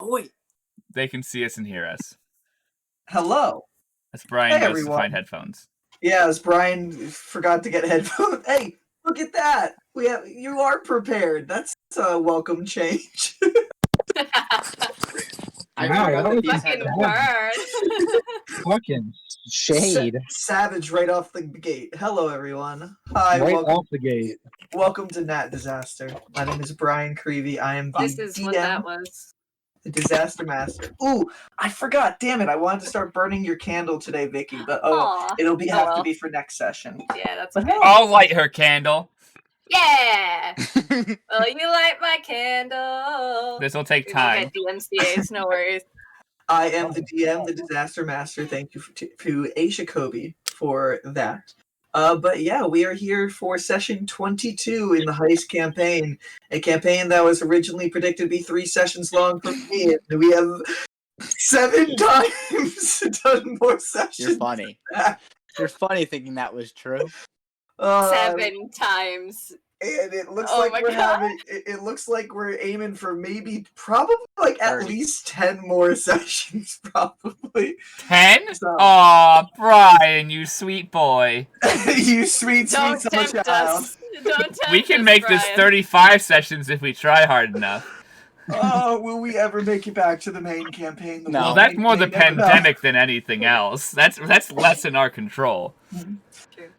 Oi. They can see us and hear us. Hello. As Brian goes everyone. to find headphones. Yeah, as Brian forgot to get headphones. Hey, look at that. You are prepared. That's a welcome change. Fucking burn. Fucking shade. Savage right off the gate. Hello, everyone. Hi, Right welcome. off the gate. Welcome to Nat Disaster. My name is Brian Creevy. I am the This is DM, what that was. the Disaster Master. Ooh, I forgot. Damn it! I wanted to start burning your candle today, Vicky, but Aw. it'll Oh, have to well. be for next session. Yeah, that's But okay. hell, I'll light her candle. Yeah! Well, you light my candle. This will take We time. get DMCAs, no worries. I am the DM, the Disaster Master. Thank you to Aisha Kobe for that. But yeah, we are here for session 22 in the Heist campaign, a campaign that was originally predicted to be 3 sessions long for me. And we have 7 times done more sessions. You're funny. You're funny thinking that was true. 7 times. And it looks Oh like my we're God. having. It looks like we're aiming for probably like at 30. least 10 more sessions, probably. 10? So- Aw, Brian, you sweet boy. You sweet Don't summer tempt child. us. Don't tempt We can us, make this Brian. 35 sessions if we try hard enough. Oh, will we ever make it back to the main campaign? No. Well, that's more the They never know. pandemic than anything else. That's less in our control. True.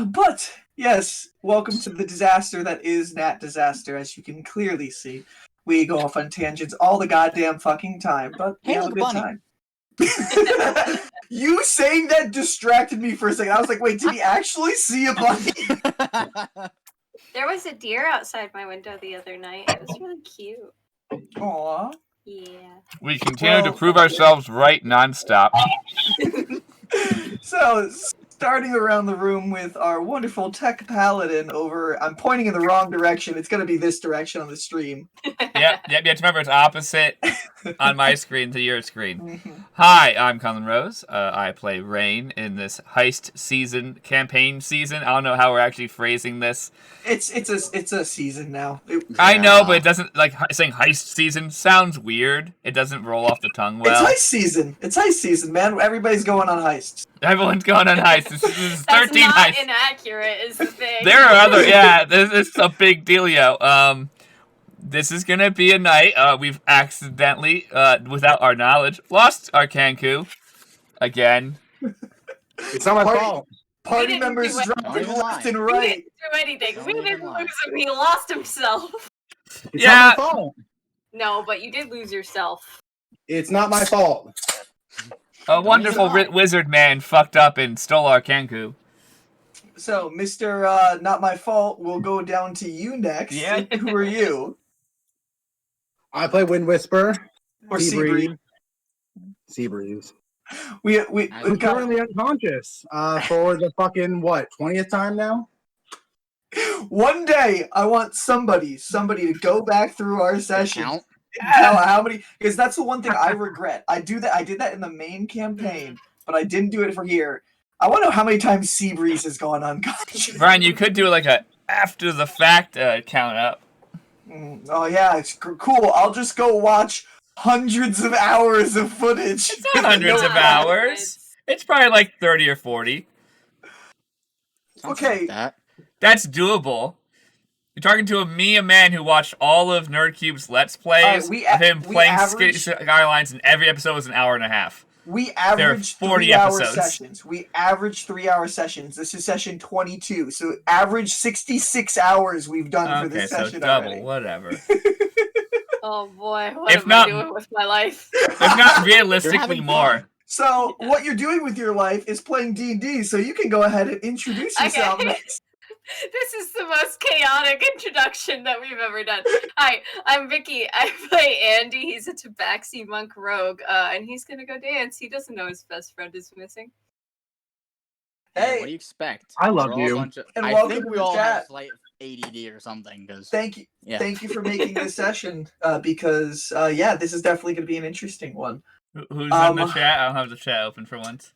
But yes, welcome to the disaster that is Nat Disaster. As you can clearly see, we go off on tangents all the goddamn fucking time, but we Hey, have a look, good bunny. time. You saying that distracted me for a second. I was like, wait, did he actually see a bunny? There was a deer outside my window the other night. It was really cute. Aw. Yeah. We continue to Well- prove ourselves right nonstop. So, starting around the room with our wonderful tech paladin over. I'm pointing in the wrong direction. It's going to be this direction on the stream. Yep, you have to remember it's opposite on my screen to your screen. Mhm. Hi, I'm Colin Rose. I play Rain in this heist season, campaign season. I don't know how we're actually phrasing this. It's a season now. I know, but it doesn't, saying heist season sounds weird. It doesn't roll off the tongue well. It's heist season. It's heist season, man. Everybody's going on heists. Everyone's going on heists. This is That's 13 not heists. inaccurate, is the thing. There are other, this is a big dealio. This is gonna be a night, we've accidentally, without our knowledge, lost our Kanku. Again. It's not my Party- fault. Party didn't members do it. dropping Don't even left lie. and He right. didn't do anything. Don't We even didn't lie. lose him. He lost himself. It's Yeah. not my fault. No, but you did lose yourself. It's not my fault. A wonderful lie. wizard man fucked up and stole our Kanku. So, Mr. Not My Fault, we'll go down to you next. Yeah. Who are you? I play Wind Whisper. Or Seabreeze. Seabreeze. We I'm got currently unconscious. For the fucking 20th time now? one day. I want somebody to go back through our session. Count. Tell how many, because that's the one thing I regret. I did that in the main campaign, but I didn't do it for here. I want to know how many times Seabreeze has gone unconscious. Brian, you could do like a after the fact count up. Oh yeah, it's cool. I'll just go watch hundreds of hours of footage. It's not hundreds of hours. It's probably like 30 or 40. Something Okay. like that. That's doable. You're talking to a man who watched all of Nerdcube's Let's Plays we of him we playing average- Skylines, and every episode was an hour and a half. We There are average 40 3-hour episodes. sessions. We average 3-hour sessions. This is session 22, so average 66 hours we've done for Okay, this so session double, already. whatever. Oh boy, what If am not- I doing with my life? If not realistically having more. fun. So what you're doing with your life is playing D&D, so you can go ahead and introduce yourself Okay. next. This is the most chaotic introduction that we've ever done. Hi, I'm Vicky. I play Andy. He's a Tabaxi monk rogue, and he's gonna go dance. He doesn't know his best friend is missing. Hey. What do you expect? I love We're all a you. bunch of- And I welcome think to we the all chat. have slight ADD or something. Cause Thank you. yeah. Thank you for making this session, because this is definitely going to be an interesting one. Who's in the chat? I don't have the chat open for once.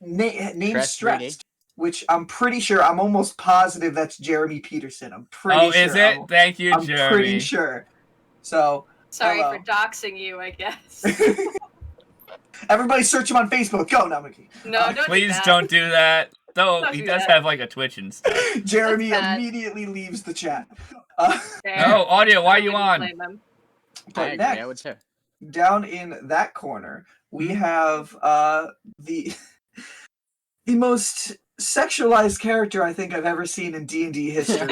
Name Stress Stressed, which I'm pretty sure, I'm almost positive that's Jeremy Peterson. I'm pretty Oh, sure. is it? Thank you, I'm Jeremy. pretty sure. So, Sorry Hello. for doxing you, I guess. Everybody search him on Facebook. Go, now, Mickey. No, don't Please do that. don't do that. Though Don't he do does that. have like a Twitch and stuff. Jeremy That's bad. immediately leaves the chat. Fair. No, audio, why I are you wouldn't on? blame him. I But agree. I next, would too. down in that corner, we have the the most sexualized character I think I've ever seen in D&D history.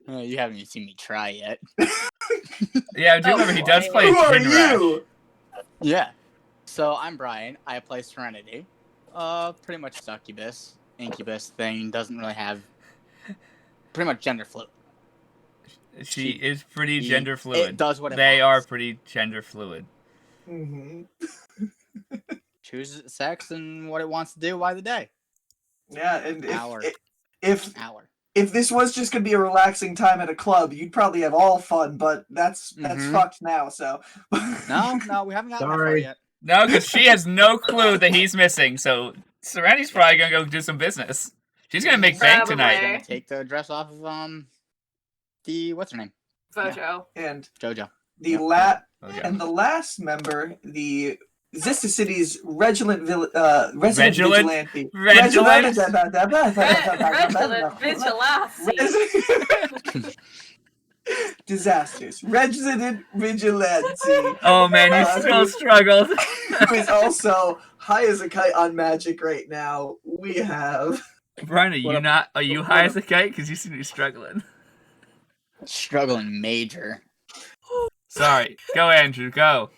You haven't even seen me try yet. Yeah, do you remember he does play Who are Kinrash. you? Yeah. So I'm Brian. I play Serenity. Pretty much succubus, incubus thing. Doesn't really have. Pretty much gender fluid. She is pretty He- gender fluid. It does what it They wants. are pretty gender fluid. Mm-hmm. Chooses sex and what it wants to do by the day. Yeah, and Hour. if Hour. if this was just gonna be a relaxing time at a club, you'd probably have all fun, but that's Mhm. fucked now. So No, we haven't gotten that far Sorry. yet. No, because she has no clue that he's missing, so Serenity's probably gonna go do some business. She's gonna make bank Probably. tonight. Gonna take the dress off of the what's her name? Vojo. and Jojo. the Yep. Oh, yeah. and the last member, the Zista City's resident resident Regilant? vigilante. Regilant? Vigilante. Disasters. Resident vigilante. Oh man, you still struggled. Who is also high as a kite on magic right now. We have Brian, are you What not? Are you what high a- as a kite? Because you seem to be struggling. Struggling major. Sorry. Go, Andrew. Go.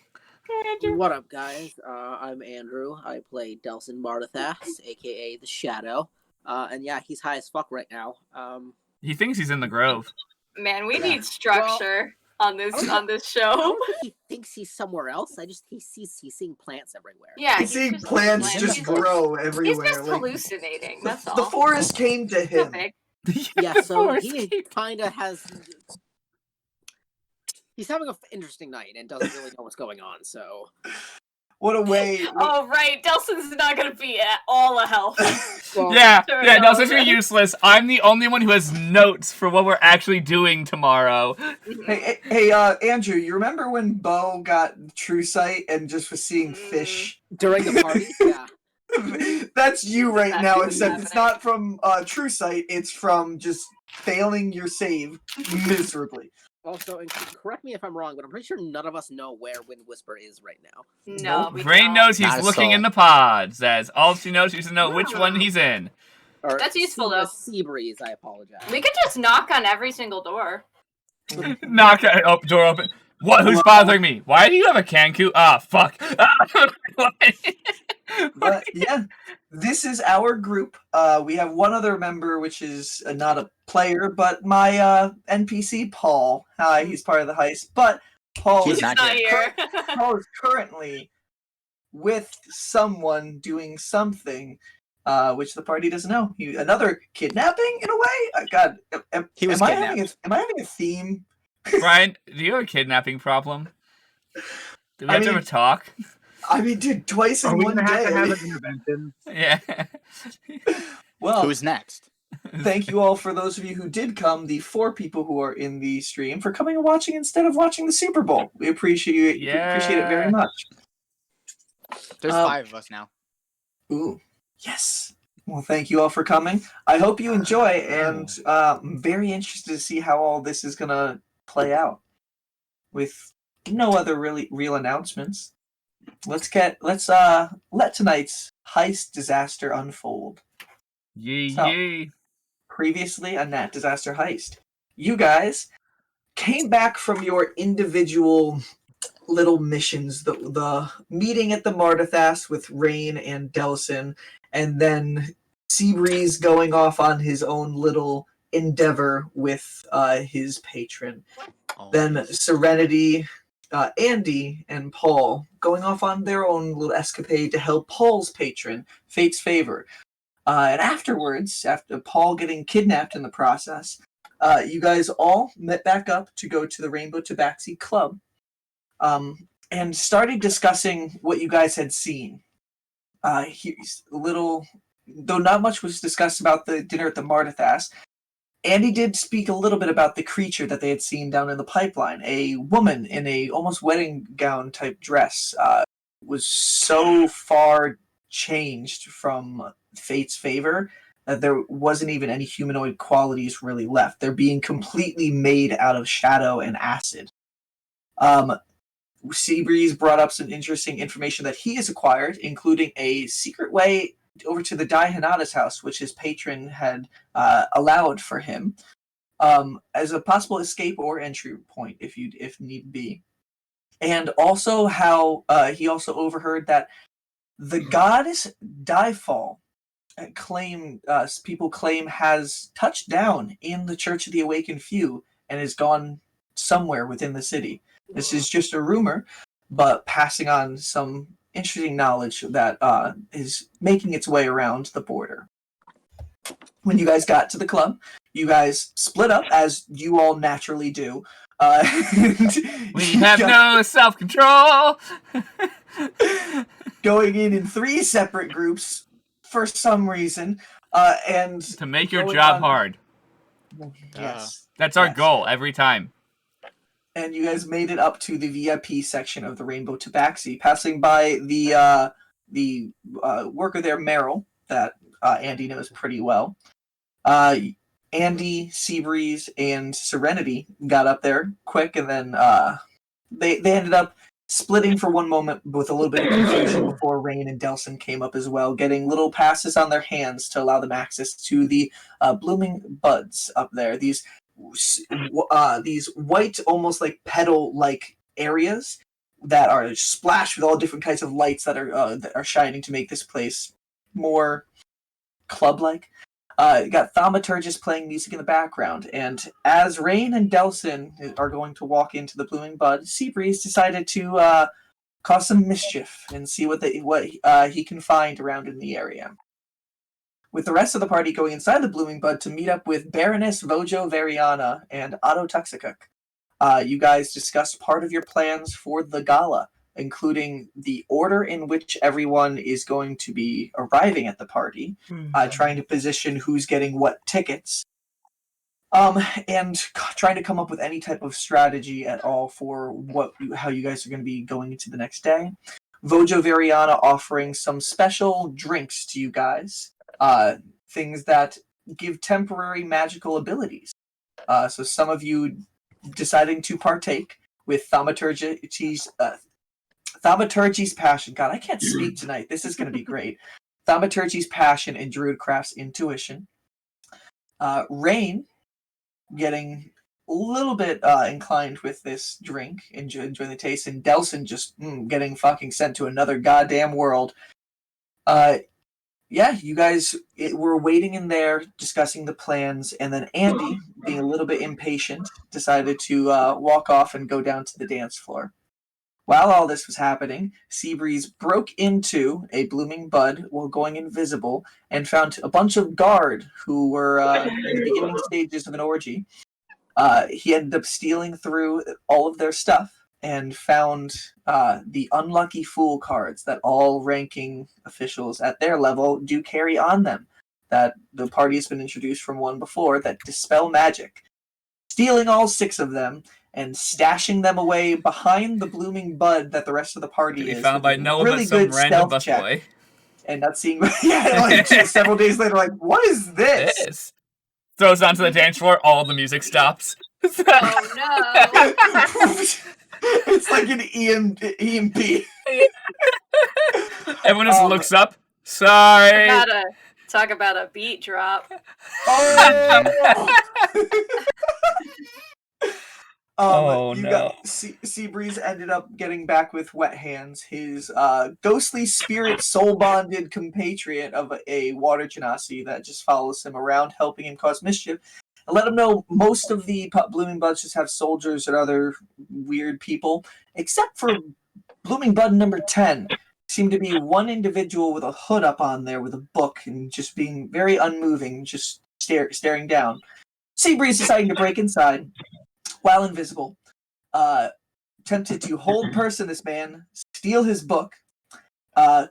What up, guys? I'm Andrew. I play Delson Marthathas, aka the Shadow. And yeah, he's high as fuck right now. He thinks he's in the Grove. Man, we need structure on this show. I don't think he thinks he's somewhere else. He's seeing plants everywhere. Yeah, he's seeing just plants plants. just He's grow He's everywhere. just like, hallucinating. That's all. the forest came to It's not him. big. Yeah, so Forest he Gate. kind of has. He's having an interesting night and doesn't really know what's going on. So What a way. Oh right, Delson's not gonna be at all a help. well, Yeah, Sure, yeah, no, no. since you're useless, I'm the only one who has notes for what we're actually doing tomorrow. Hey, Andrew, you remember when Bo got True Sight and just was seeing fish? during the party, yeah. That's you right That's now, what's except it's happening. not from True Sight, it's from just failing your save miserably. Also, and correct me if I'm wrong, but I'm pretty sure none of us know where Wind Whisper is right now. No, we Brain don't. knows he's Not a looking in soul. the pods, as all she knows is to know which one he's in. Or That's useful, sea, though. Sea breeze. I apologize. We could just knock on every single door. Knock, oh, door open. What? Who's bothering me? Why do you have a Kanku? Ah, fuck. But yeah, this is our group. We have one other member, which is not a player, but my NPC, Paul. Hi, he's part of the heist. But Paul He's is, not Not here. Paul is currently with someone doing something, which the party doesn't know. Another kidnapping, in a way. God, He was am I kidnapped. having a theme? Brian, do you have a kidnapping problem? Do we I have to mean- ever talk? I mean, dude, twice Are in we one gonna have day. to have an intervention? Yeah. Well, Who's next? thank you all for those of you who did come, the 4 people who are in the stream, for coming and watching instead of watching the Super Bowl. We appreciate it very Yeah. much. There's 5 of us now. Ooh, yes. Well, thank you all for coming. I hope you enjoy, and I'm very interested to see how all this is gonna play out. With no other real announcements, let's let tonight's heist disaster unfold. Yee So- yee. Previously on that disaster heist, you guys came back from your individual little missions, the meeting at the Martathas with Rain and Delson, and then Seabreeze going off on his own little endeavor with his patron. Oh, Then Serenity, Andy, and Paul going off on their own little escapade to help Paul's patron, Fate's Favor. And afterwards, after Paul getting kidnapped in the process, you guys all met back up to go to the Rainbow Tabaxi Club, and started discussing what you guys had seen. Here's a little, though not much was discussed about the dinner at the Martathas. Andy did speak a little bit about the creature that they had seen down in the pipeline. A woman in a almost wedding gown type dress was so far changed from fate's favor that there wasn't even any humanoid qualities really left. They're being completely made out of shadow and acid. Seabreeze brought up some interesting information that he has acquired, including a secret way over to the Dai Hanada's house, which his patron had allowed for him as a possible escape or entry point if need be. And also how he also overheard that the goddess Daifall people claim has touched down in the Church of the Awakened Few and has gone somewhere within the city. This is just a rumor, but passing on some interesting knowledge that is making its way around the border. When you guys got to the club, you guys split up, as you all naturally do. We have no self-control! Going in 3 separate groups for some reason, and To make your going job on- hard. Yes. That's our Yes. goal every time. And you guys made it up to the VIP section of the Rainbow Tabaxi, passing by the worker there, Meryl, that Andy knows pretty well. Andy, Seabreeze, and Serenity got up there quick, and then they ended up splitting for one moment with a little bit of confusion before Rain and Delson came up as well, getting little passes on their hands to allow them access to the blooming buds up there. These white, almost like petal-like areas that are splashed with all different kinds of lights that are shining to make this place more club-like. You got thaumaturgists playing music in the background, and as Rain and Delson are going to walk into the blooming bud, Seabreeze decided to cause some mischief and see what he can find around in the area. With the rest of the party going inside the blooming bud to meet up with Baroness Vojo Variana and Otto Tuxicuk. You guys discussed part of your plans for the gala, including the order in which everyone is going to be arriving at the party, trying to position who's getting what tickets, and trying to come up with any type of strategy at all for how you guys are going to be going into the next day. Vojo Variana offering some special drinks to you guys, things that give temporary magical abilities. So some of you deciding to partake with Thaumaturgy's Passion. God, I can't speak tonight. This is going to be great. Thaumaturgy's Passion and Druidcraft's Intuition. Rain getting a little bit inclined with this drink, enjoying the taste, and Delson just getting fucking sent to another goddamn world. Yeah, you guys were waiting in there discussing the plans, and then Andy, being a little bit impatient, decided to walk off and go down to the dance floor. While all this was happening, Seabreeze broke into a blooming bud while going invisible and found a bunch of guard who were in the beginning stages of an orgy. He ended up stealing through all of their stuff and found the unlucky fool cards that all ranking officials at their level do carry on them. That the party has been introduced from one before that dispel magic. Stealing all 6 of them and stashing them away behind the blooming bud that the rest of the party is. Found by no one really but some good random stealth check. busboy. And not seeing, like several days later, like, what is this? This throws onto the dance floor. All the music stops. Oh no! It's like an EMP. Everyone just looks up. Sorry. Talk about a beat drop. Oh! Oh, no. Seabreeze ended up getting back with Wet Hands, his ghostly spirit soul-bonded compatriot of a water genasi that just follows him around, helping him cause mischief. And let him know most of the Blooming Buds just have soldiers and other weird people, except for Blooming Bud number 10. Seemed to be one individual with a hood up on there with a book and just being very unmoving, just staring down. Seabreeze deciding to break inside while invisible. Attempted to hold person this man, steal his book.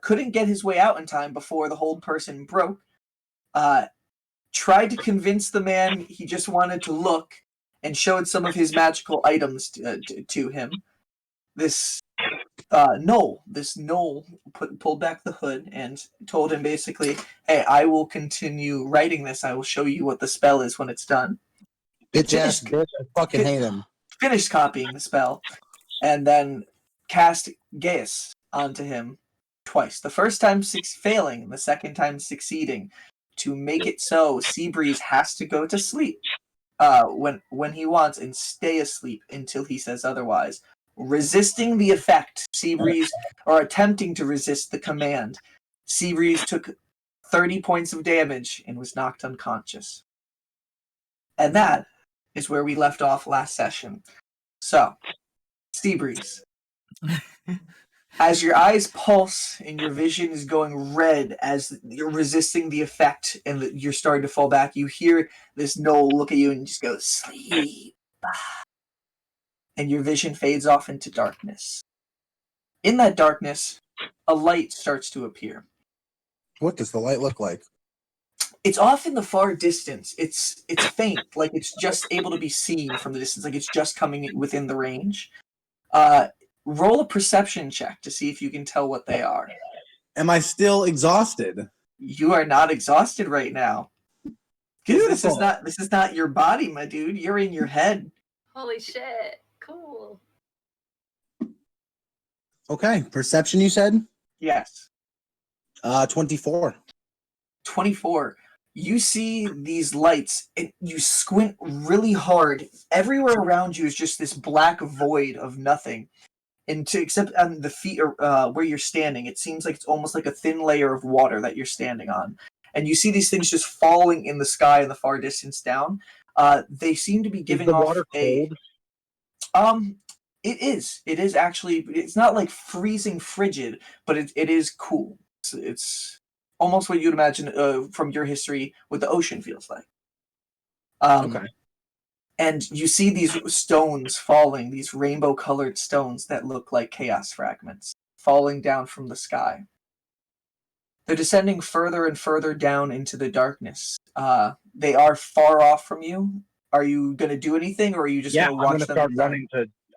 Couldn't get his way out in time before the hold person broke. tried to convince the man he just wanted to look, and showed some of his magical items to him. This gnoll pulled back the hood and told him basically, "Hey, I will continue writing this. I will show you what the spell is when it's done." Bitch ass bitch, I fucking hate him. Finished copying the spell, and then cast Geas onto him twice. The first time failing, the second time succeeding. To make it so, Seabreeze has to go to sleep when he wants and stay asleep until he says otherwise. Resisting the effect, Seabreeze, or attempting to resist the command, Seabreeze took 30 points of damage and was knocked unconscious. And that is where we left off last session. So, Seabreeze, as your eyes pulse and your vision is going red as you're resisting the effect and you're starting to fall back, you hear this gnoll look at you and just go, "Sleep." And your vision fades off into darkness. In that darkness, a light starts to appear. What does the light look like? It's off in the far distance. It's faint, like it's just able to be seen from the distance, like it's just coming within the range. Roll a perception check to see if you can tell what they are. Am I still exhausted? You are not exhausted right now. Because this Beautiful. is not your body, my dude. You're in your head. Holy shit. Cool. Okay, perception you said? Yes. 24. 24. You see these lights, and you squint really hard. Everywhere around you is just this black void of nothing. Except on the feet where you're standing, it seems like it's almost like a thin layer of water that you're standing on. And you see these things just falling in the sky in the far distance down. They seem to be giving off water cold? It is. It is actually. It's not like freezing frigid, but it is cool. It's almost what you'd imagine from your history what the ocean feels like. Okay. And you see these stones falling, these rainbow-colored stones that look like chaos fragments, falling down from the sky. They're descending further and further down into the darkness. They are far off from you. Are you going to do anything, or are you just going to watch them?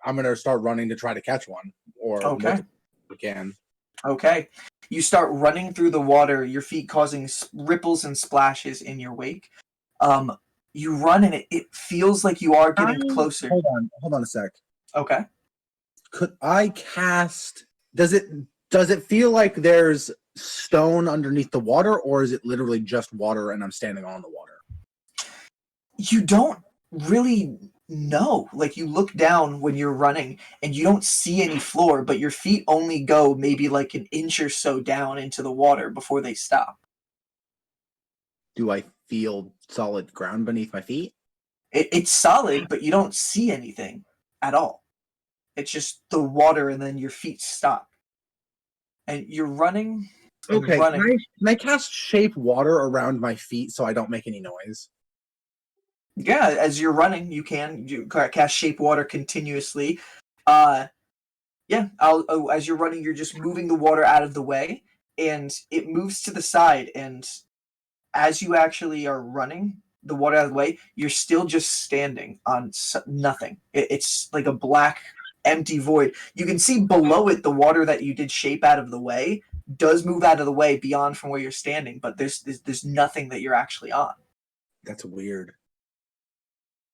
I'm going to start running to try to catch one. Or Okay. If we can. Okay. You start running through the water, your feet causing ripples and splashes in your wake. You run and it feels like you are getting closer. Hold on a sec. Okay. Could I cast? Does it feel like there's stone underneath the water, or is it literally just water and I'm standing on the water? You don't really know. Like, you look down when you're running and you don't see any floor, but your feet only go maybe like an inch or so down into the water before they stop. Do I feel solid ground beneath my feet? It's solid, but you don't see anything at all. It's just the water, and then your feet stop. And you're running. And Okay, running. can I cast shape water around my feet so I don't make any noise? Yeah, as you're running, you cast shape water continuously. Yeah, as you're running, you're just moving the water out of the way, and it moves to the side. And as you actually are running the water out of the way, you're still just standing on nothing. It's like a black, empty void. You can see below it the water that you did shape out of the way does move out of the way beyond from where you're standing, but there's nothing that you're actually on. That's weird.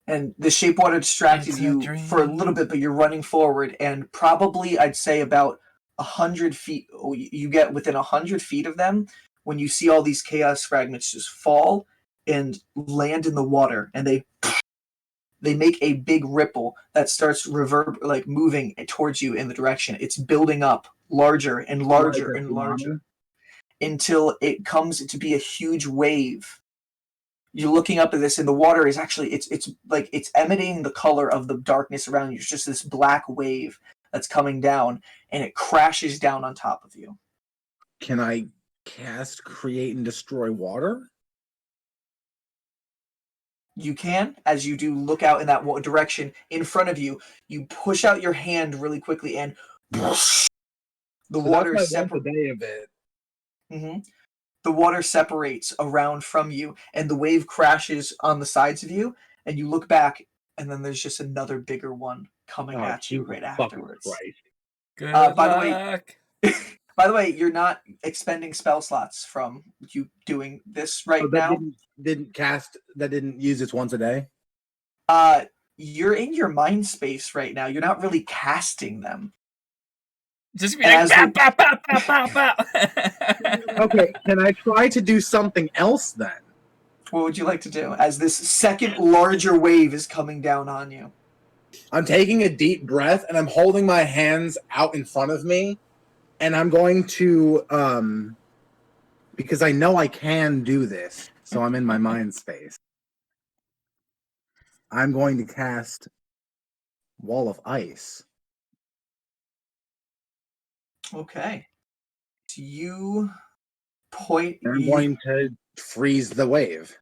And the shape water distracted you for a little bit, but you're running forward, and probably I'd say about 100 feet. You get within 100 feet of them when you see all these chaos fragments just fall and land in the water, and they make a big ripple that starts moving towards you in the direction. It's building up larger and larger and larger until it comes to be a huge wave. You're looking up at this, and the water is actually it's like it's emitting the color of the darkness around you. It's just this black wave that's coming down, and it crashes down on top of you. Can I cast create and destroy water? You can, as you do look out in that direction in front of you. You push out your hand really quickly, and the water is separate. Day of it. Mm-hmm. the water separates around from you, and the wave crashes on the sides of you, and you look back, and then there's just another bigger one coming at you right afterwards. Good By luck. By the way, you're not expending spell slots from you doing this right now. That didn't use its once a day. You're in your mind space right now. You're not really casting them. Just be like, bow, bow, bow, bow, bow, bow. Okay, can I try to do something else then? What would you like to do as this second larger wave is coming down on you? I'm taking a deep breath and I'm holding my hands out in front of me, and I'm going to because I know I can do this, so I'm in my mind space. I'm going to cast Wall of Ice. Okay. So you point. I'm going to freeze the wave.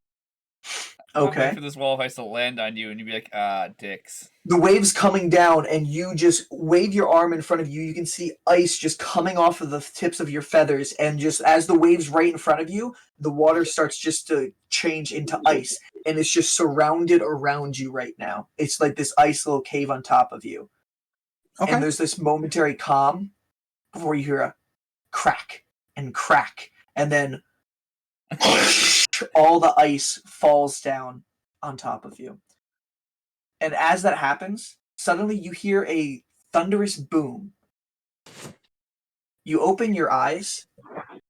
I'll Okay. wait for this wall of ice to land on you, and you'd be like, ah, dicks. The wave's coming down, and you just wave your arm in front of you. You can see ice just coming off of the tips of your feathers, and just as the wave's right in front of you, the water starts just to change into ice, and it's just surrounded around you right now. It's like this ice little cave on top of you. Okay. And there's this momentary calm before you hear a crack, and then all the ice falls down on top of you. And as that happens, suddenly you hear a thunderous boom. You open your eyes,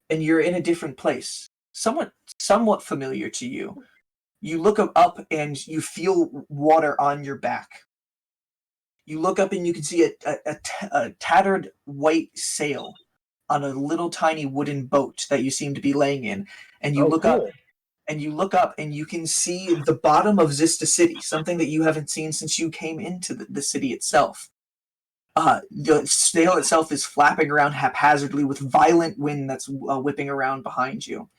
and you're in a different place, somewhat familiar to you. You look up, and you feel water on your back. You look up, and you can see a tattered white sail on a little tiny wooden boat that you seem to be laying in. And you look up, and you can see the bottom of Zista City, something that you haven't seen since you came into the city itself. The sail itself is flapping around haphazardly with violent wind that's whipping around behind you.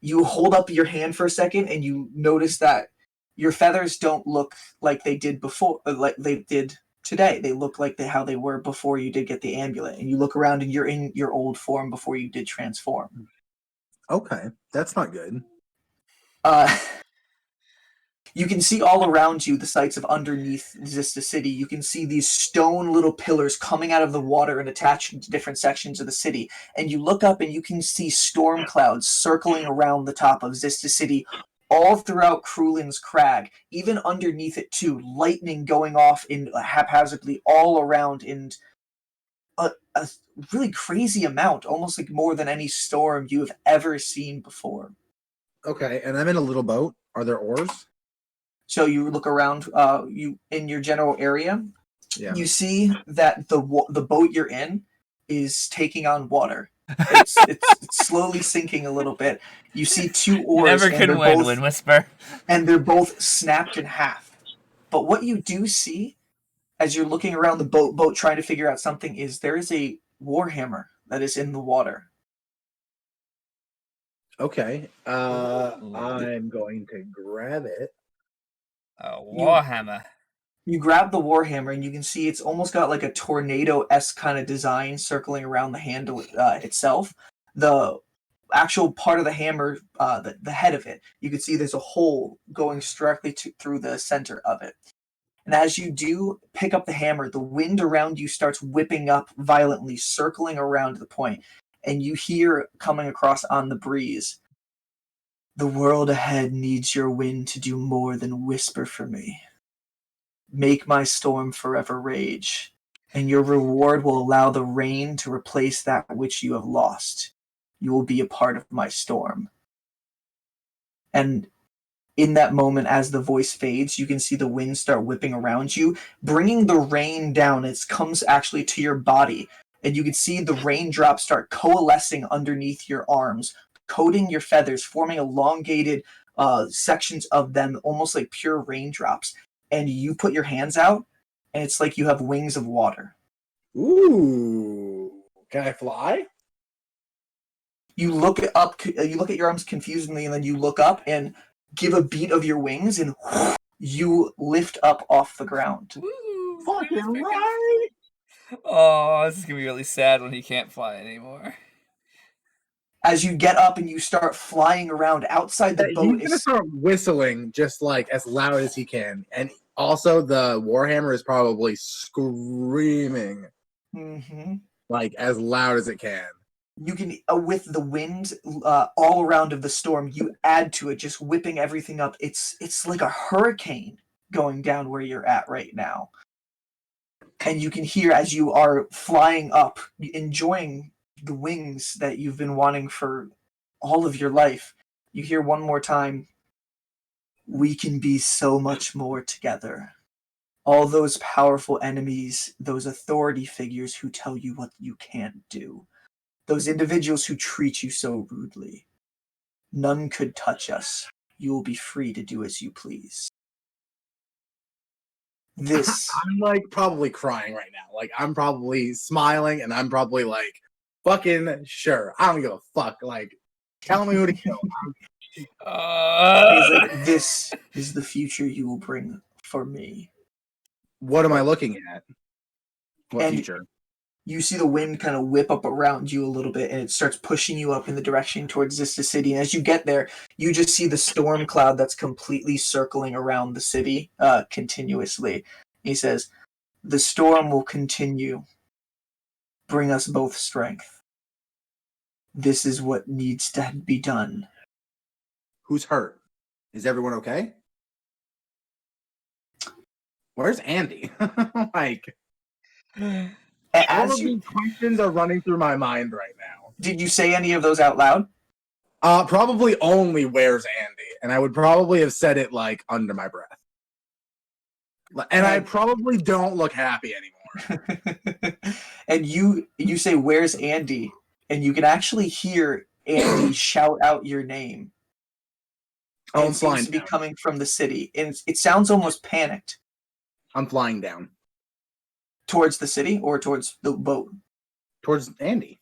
You hold up your hand for a second, and you notice that your feathers don't look like they did before, like they did today. They look like how they were before you did get the amulet. And you look around, and you're in your old form before you did transform. Okay, that's not good. You can see all around you the sights of underneath Zista City. You can see these stone little pillars coming out of the water and attached to different sections of the city. And you look up, and you can see storm clouds circling around the top of Zista City, all throughout Krulin's Crag, even underneath it too. Lightning going off in haphazardly all around in a really crazy amount, almost like more than any storm you have ever seen before. Okay, and I'm in a little boat. Are there oars? So you look around, you in your general area. Yeah. You see that the boat you're in is taking on water. It's slowly sinking a little bit. You see two oars. Never can win, Wind Whisper. And they're both snapped in half. But what you do see, as you're looking around the boat trying to figure out something, is there is a warhammer that is in the water. Okay. I'm going to grab it. A warhammer. You grab the warhammer, and you can see it's almost got like a tornado-esque kind of design circling around the handle itself. The actual part of the hammer, the head of it, you can see there's a hole going directly through the center of it. And as you do pick up the hammer, the wind around you starts whipping up violently, circling around the point. And you hear coming across on the breeze, "The world ahead needs your wind to do more than whisper for me. Make my storm forever rage, and your reward will allow the rain to replace that which you have lost. You will be a part of my storm." And in that moment, as the voice fades, you can see the wind start whipping around you, bringing the rain down. It comes actually to your body, and you can see the raindrops start coalescing underneath your arms, coating your feathers, forming elongated sections of them, almost like pure raindrops. And you put your hands out, and it's like you have wings of water. Ooh. Can I fly? You look up, you look at your arms confusingly, and then you look up and give a beat of your wings, and you lift up off the ground. Woo, Fucking right! Oh, this is gonna be really sad when he can't fly anymore. as you get up and you start flying around outside the boat. He's gonna start whistling just like as loud as he can, and also the Warhammer is probably screaming like as loud as it can. You can, with the wind all around of the storm, you add to it, just whipping everything up. It's like a hurricane going down where you're at right now. And you can hear as you are flying up, enjoying the wings that you've been wanting for all of your life. You hear one more time, we can be so much more together. All those powerful enemies, those authority figures who tell you what you can't do, those individuals who treat you so rudely, none could touch us. You will be free to do as you please. This I'm like probably crying right now. Like I'm probably smiling and I'm probably like, fucking sure. I don't give a fuck. Like, tell me who to kill. He's like, this is the future you will bring for me. What am I looking at? What And future? you see the wind kind of whip up around you a little bit, and it starts pushing you up in the direction towards Zista City. And as you get there, you just see the storm cloud that's completely circling around the city continuously. He says, the storm will continue. Bring us both strength. This is what needs to be done. Who's hurt? Is everyone okay? Where's Andy? Like, all As of you, these questions are running through my mind right now. did you say any of those out loud? Probably only where's Andy, and I would probably have said it like under my breath. And I probably don't look happy anymore. And you say, where's Andy? And you can actually hear Andy shout out your name. Oh, And I'm it seems flying to be down. coming from the city. And it sounds almost panicked. I'm flying down. Towards the city or towards the boat? Towards Andy.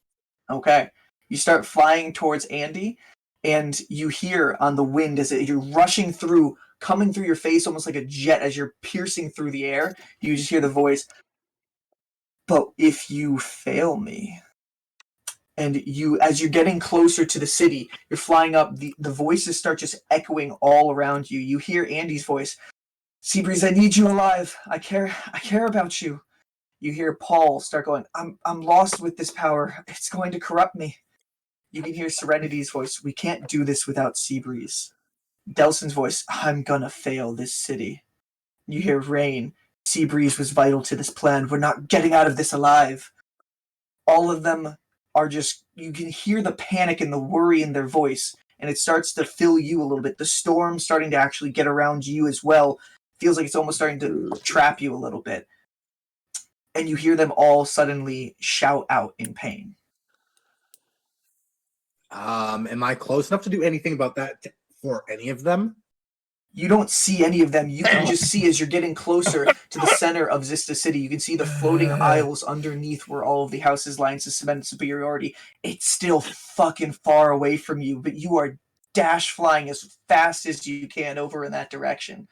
Okay. You start flying towards Andy, and you hear on the wind as you're rushing through, coming through your face almost like a jet as you're piercing through the air. You just hear the voice, but if you fail me. And you, as you're getting closer to the city, you're flying up, the voices start just echoing all around you. You hear Andy's voice, Seabreeze, I need you alive. I care about you. You hear Paul start going, I'm lost with this power. It's going to corrupt me. You can hear Serenity's voice, we can't do this without Seabreeze. Delson's voice, I'm gonna fail this city. You hear Rain, Seabreeze was vital to this plan. We're not getting out of this alive. All of them are just, you can hear the panic and the worry in their voice, and it starts to fill you a little bit. The storm starting to actually get around you as well. Feels like it's almost starting to trap you a little bit. And you hear them all suddenly shout out in pain. Am I close enough to do anything about that for any of them? You don't see any of them. You can just see as you're getting closer to the center of Zista City, you can see the floating aisles underneath where all of the houses line suspended superiority. It's still fucking far away from you, but you are dash flying as fast as you can over in that direction.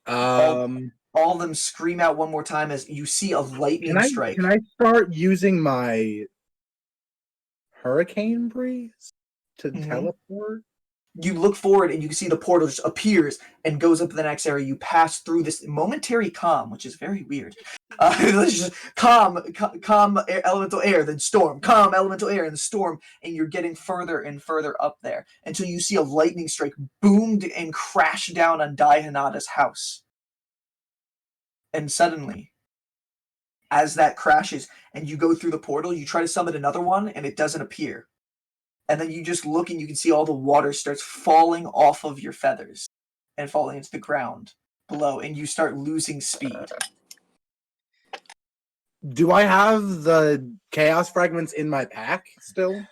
All of them scream out one more time as you see a lightning strike. Can I start using my hurricane breeze to teleport? You look forward and you can see the portal just appears and goes up to the next area. You pass through this momentary calm, which is very weird. It's just calm, elemental air, then storm, calm, elemental air, and storm, and you're getting further and further up there until you see a lightning strike boomed and crashed down on Dai Hanada's house. And suddenly, as that crashes and you go through the portal, you try to summon another one and it doesn't appear. And then you just look and you can see all the water starts falling off of your feathers and falling into the ground below, and you start losing speed. Do I have the chaos fragments in my pack still?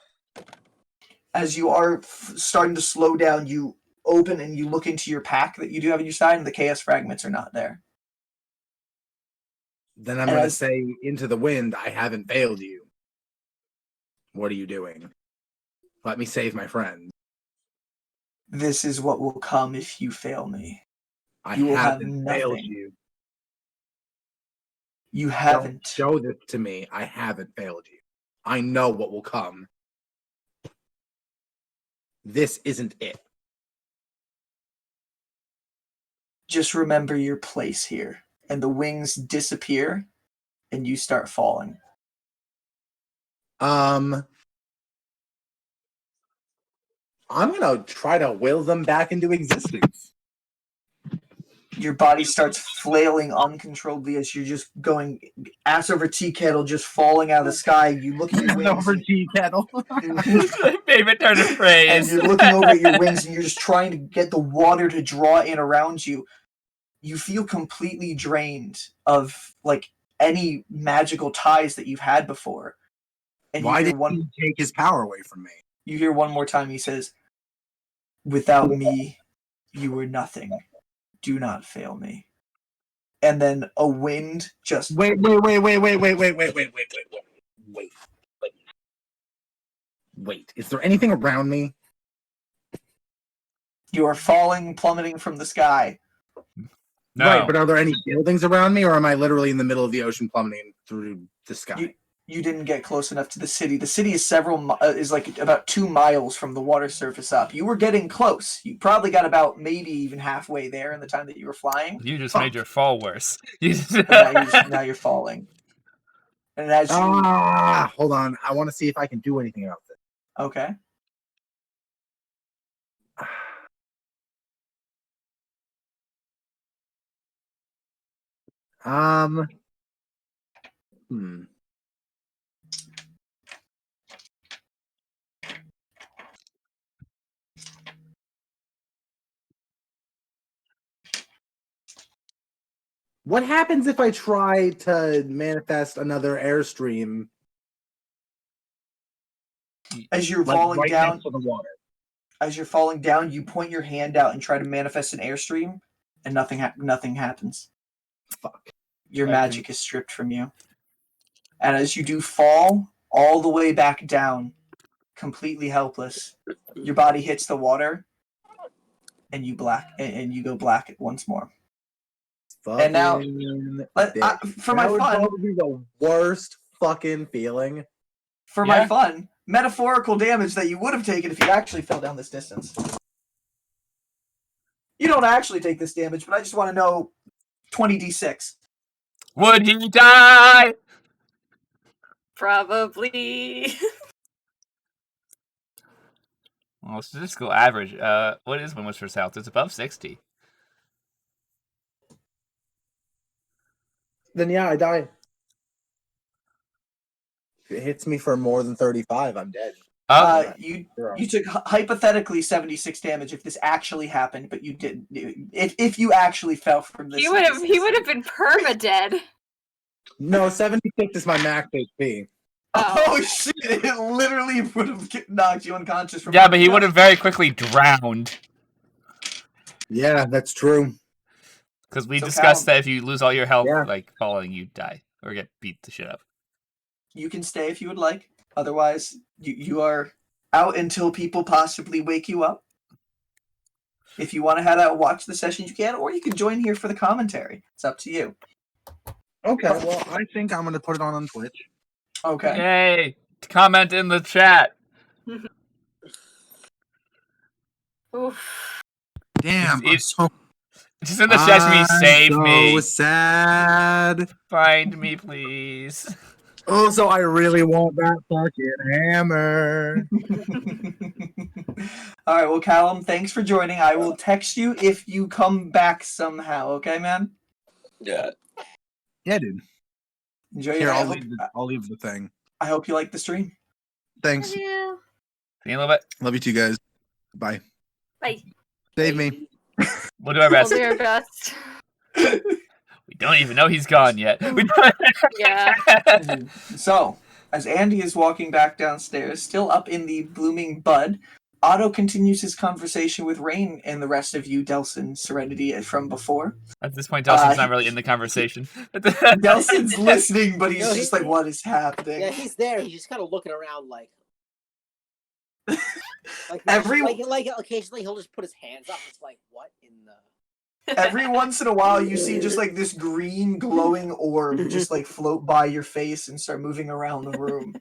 As you are starting to slow down, you open and you look into your pack that you do have on your side, and the chaos fragments are not there. Then I'm going to say into the wind, I haven't failed you. What are you doing? Let me save my friend. This is what will come if you fail me. You will haven't have failed you. You haven't. Don't show this to me. I haven't failed you. I know what will come. this isn't it. Just remember your place here. And the wings disappear, and you start falling. I'm gonna try to will them back into existence. Your body starts flailing uncontrollably as you're just going ass over tea kettle, just falling out of the sky. You look at your wings. Over tea kettle. Favorite turn of phrase. And you're looking over at your wings, and you're just trying to get the water to draw in around you. You feel completely drained of like any magical ties that you've had before. And Why you did hear he take his power away from me? You hear one more time. He says, "Without me, you were nothing. Do not fail me." And then a wind just Wait. Is there anything around me? You are falling, plummeting from the sky. No. Right, but are there any buildings around me, or am I literally in the middle of the ocean plummeting through the sky? You didn't get close enough to the city. The city is is like about 2 miles from the water surface up. You were getting close. You probably got about maybe even halfway there in the time that you were flying. You just made your fall worse. But now you're falling. And as you hold on. I want to see if I can do anything about this. okay. What happens if I try to manifest another airstream? As you're Like, falling right down, next to the water. as you're falling down, you point your hand out and try to manifest an airstream, and nothing happens. Fuck. Your Okay. magic is stripped from you. And as you do fall all the way back down, completely helpless, your body hits the water, and you go black once more. And now, for my that would fun, probably be the worst fucking feeling. for my fun, metaphorical damage that you would have taken if you actually fell down this distance. You don't actually take this damage, but I just want to know 20d6. Would he die? Probably. Well, statistical average. What is Wind Whisper's health? It's above 60. Then yeah, I die. If it hits me for more than 35, I'm dead. You took hypothetically 76 damage if this actually happened, but you didn't. If you actually fell from this, He would have been perma-dead. No, 76 is my max HP. Oh shit! It literally would have knocked you unconscious. From Yeah, but he would have very quickly drowned. Yeah, that's true. Because we So discussed Callum, that if you lose all your health, Yeah. like falling, you die or get beat the shit up. you can stay if you would like. Otherwise, you are out until people possibly wake you up. If you want to head out and watch the session, you can, or you can join here for the commentary. It's up to you. Okay, well, I think I'm gonna put it on Twitch. Okay. Yay! Comment in the chat. Oof. Damn, I'm so Just in the chat, me save so me. sad. Find me, please. Oh, so I really want that fucking hammer. All right, well, Callum, thanks for joining. I will text you if you come back somehow. Okay, man. Yeah. Yeah, dude. Enjoy Here, your. I'll leave the thing. I hope you like the stream. Thanks. Yeah. See you in a little bit. Love you too, guys. Bye. Bye. Save me. We'll do our We'll best. do our best. We don't even know he's gone yet. Yeah. So, as Andy is walking back downstairs, still up in the blooming bud, Otto continues his conversation with Rain and the rest of you, Delson, Serenity, from before. At this point, Dawson's not really in the conversation. Delson's listening, but he's No, just like, what is happening? Yeah, he's there. He's just kind of looking around like occasionally he'll just put his hands up. It's like, what in the? Every once in a while, you see just like this green glowing orb just like float by your face and start moving around the room.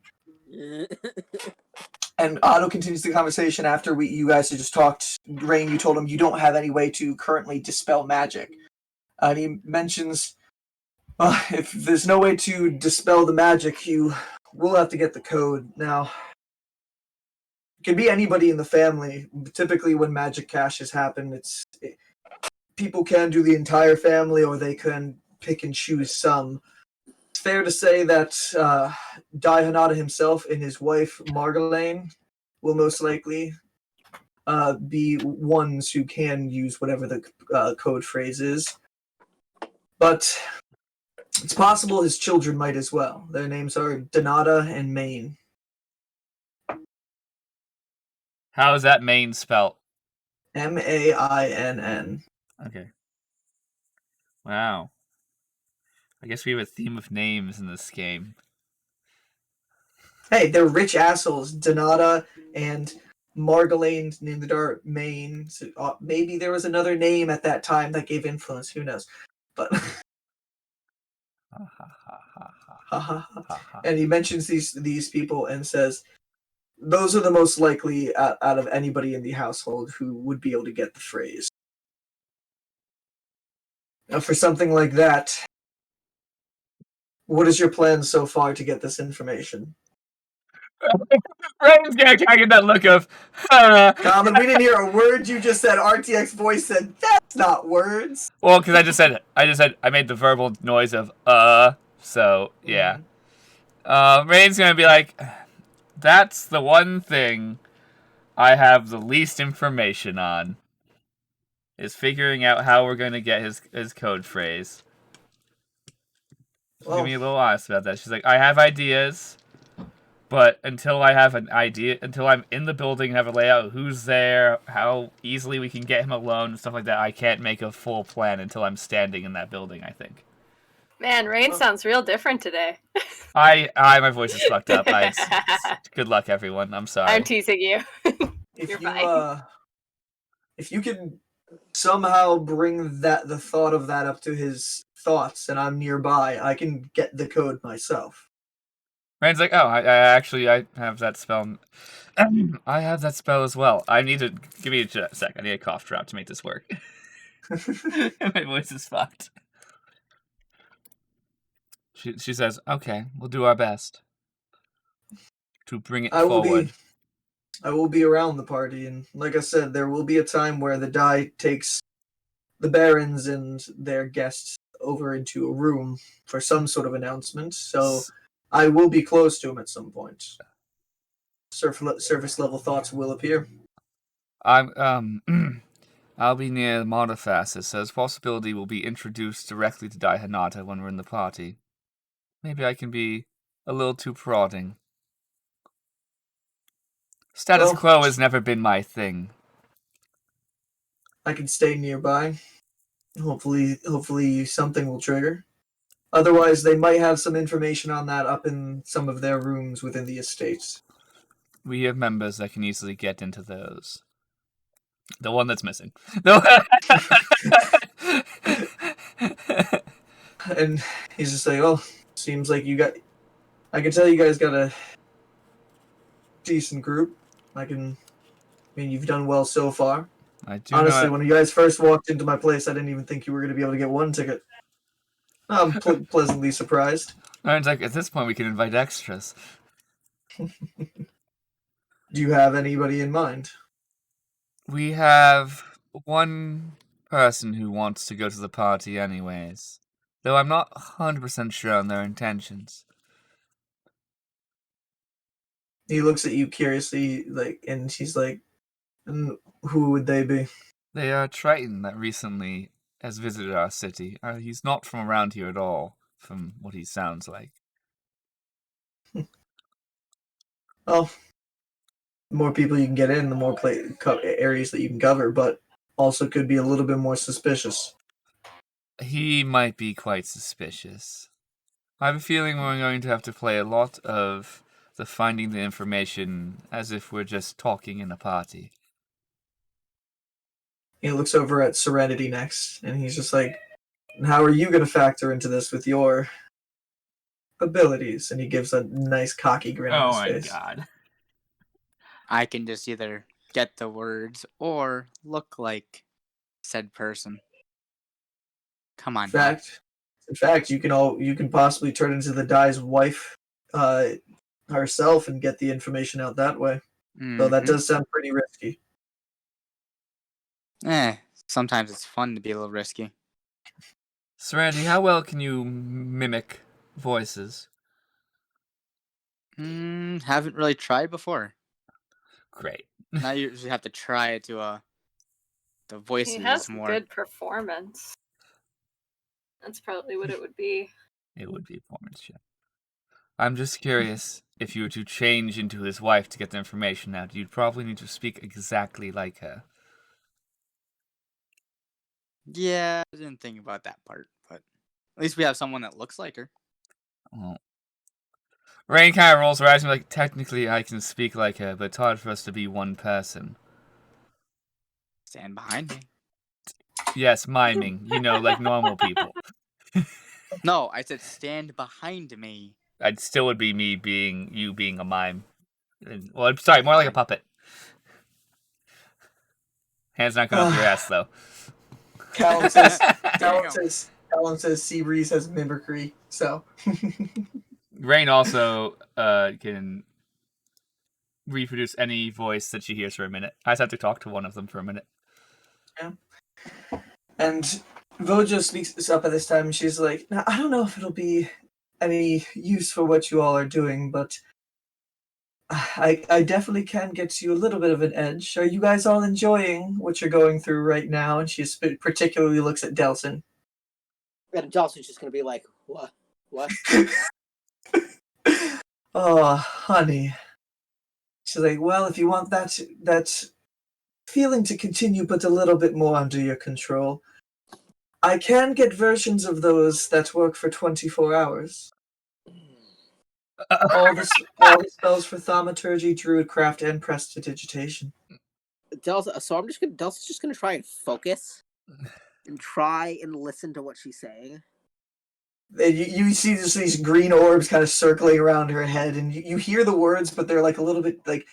And Otto continues the conversation after you guys had just talked. Rain, you told him you don't have any way to currently dispel magic. And he mentions, if there's no way to dispel the magic, you will have to get the code. Now, it can be anybody in the family. Typically, when magic caches happen, people can do the entire family, or they can pick and choose some. It's fair to say that Dai Hanada himself and his wife, Margolaine, will most likely be ones who can use whatever the code phrase is. But it's possible his children might as well. Their names are Donata and Maine. How is that Maine spelt? Mainn. Okay. Wow. I guess we have a theme of names in this game. Hey, they're rich assholes. Donata and Margolaine named our Maine. So, maybe there was another name at that time that gave influence. Who knows? But and he mentions these people and says those are the most likely out of anybody in the household who would be able to get the phrase. Now, for something like that, what is your plan so far to get this information? Rain's gonna get that look of. Common, we didn't hear a word you just said. RTX voice said that's not words. Well, because I just said I made the verbal noise of So yeah. Rain's gonna be like, that's the one thing I have the least information on. Is figuring out how we're gonna get his code phrase. She's gonna be a little honest about that. She's like, I have ideas, but until I have an idea, until I'm in the building and have a layout, who's there, how easily we can get him alone, and stuff like that, I can't make a full plan until I'm standing in that building, I think. Man, Rain sounds real different today. My voice is fucked up. Good luck, everyone. I'm sorry. I'm teasing you. If you can somehow bring the thought of that up to his thoughts, and I'm nearby, I can get the code myself. Rain's like, oh, I have that spell. I have that spell as well. I need to give me a sec. I need a cough drop to make this work. My voice is fucked. She says, okay, we'll do our best to bring it forward. I will be around the party, and like I said, there will be a time where the die takes the barons and their guests over into a room for some sort of announcement, so I will be close to him at some point. Surface level thoughts will appear. I'll be near Montefasis, so there's possibility we'll be introduced directly to Dai Hanata when we're in the party. Maybe I can be a little too prodding. Status quo has never been my thing. I can stay nearby. Hopefully something will trigger. Otherwise, they might have some information on that up in some of their rooms within the estates. We have members that can easily get into those. The one that's missing. And he's just like, oh, seems like I can tell you guys got a decent group. You've done well so far. I do. Honestly, when you guys first walked into my place, I didn't even think you were going to be able to get one ticket. I'm pleasantly surprised. Aaron's like, at this point, we can invite extras. Do you have anybody in mind? We have one person who wants to go to the party anyways. Though I'm not 100% sure on their intentions. He looks at you curiously, and he's like, and who would they be? They are a Triton that recently has visited our city. He's not from around here at all, from what he sounds like. Well, the more people you can get in, the more areas that you can cover, but also could be a little bit more suspicious. He might be quite suspicious. I have a feeling we're going to have to play a lot of the finding the information as if we're just talking in a party. He looks over at Serenity next, and he's just like, how are you going to factor into this with your abilities? And he gives a nice cocky grin on his face. Oh my god. I can just either get the words or look like said person. Come on. In fact, you can possibly turn into the Dai's wife herself and get the information out that way. Though that does sound pretty risky. Sometimes it's fun to be a little risky. Serenity, how well can you mimic voices? Haven't really tried before. Great. Now you usually have to try it to the voices He has more. good performance. That's probably what it would be. It would be performance check. I'm just curious, if you were to change into his wife to get the information out, you'd probably need to speak exactly like her. Yeah, I didn't think about that part, but at least we have someone that looks like her. Well, Rain kind of rolls her eyes and like, technically I can speak like her, but it's hard for us to be one person. Stand behind me. Yes, miming. You know, like normal people. No, I said stand behind me. It still would be me being you being a mime. Well, I'm sorry, more like a puppet. Hands not going up your ass though. Callum says Seabreeze has mimicry, so Rain also can reproduce any voice that she hears for a minute. I just have to talk to one of them for a minute. Yeah. And Vojo speaks up at this time, and she's like, "Now, I don't know if it'll be any use for what you all are doing, but I definitely can get you a little bit of an edge. Are you guys all enjoying what you're going through right now?" And she particularly looks at Delson. And Dawson's just gonna be like, what? Oh, honey. She's like, well, if you want that feeling to continue but a little bit more under your control, I can get versions of those that work for 24 hours. All the spells for thaumaturgy, druidcraft, and prestidigitation. Delson's just gonna try and focus and try and listen to what she's saying. And you see just these green orbs kind of circling around her head, and you hear the words, but they're like a little bit like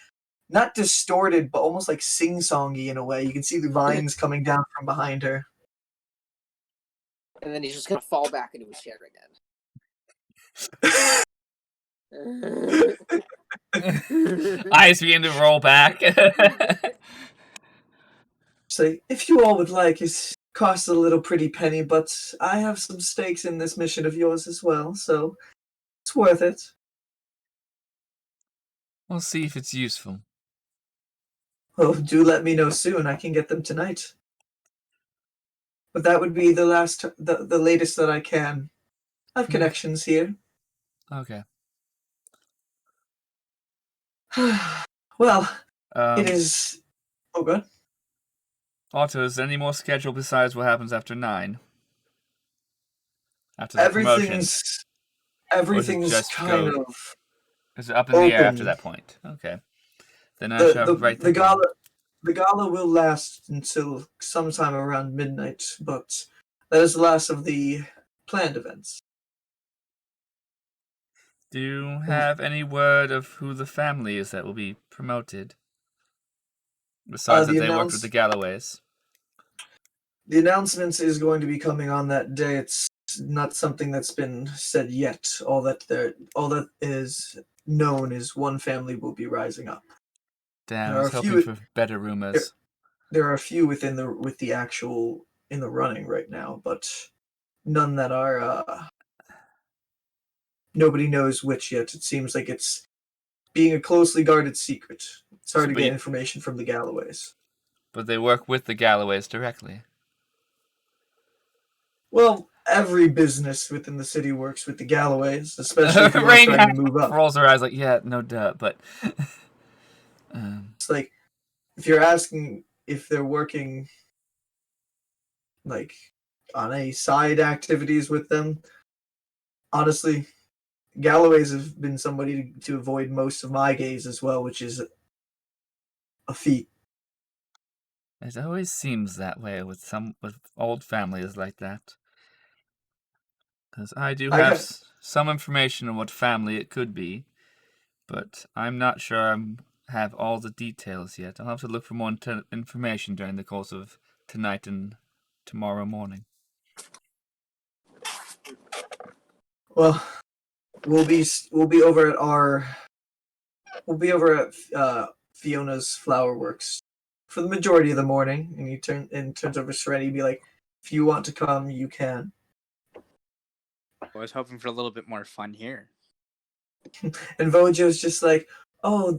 not distorted, but almost like sing-songy in a way. You can see the vines coming down from behind her. And then he's just gonna fall back into his chair again. Eyes begin to roll back. So, if you all would like, it costs a little pretty penny, but I have some stakes in this mission of yours as well, so it's worth it. We'll see if it's useful. Oh, do let me know soon. I can get them tonight. But that would be the latest that I can. I have connections here. Okay. Well, it is... Oh, good. Otto, is there any more schedule besides what happens after 9? After the promotion? Everything's just kind go- of... Is it up in the air open. after that point? Okay. Then I shall write the gala will last until sometime around midnight, but that is the last of the planned events. Do you have any word of who the family is that will be promoted? Besides that they worked with the Galloways. The announcement is going to be coming on that day. It's not something that's been said yet. All that is known is one family will be rising up. Damn, I was hoping for better rumors. There are a few with the actual in the running right now, but none that are. Nobody knows which yet. It seems like it's being a closely guarded secret. It's hard to get information from the Galloways. But they work with the Galloways directly. Well, every business within the city works with the Galloways, especially if you're trying to move up. Rolls her eyes like, yeah, no duh, but... It's like, if you're asking if they're working, like, on any side activities with them, honestly, Galloways have been somebody to avoid most of my gaze as well, which is a feat. It always seems that way with old families like that. Because I do have some information on what family it could be, but I'm not sure I have all the details yet. I'll have to look for more information during the course of tonight and tomorrow morning. Well, we'll be over at Fiona's Flower Works for the majority of the morning, and he turns over to Serenity and be like, if you want to come, you can. I was hoping for a little bit more fun here. And Vojo's just like, oh,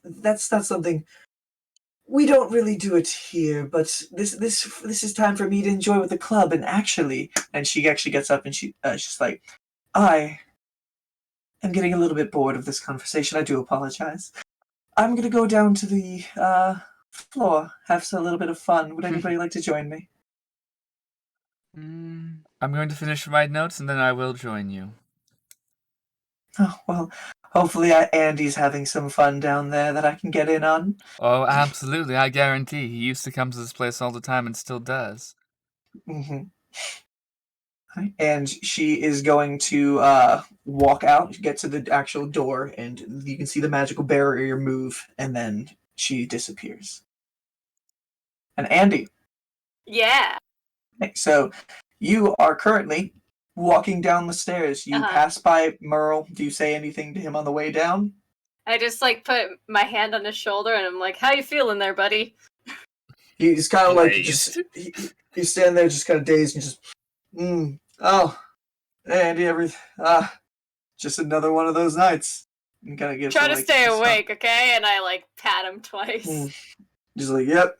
that's not something. We don't really do it here, but this is time for me to enjoy with the club. And she actually gets up and she's like, I am getting a little bit bored of this conversation. I do apologize. I'm gonna go down to the floor, have a little bit of fun. Would anybody like to join me? I'm going to finish my notes and then I will join you. Oh, well, hopefully Andy's having some fun down there that I can get in on. Oh, absolutely. I guarantee. He used to come to this place all the time and still does. Mm-hmm. And she is going to walk out, get to the actual door, and you can see the magical barrier move, and then she disappears. And Andy. Yeah. So you are currently walking down the stairs. You pass by Merle. Do you say anything to him on the way down? I just like put my hand on his shoulder and I'm like, "How you feeling there, buddy?" He's kind of like he's standing there, just kind of dazed, and just, oh, hey, Andy, just another one of those nights. And kind of gives Try to stay awake, okay? And I like pat him twice. Just like, yep,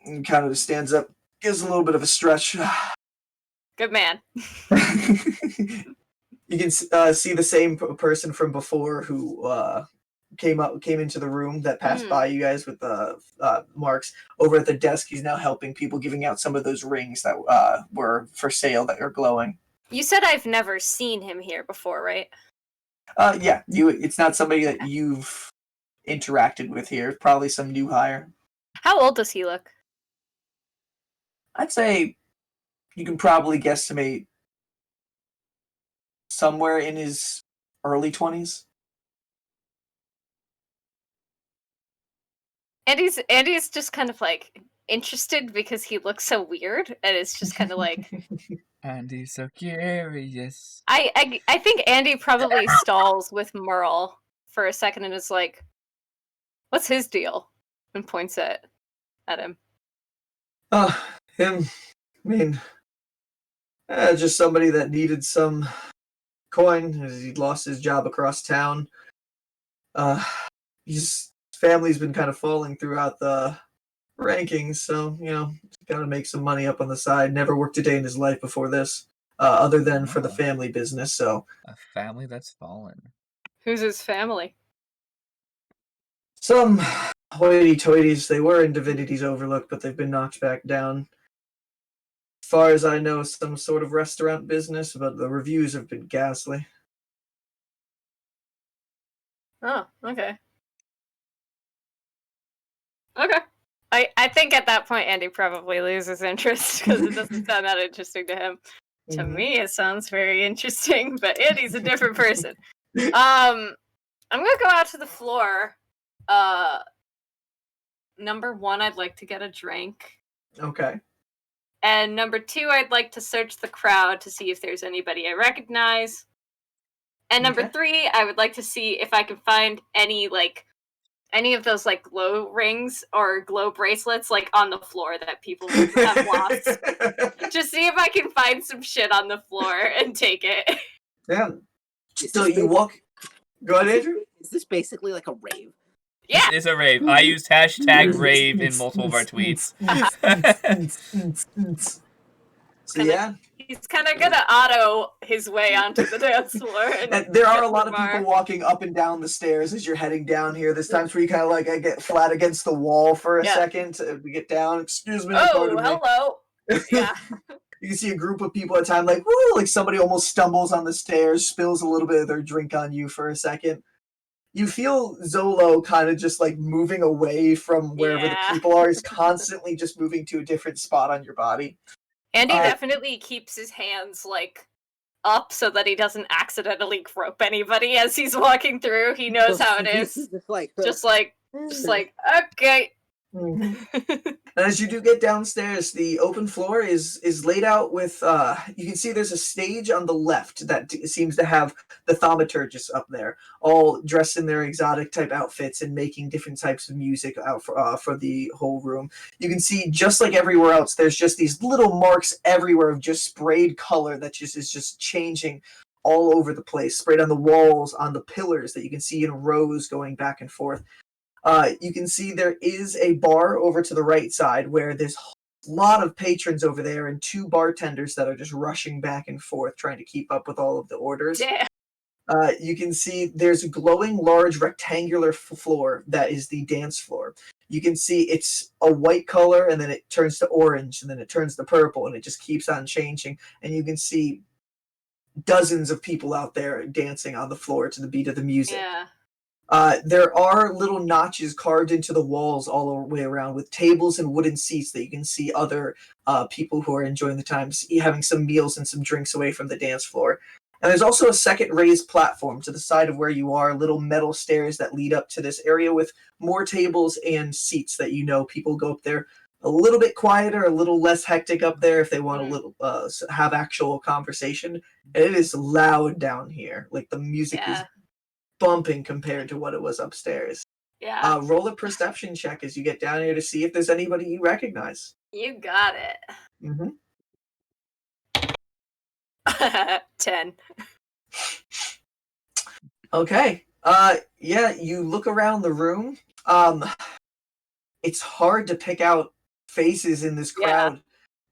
and kind of just stands up, gives a little bit of a stretch. Good man. You can see the same person from before who came into the room that passed by you guys with marks. Over at the desk, he's now helping people, giving out some of those rings that were for sale that are glowing. You said I've never seen him here before, right? Yeah, it's not somebody that you've interacted with here. Probably some new hire. How old does he look? I'd say you can probably guesstimate somewhere in his early 20s. Andy's just kind of like interested because he looks so weird, and it's just kind of like Andy's so curious. I think Andy probably stalls with Merle for a second and is like, "What's his deal?" and points at him. Him. I mean, just somebody that needed some coin. He lost his job across town. His family's been kind of falling throughout the rankings, so he's got to make some money up on the side. Never worked a day in his life before this, other than for the family business. So a family that's fallen. Who's his family? Some hoity-toities. They were in Divinity's Overlook, but they've been knocked back down. As far as I know, some sort of restaurant business, but the reviews have been ghastly. Oh, okay. Okay. I think at that point Andy probably loses interest because it doesn't sound that interesting to him. To me, it sounds very interesting, but Andy's a different person. I'm gonna go out to the floor. Number 1, I'd like to get a drink. Okay. And number 2, I'd like to search the crowd to see if there's anybody I recognize. And number 3, I would like to see if I can find any of those like glow rings or glow bracelets like on the floor that people have lost. Just see if I can find some shit on the floor and take it. Yeah. So you walk. Go ahead, Andrew. Is this basically like a rave? Yeah. It's a rave. I used #rave in multiple of our tweets. So yeah. He's kind of gonna auto his way onto the dance floor. And there are a lot of people walking up and down the stairs as you're heading down here. There's times where you kind of like get flat against the wall for a second to get down. Excuse me. Oh, hello. Yeah. You can see a group of people at a time, like, woo, like somebody almost stumbles on the stairs, spills a little bit of their drink on you for a second. You feel Zolo kind of just like moving away from wherever the people are. He's constantly just moving to a different spot on your body. Andy definitely keeps his hands like up so that he doesn't accidentally grope anybody as he's walking through. He knows how it is. Just like Just like, okay. Mhm. And as you do get downstairs, the open floor is laid out with you can see there's a stage on the left that seems to have the thaumaturgists up there, all dressed in their exotic type outfits and making different types of music out for the whole room. You can see, just like everywhere else, there's just these little marks everywhere of just sprayed color that is just changing all over the place, sprayed on the walls, on the pillars that you can see in rows going back and forth. You can see there is a bar over to the right side where there's a lot of patrons over there and two bartenders that are just rushing back and forth trying to keep up with all of the orders. Damn. You can see there's a glowing large rectangular floor that is the dance floor. You can see it's a white color and then it turns to orange and then it turns to purple and it just keeps on changing. And you can see dozens of people out there dancing on the floor to the beat of the music. Yeah. There are little notches carved into the walls all the way around with tables and wooden seats that you can see other people who are enjoying the time, having some meals and some drinks away from the dance floor. And there's also a second raised platform to the side of where you are, little metal stairs that lead up to this area with more tables and seats that people go up there a little bit quieter, a little less hectic up there if they want a little have actual conversation. And it is loud down here. Like the music is bumping compared to what it was upstairs. Yeah. Roll a perception check as you get down here to see if there's anybody you recognize. You got it. Mm-hmm. 10. Okay. Yeah, you look around the room. It's hard to pick out faces in this crowd. Yeah.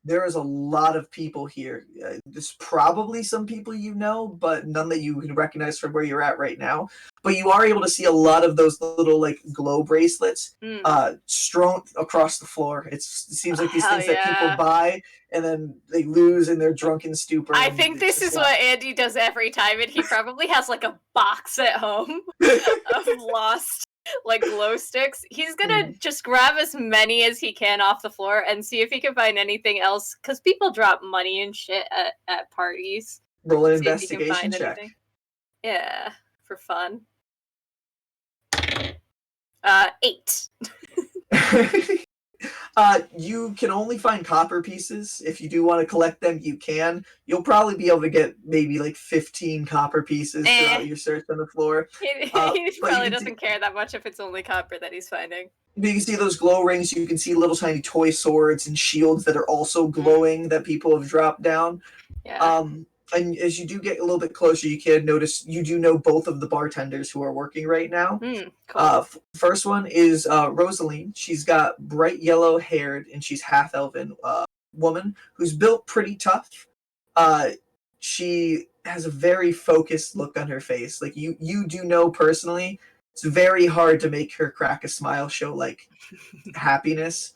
There is a lot of people here. There's probably some people but none that you can recognize from where you're at right now. But you are able to see a lot of those little glow bracelets strewn across the floor. It seems like these things that people buy and then they lose in their drunken stupor. I think this is what Andy does every time, and he probably has a box at home of lost glow sticks. He's gonna just grab as many as he can off the floor and see if he can find anything else, because people drop money and shit at parties. Roll an investigation check. Anything. Yeah, for fun. 8. You can only find copper pieces. If you do want to collect them, you can. You'll probably be able to get maybe 15 copper pieces throughout your search on the floor. He probably doesn't care that much if it's only copper that he's finding. You can see those glow rings. You can see little tiny toy swords and shields that are also glowing that people have dropped down. Yeah. And as you do get a little bit closer, you can notice you do know both of the bartenders who are working right now. Cool. First one is Rosaline. She's got bright yellow haired and she's half elven woman who's built pretty tough. She has a very focused look on her face. You do know personally, it's very hard to make her crack a smile show happiness.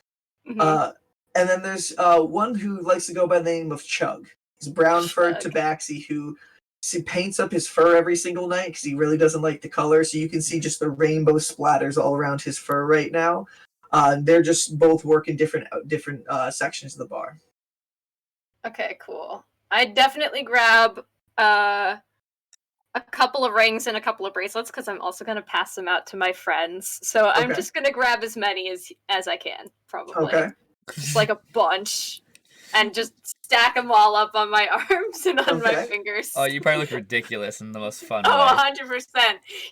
Mm-hmm. And then there's one who likes to go by the name of Chug. He's brown-furred tabaxi who paints up his fur every single night because he really doesn't like the color. So you can see just the rainbow splatters all around his fur right now. They're just both working different sections of the bar. Okay, cool. I definitely grab a couple of rings and a couple of bracelets because I'm also going to pass them out to my friends. So I'm just going to grab as many as I can, probably. Okay. Just a bunch. And just stack them all up on my arms and on my fingers. Oh, you probably look ridiculous in the most fun way. 100%.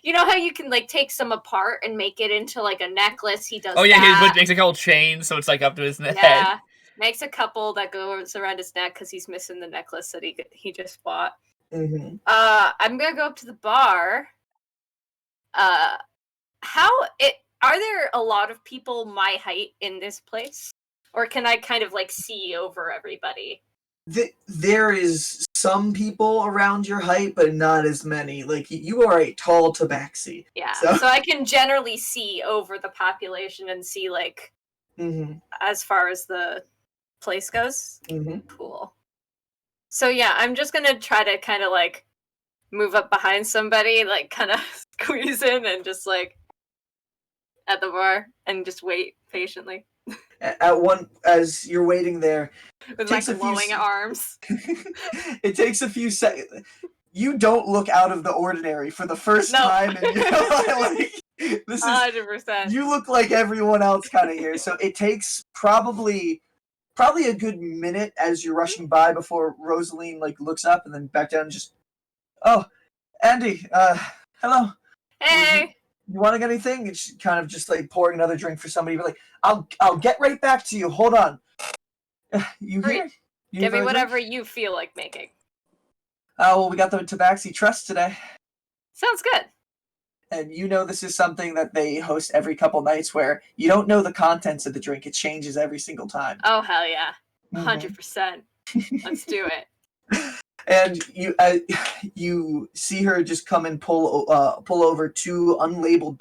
You know how you can take some apart and make it into a necklace? He does. Oh yeah, that. He makes a couple chains so it's up to his head. Yeah, makes a couple that goes around his neck because he's missing the necklace that he just bought. Mm-hmm. I'm gonna go up to the bar. Are there a lot of people my height in this place? Or can I kind of see over everybody? There is some people around your height, but not as many. You are a tall tabaxi. Yeah, so I can generally see over the population and see as far as the place goes. Mm-hmm. Cool. So yeah, I'm just gonna try to kind of move up behind somebody, kind of squeeze in and just at the bar and just wait patiently. As you're waiting there, with glowing arms. It takes a few seconds. You don't look out of the ordinary for the first time in your life. This is 100%. you look like everyone else kind of here. So it takes probably a good minute as you're rushing by before Rosaline like looks up and then back down and just, oh, Andy, hello. Hey. You want to get anything? And she's kind of just like pouring another drink for somebody. But like, I'll get right back to you. Hold on. You Great. here? You Give me here for a whatever drink? you feel like making. Well, we got the Tabaxi Trust today. Sounds good. And you know this is something that they host every couple nights where you don't know the contents of the drink. It changes every single time. Oh, hell yeah. Mhm. 100%. Let's do it. And you see her just come and pull over two unlabeled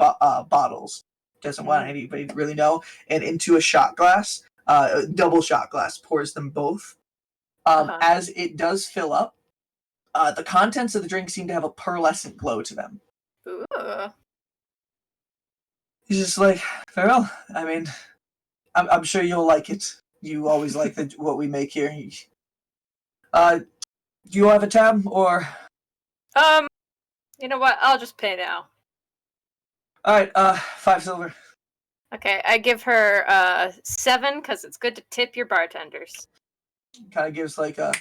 bottles. Doesn't want anybody to really know. And into a shot glass, a double shot glass, pours them both. As it does fill up, the contents of the drink seem to have a pearlescent glow to them. Ooh. He's just like, very well. I mean, I'm sure you'll like it. You always like what we make here. Do you have a tab or? You know what? I'll just pay now. All right, 5 silver. Okay, I give her 7 because it's good to tip your bartenders. Kind of gives like a,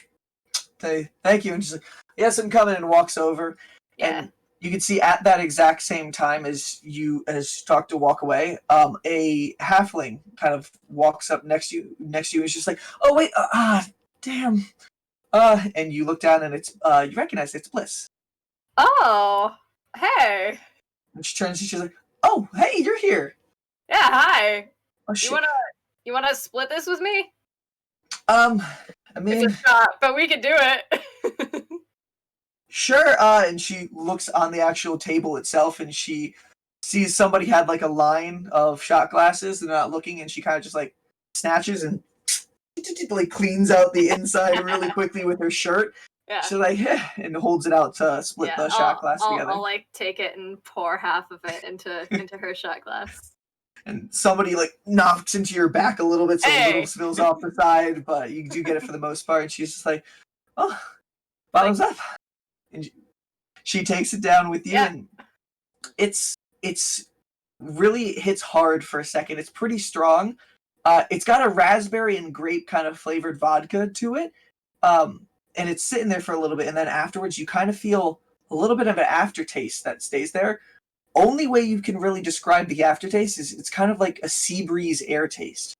thank you, and she's like, yes, I'm coming, and walks over. Yeah. And you can see at that exact same time as you start to walk away, a halfling kind of walks up next to you, and is just like, oh wait, damn. And you look down and it's you recognize it's Bliss. Oh, hey. And she turns and she's like, oh, hey, you're here. Yeah, hi. Oh shit. You wanna split this with me? I mean, It's a shot, but we can do it. sure. And she looks on the actual table itself and she sees somebody had like a line of shot glasses and they're not looking, and she kind of just like snatches and like cleans out the inside really quickly with her shirt. Yeah. She's like, and holds it out to split the shot glass together. I'll like take it and pour half of it into her shot glass. And somebody like knocks into your back a little bit, so a little spills off the side, but you do get it for the most part. And she's just like, oh, bottoms up. And she takes it down with you, and it's really hits hard for a second. It's pretty strong. It's got a raspberry and grape kind of flavored vodka to it. And it's sitting there for a little bit, and then afterwards you kind of feel a little bit of an aftertaste that stays there. Only way you can really describe the aftertaste is it's kind of like a sea breeze air taste.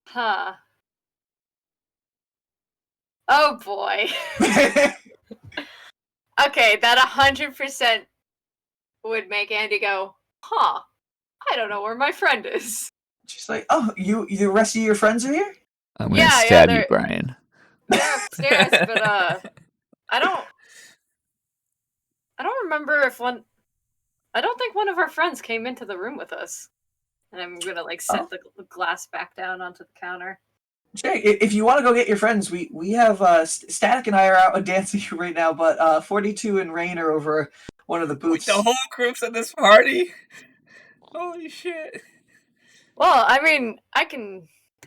Huh. Oh boy. Okay, that 100% would make Andy go, huh, I don't know where my friend is. She's like, oh, the rest of your friends are here? I'm gonna stab you, Brian. They're upstairs, but I don't remember I don't think one of our friends came into the room with us. And I'm gonna like set the glass back down onto the counter. Sure. If you want to go get your friends, we have Static and I are out dancing right now, but 42 and Rain are over one of the booths. Wait, the whole group's at this party? Holy shit. Well, I mean,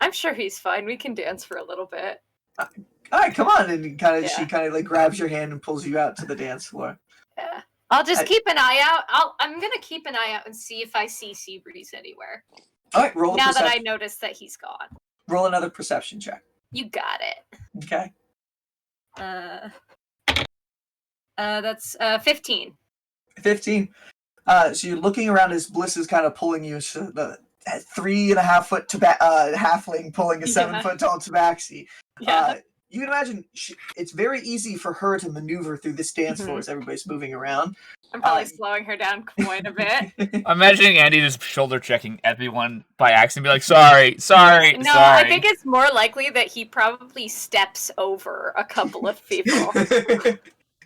I'm sure he's fine. We can dance for a little bit. All right, come on, and she kind of like grabs your hand and pulls you out to the dance floor. Yeah, I'll just keep an eye out. I'm gonna keep an eye out and see if I see Seabreeze anywhere. All right, roll. Now that I noticed that he's gone. Roll another perception check. You got it. Okay. That's 15. 15. So you're looking around as Bliss is kind of pulling you. So the 3.5 foot halfling pulling a 7 foot tall tabaxi. Yeah. You can imagine it's very easy for her to maneuver through this dance floor as everybody's moving around. I'm probably slowing her down quite a bit. I'm imagining Andy just shoulder checking everyone by accident, be like, sorry. No, sorry. I think it's more likely that he probably steps over a couple of people.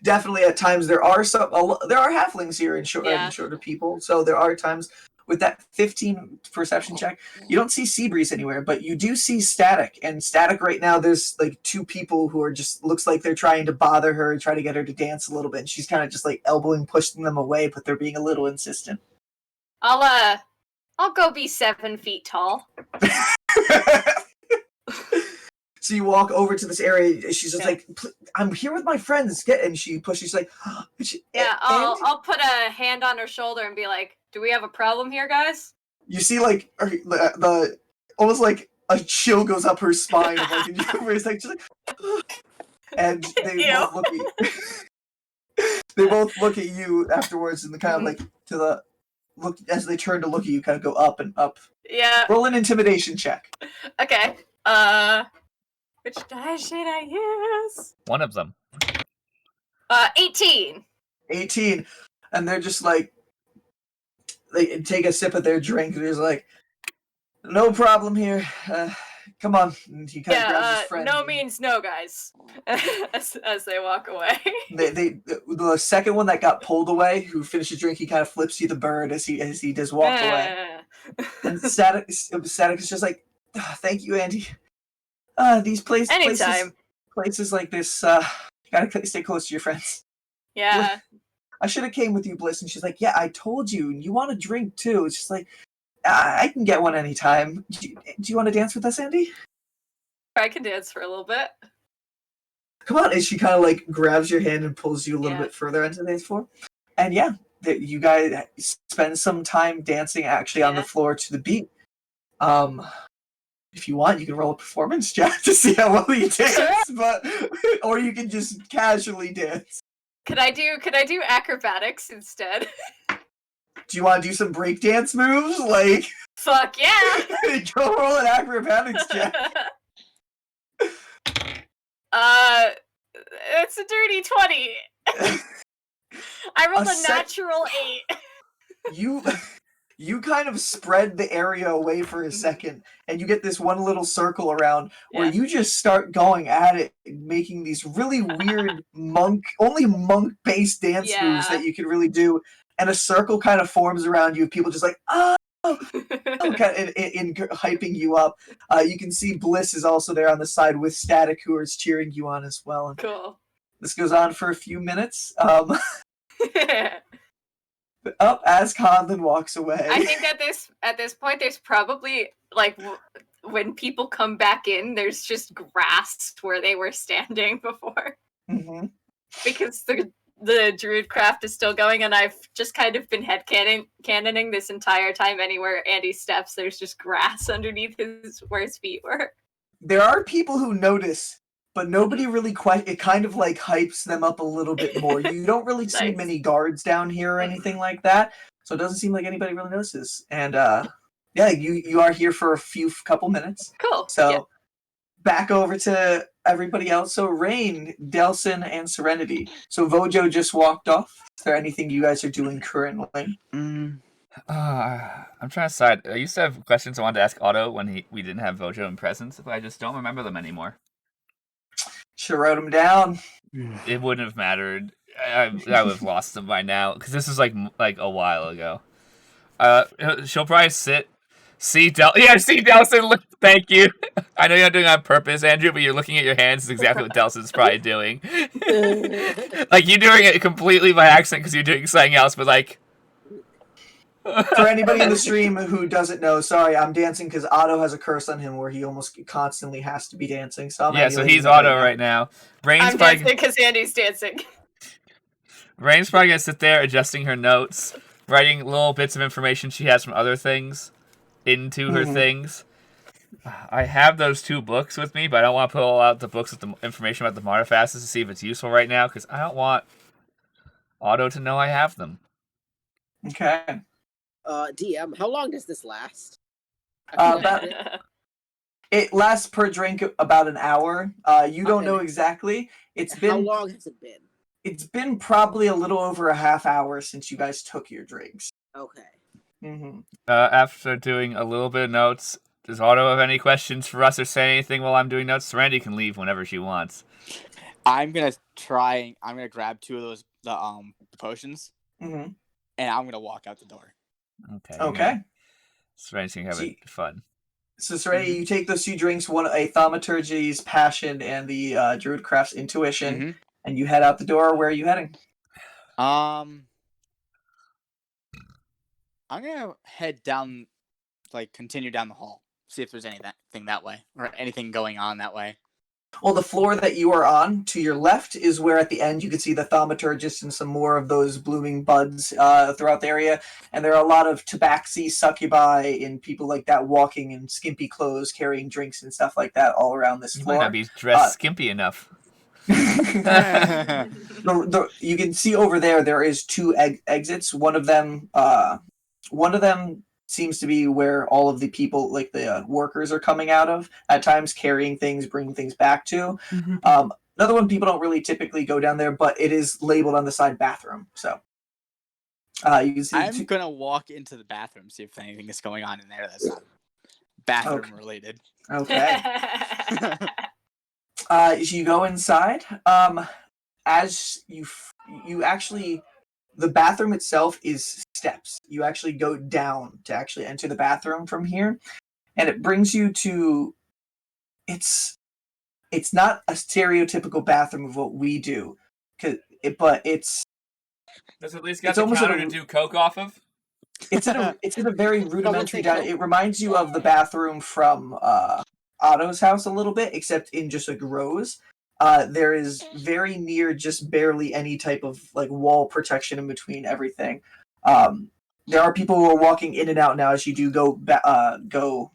Definitely, at times there are halflings here and shorter people, so there are times with that 15 perception check, you don't see Seabreeze anywhere, but you do see Static. And Static right now, there's like two people who are just looks like they're trying to bother her and try to get her to dance a little bit. And she's kind of just like elbowing, pushing them away, but they're being a little insistent. I'll go be 7 feet tall. So you walk over to this area. She's just like, "I'm here with my friends." And she pushes. She's like, "Yeah, I'll put a hand on her shoulder and be like, Do we have a problem here, guys? You see, like, the almost like a chill goes up her spine, like, and for a second, she's like, and they Ew. both look at you. They both look at you afterwards, and they kind of like to the look as they turn to look at you, kind of go up and up. Yeah. Roll an intimidation check. Okay. Which die should I use? One of them. 18. 18, and they're just like, they take a sip of their drink, and they're just like, no problem here. Come on. And he kind of grabs his friend. No means no, guys. as they walk away. The second one that got pulled away, who finished his drink, he kind of flips you the bird as he does walk away. And Static is just like, thank you, Andy. These Anytime. places like this, you gotta stay close to your friends. Yeah. I should have came with you, Bliss. And she's like, yeah, I told you. You want a drink too. It's just like, I can get one anytime. Do you want to dance with us, Andy? I can dance for a little bit. Come on. And she kind of like grabs your hand and pulls you a little bit further into the dance floor. And yeah, you guys spend some time dancing actually on the floor to the beat. If you want, you can roll a performance check to see how well you dance, or you can just casually dance. Could I do acrobatics instead? Do you want to do some breakdance moves? Like, fuck yeah! Go roll an acrobatics check. It's a dirty 20. I rolled a natural 8. You kind of spread the area away for a second, and you get this one little circle around where you just start going at it, making these really weird monk-based dance moves that you can really do, and a circle kind of forms around you of people just like, kind of in hyping you up. You can see Bliss is also there on the side with Static, who is cheering you on as well. Cool. This goes on for a few minutes. As Conlon walks away. I think at this point, there's probably like when people come back in, there's just grass where they were standing before, because the druid craft is still going, and I've just kind of been headcanoning this entire time. Anywhere Andy steps, there's just grass underneath where his feet were. There are people who notice, but nobody really it kind of like hypes them up a little bit more. You don't really see many guards down here or anything like that, so it doesn't seem like anybody really notices. And you are here for a couple minutes. Cool. So back over to everybody else. So Rain, Delson, and Serenity. So Vojo just walked off. Is there anything you guys are doing currently? I'm trying to decide. I used to have questions I wanted to ask Otto when we didn't have Vojo in presence, but I just don't remember them anymore. Should have wrote them down. It wouldn't have mattered. I would have lost them by now, because this was like a while ago. She'll probably see Delson. Look, thank you. I know you're not doing it on purpose, Andrew, but you're looking at your hands. Is exactly what Delson's probably doing. Like, you're doing it completely by accident because you're doing something else, but like. For anybody in the stream who doesn't know, sorry, I'm dancing because Otto has a curse on him where he almost constantly has to be dancing. So so he's Otto right now. I'm dancing because Andy's dancing. Rain's probably gonna sit there adjusting her notes, writing little bits of information she has from other things into her things. I have those 2 books with me, but I don't want to pull out the books with the information about the Martifasces to see if it's useful right now, because I don't want Otto to know I have them. Okay. DM, how long does this last? It lasts per drink about an hour. You don't know exactly. How long has it been? It's been probably a little over a half hour since you guys took your drinks. Okay. After doing a little bit of notes, does Otto have any questions for us or say anything while I'm doing notes? Serenity can leave whenever she wants. I'm gonna grab 2 of those the potions, and I'm gonna walk out the door. Okay. Serenity's gonna have fun. So Serenity, you take those 2 drinks, one a Thaumaturgy's Passion and the Druid Craft's Intuition, and you head out the door. Where are you heading? I'm gonna head down, continue down the hall, see if there's anything that way or anything going on that way. Well, the floor that you are on to your left is where at the end you can see the thaumaturgist and some more of those blooming buds throughout the area. And there are a lot of tabaxi, succubi, and people like that walking in skimpy clothes, carrying drinks and stuff like that all around this You floor. might not be dressed skimpy enough. You can see over there is two exits. One of them seems to be where all of the people, like the workers, are coming out of at times, carrying things, bringing things back to. Another one, people don't really typically go down there, but it is labeled on the side bathroom. So you can see. I'm gonna walk into the bathroom, see if anything is going on in there that's not bathroom related. Okay. You go inside. As you actually, the bathroom itself is steps. You actually go down to actually enter the bathroom from here, and it brings you to. It's not a stereotypical bathroom of what we do, but it's. Does at least got It's the almost counter like to do coke off of? It's in a very rudimentary. Coke. It reminds you of the bathroom from Otto's house a little bit, except in just like rows. There is very near just barely any type of like wall protection in between everything. There are people who are walking in and out now as you do go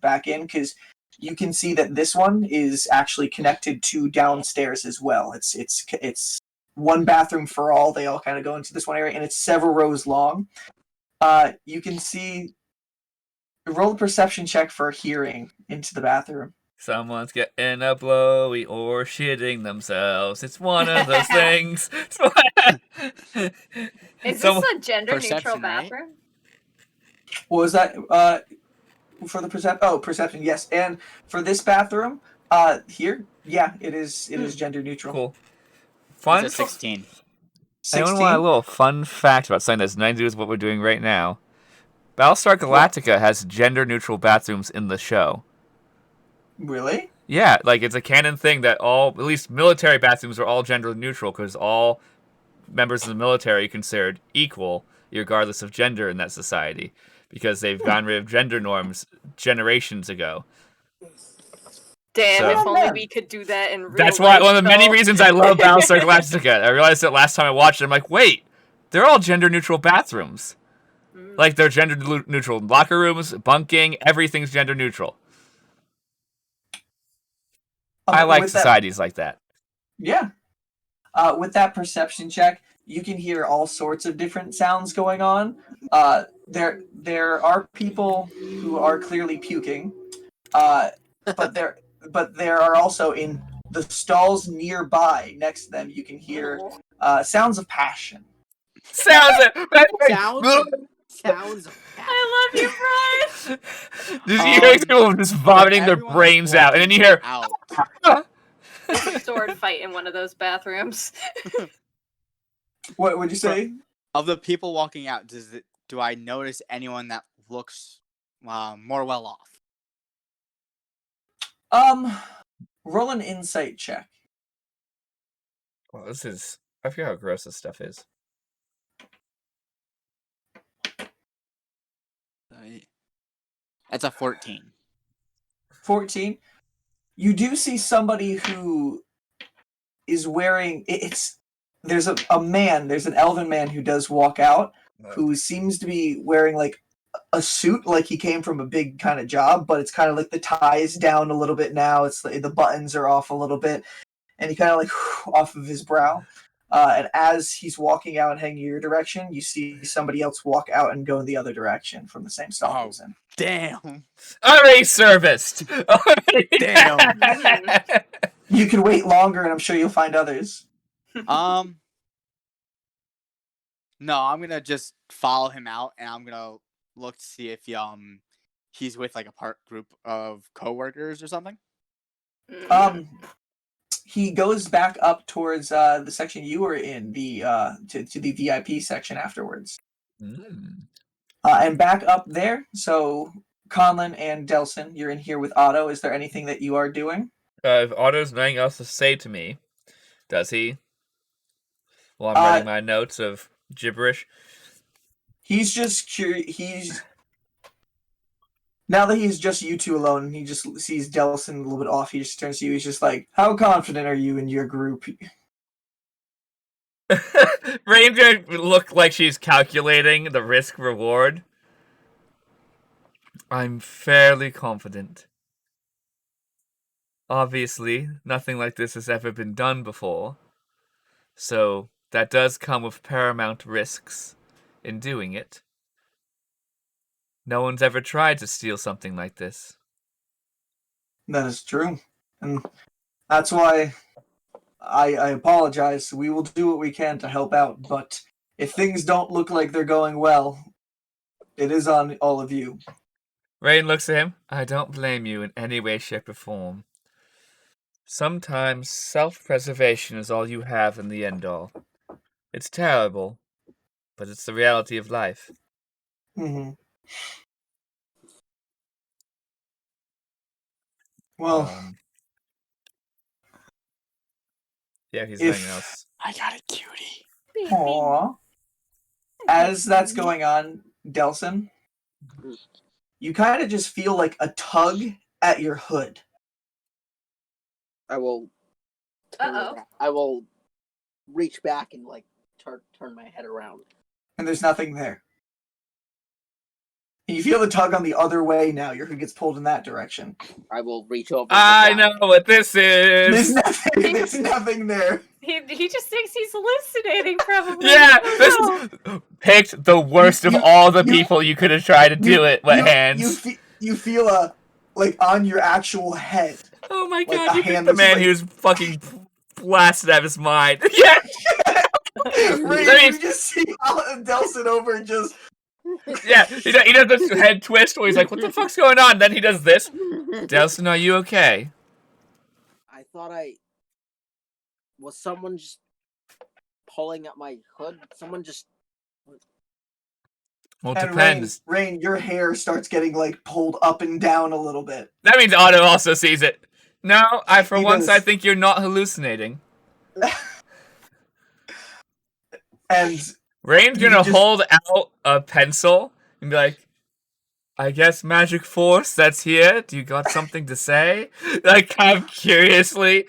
back in, because you can see that this one is actually connected to downstairs as well. It's one bathroom for all. They all kind of go into this one area, and it's several rows long. You can see. Roll a perception check for hearing into the bathroom. Someone's getting a blowy or shitting themselves. It's one of those things. Is this a gender neutral Perception, right? bathroom? What was that? For the perception, yes. And for this bathroom, here, yeah, it is gender neutral. Cool. Fun. It's a 16. Anyone want a little fun fact about something that's nothing to do with what we're doing right now? Battlestar Galactica has gender-neutral bathrooms in the show. Really? Yeah, like it's a canon thing that at least military bathrooms are all gender-neutral because all members of the military are considered equal, regardless of gender in that society, because they've gotten rid of gender norms generations ago. Damn, So- if only we could do that in real That's why life, one of the many though. reasons I love Battlestar Galactica. I realized that last time I watched it, I'm like, wait, they're all gender-neutral bathrooms. Like, they're gender-neutral locker rooms, bunking, everything's gender-neutral. I like societies like that. Yeah. With that perception check, you can hear all sorts of different sounds going on. There are people who are clearly puking, but there are also in the stalls nearby next to them. You can hear sounds of passion. Sounds of I love you, Brian. Just you hear people just vomiting their Everyone brains is out, and then you hear, out. There's a sword fight in one of those bathrooms. What would you say? Of the people walking out, do I notice anyone that looks more well off? Roll an insight check. well, I forget how gross this stuff is. That's a 14. 14. You do see somebody who is wearing there's an elven man who does walk out, who seems to be wearing like a suit, like he came from a big kind of job, but it's kind of like the tie's down a little bit now. It's the buttons are off a little bit, and he kind of like off of his brow. And as he's walking out and heading your direction, you see somebody else walk out and go in the other direction from the same stall he was in. Damn. Already serviced. Damn. You can wait longer, and I'm sure you'll find others. No, I'm gonna just follow him out, and I'm gonna look to see if he's with like a group of coworkers or something. He goes back up towards the section you were in, the to the VIP section afterwards. And back up there, so Conlon and Delson, you're in here with Otto. Is there anything that you are doing? If Otto's nothing else to say to me, does he? While I'm writing my notes of gibberish. He's just curious. Now that he's just you two alone, he just sees Delson a little bit off. He just turns to you. He's just like, "How confident are you in your group?" Rain's gonna look like she's calculating the risk reward. I'm fairly confident. Obviously, nothing like this has ever been done before, so that does come with paramount risks in doing it. No one's ever tried to steal something like this. That is true, and that's why I apologize. We will do what we can to help out, but if things don't look like they're going well, it is on all of you. Rain looks at him. I don't blame you in any way, shape, or form. Sometimes self-preservation is all you have in the end-all. It's terrible, but it's the reality of life. Mm-hmm. Well, yeah, he's if- something else. I got a cutie. Aww. As that's going on, Delson, you kind of just feel like a tug at your hood. I will. I will reach back and like turn my head around. And there's nothing there. And you feel the tug on the other way now. Your hood gets pulled in that direction. I will reach over. I know what this There's is. nothing. There's nothing there. He just thinks he's hallucinating, probably. Yeah, this is picked the worst of all the people you could have tried to do it. Wet hands. You feel like on your actual head. Oh my like god! a You hand picked the that's man like- who's fucking blasted out of his mind. Yeah. Ray, you just see Delson over and just. Yeah, he does this head twist where he's like, "What the fuck's going on?" Then he does this. Delson, are you okay? I thought was someone just pulling up my hood. Someone just. Well, it And depends. Rain, your hair starts getting like pulled up and down a little bit. That means Otto also sees it. No, for He once, does. I think you're not hallucinating. And Rain's You gonna just- hold out a pencil and be like, I guess magic force that's here. Do you got something to say? Like, kind of curiously.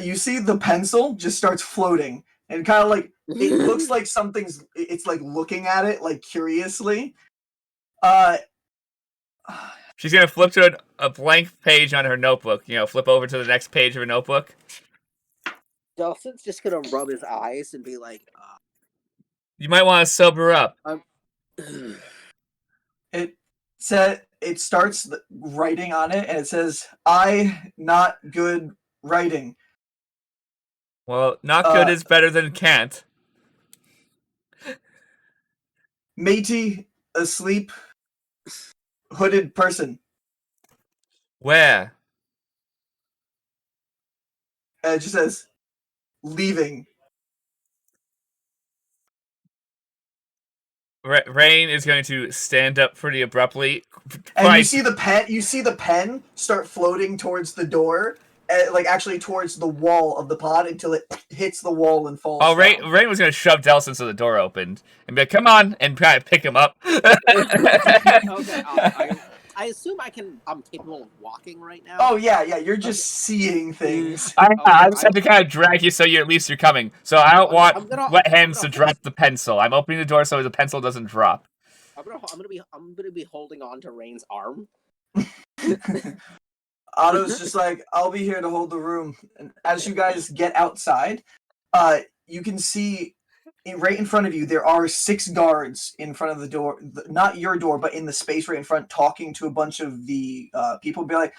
you see the pencil just starts floating and kind of like it looks like it's like looking at it like curiously. She's gonna flip to a blank page on her notebook. You know, flip over to the next page of her notebook. Delson's just gonna rub his eyes and be like, You might want to sober up. It starts writing on it and it says, "I not good writing." Well, not good is better than can't. Matey asleep, hooded person. Where? And it just says, "Leaving." Rain is going to stand up pretty abruptly. And you see the pen start floating towards the door, like actually towards the wall of the pod until it hits the wall and falls. Oh, down. Rain was going to shove Delson so the door opened and be like, come on, and try to pick him up. okay, I assume I'm capable of walking right now. Oh yeah, you're just seeing things. I just have to kind of drag you so at least you're coming. So I don't want wet hands to drop the pencil. I'm opening the door so the pencil doesn't drop. I'm gonna be holding on to Rain's arm. Otto's just like, "I'll be here to hold the room." And as you guys get outside, you can see right in front of you there are 6 guards in front of the door, not your door, but in the space right in front, talking to a bunch of the people. Be like,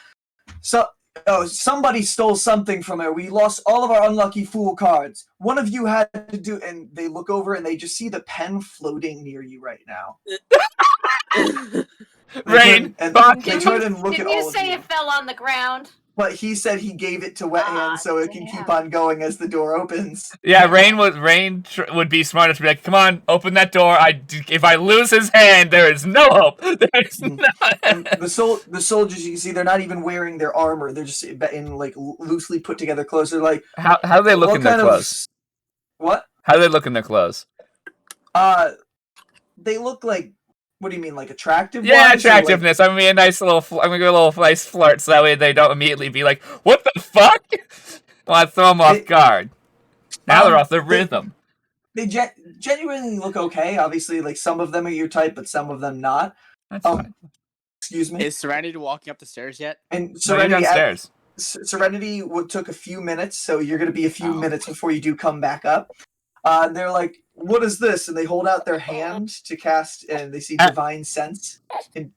somebody stole something from her. We lost all of our unlucky fool cards. One of you had to do," and they look over and they just see the pen floating near you right now. Rain, and fuck. they turn and look at Did all you of say you. it fell on the ground? But he said he gave it to Wet Hands so it can keep on going as the door opens. Yeah, Rain would be smart enough to be like, come on, open that door. If I lose his hand, there is no hope. There's And the soldiers, you can see, they're not even wearing their armor. They're just in like loosely put together clothes. They're like, how do they look in their clothes? What? How do they look in their clothes? They look like What do you mean, like attractive? Yeah, wise, or, like- attractiveness. I'm gonna be a nice little. I'm gonna go a little nice flirt, so that way they don't immediately be like, "What the fuck?" Well, I throw them off guard. Now they're off their rhythm. They genuinely look okay. Obviously, like some of them are your type, but some of them not. That's fine. Excuse me. Is Serenity walking up the stairs yet? And No, you're Serenity downstairs. Serenity took a few minutes, so you're going to be a few minutes before you do come back up. They're like, "What is this?" And they hold out their hand to cast, and they see Divine Sense. And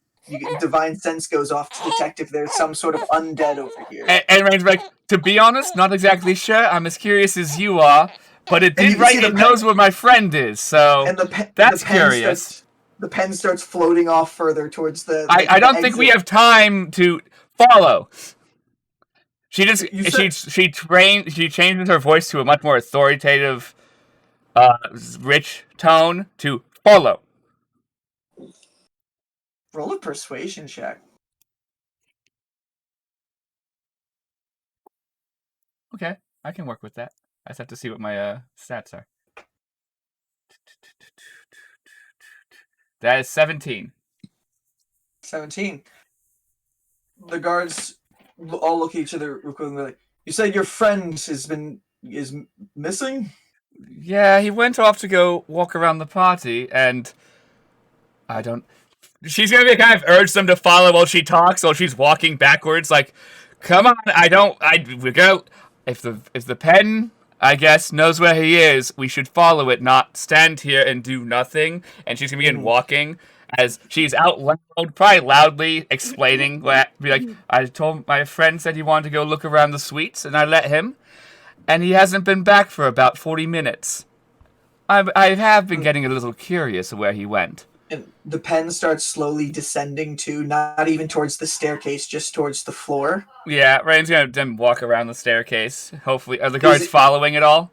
Divine Sense goes off to detect if there's some sort of undead over here. And Rain's like, "To be honest, not exactly sure. I'm as curious as you are, but it did right. It knows where my friend is, so and that's curious." The pen starts floating off further towards the. I don't think we have time to follow. She just she changes her voice to a much more authoritative, rich tone to follow. Roll a persuasion check. Okay, I can work with that. I just have to see what my stats are. That is 17. 17. The guards all look at each other real quick and they're like, "You said your friend is missing?" Yeah, he went off to go walk around the party, and I don't. She's gonna be kind of urge them to follow while she talks, while she's walking backwards. Like, come on, we're gonna. If the pen, I guess, knows where he is, we should follow it, not stand here and do nothing. And she's gonna begin walking as she's out loud, probably loudly explaining. Be like, "I told my friend said he wanted to go look around the suites, and I let him, and he hasn't been back for about 40 minutes. I have been getting a little curious of where he went." And the pen starts slowly descending too, not even towards the staircase, just towards the floor. Yeah, Rain's gonna then walk around the staircase. Hopefully, are the guards following it all?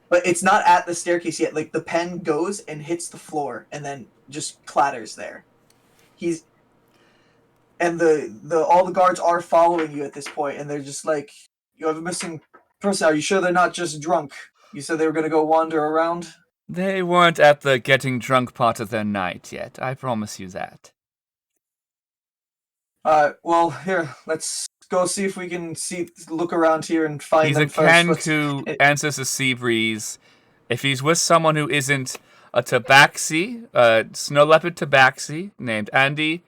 But it's not at the staircase yet. Like the pen goes and hits the floor, and then just clatters there. And all the guards are following you at this point, and they're just like, "You have a missing person. Are you sure they're not just drunk? You said they were gonna go wander around?" They weren't at the getting drunk part of their night yet. I promise you that. Well, here, let's go see if we can look around here and find them He's a first. Ken who answers a sea breeze. If he's with someone who isn't a tabaxi, a snow leopard tabaxi named Andy,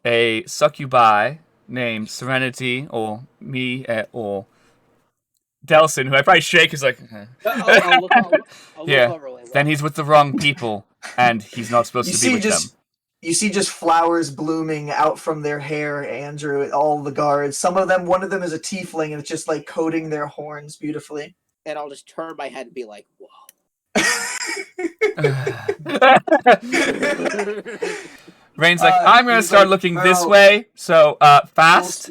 a succubi named Serenity, or me, or Delson, who I probably shake, is like... I'll look yeah, over later. then he's with the wrong people, and he's not supposed to be with them. You see just flowers blooming out from their hair, Andrew, all the guards. One of them is a tiefling, and it's just like coating their horns beautifully. And I'll just turn my head and be like, "Whoa." Rain's like, "I'm going to start looking this way, so fast."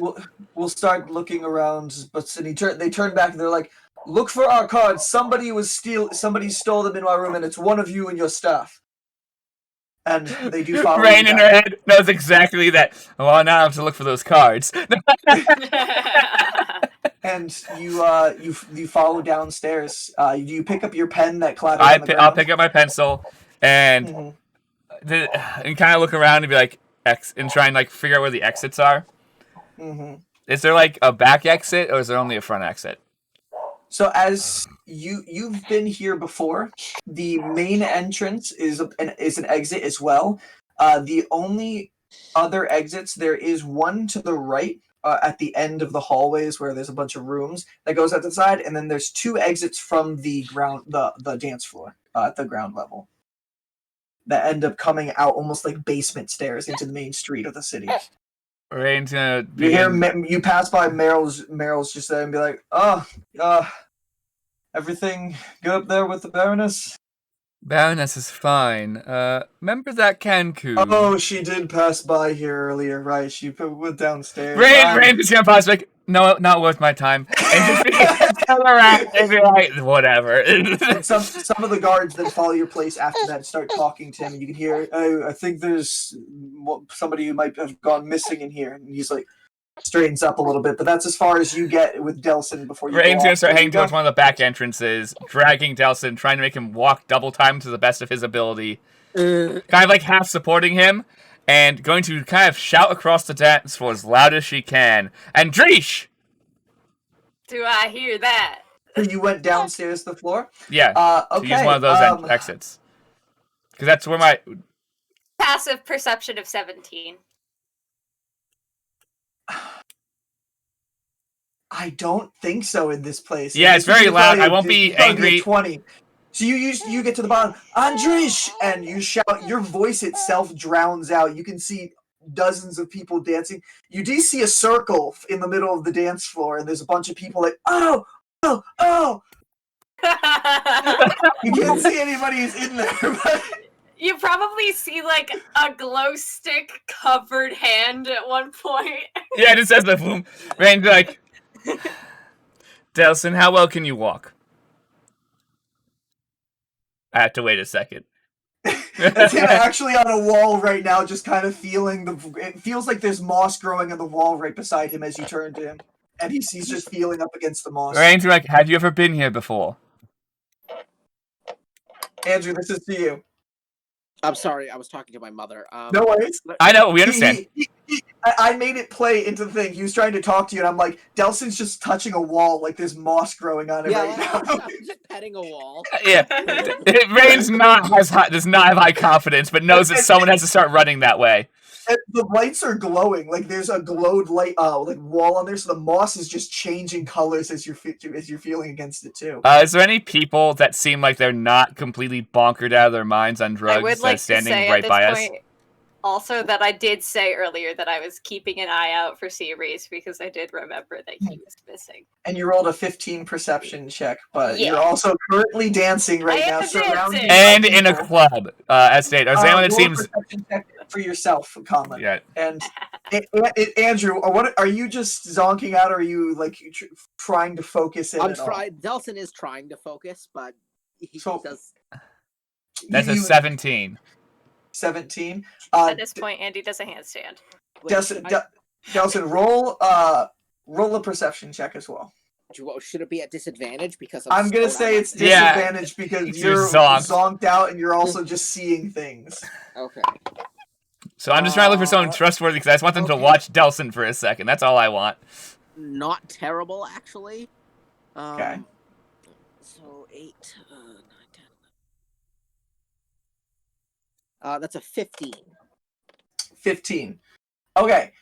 We'll start looking around, but they turn back and they're like, "Look for our cards. Somebody stole them in my room, and it's one of you and your staff." And they do follow. Rain in her head knows exactly that. Well, now I have to look for those cards. And you follow downstairs. You pick up your pen that clattered on the ground. I'll pick up my pencil and and kind of look around and be like, and try and like figure out where the exits are. Mm-hmm. Is there like a back exit, or is there only a front exit? So as you've been here before, the main entrance is an exit as well. The only other exits, there is one to the right at the end of the hallways where there's a bunch of rooms that goes out the side, and then there's two exits from the ground, the dance floor at the ground level that end up coming out almost like basement stairs into the main street of the city. Rain's gonna you pass by Meryl's just there and be like, everything good up there with the Baroness? Baroness is fine. Remember that Cancun? Oh, she did pass by here earlier, right? She went downstairs. Rain is gonna pause like, "No, not worth my time." And just turn around and be like, whatever. some of the guards that follow your place after that start talking to him, and you can hear, "Oh, I think there's somebody who might have gone missing in here." And he's like, straightens up a little bit, but that's as far as you get with Delson before you Rain's gonna start heading towards one of the back entrances, dragging Delson, trying to make him walk double time to the best of his ability, kind of like half supporting him, and going to kind of shout across the dance floor as loud as she can. Andrish! Do I hear that? You went downstairs to the floor? Yeah, Okay. to use one of those exits. Because that's where my... Passive perception of 17. I don't think so in this place. Yeah, it's very loud. I won't be angry. 20. So you get to the bottom, Andrish, and you shout. Your voice itself drowns out. You can see dozens of people dancing. You do see a circle in the middle of the dance floor, and there's a bunch of people like, oh. You can't see anybody who's in there, but... You probably see like a glow stick covered hand at one point. Yeah, it just says the boom. Rain's like, Delson, how well can you walk? I have to wait a second. That's him actually on a wall right now, just kind of feeling it feels like there's moss growing on the wall right beside him as you turn to him. And he's just feeling up against the moss. Rain's like, have you ever been here before? Andrew, this is to you. I'm sorry, I was talking to my mother. No worries. I know, we understand. I made it play into the thing. He was trying to talk to you, and I'm like, Delson's just touching a wall, like there's moss growing on it right now. I'm just petting a wall. Yeah. Rain's does not have high confidence, but knows that someone has to start running that way. And the lights are glowing, like there's a glowed light, like wall on there, so the moss is just changing colors as you're feeling against it too. Is there any people that seem like they're not completely bonkered out of their minds on drugs I would that like are standing to say right at by this us? point also that I did say earlier that I was keeping an eye out for Series because I did remember that he was missing. And you rolled a 15 perception check, but Yeah. you're also currently dancing right I now, am surrounded dancing. by And in a people. club, as stated. Is there anyone that Roll a seems... perception check for yourself, Conlon. Yeah. And Andrew, what are you just zonking out, or are you like trying to focus in? I'm at all? trying. Delson is trying to focus, but he does. That's a 17. 17. At this point, Andy does a handstand. Delson, roll a perception check as well. Should it be at disadvantage because I'm gonna say it's Yeah. disadvantage because You're you're zonked. zonked out and you're also just seeing things. Okay. So I'm just trying to look for someone trustworthy because I just want them to Okay. watch Delson for a second. That's all I want. Not terrible, actually. Okay. So 8, 9, 10. That's a 15. 15. Okay.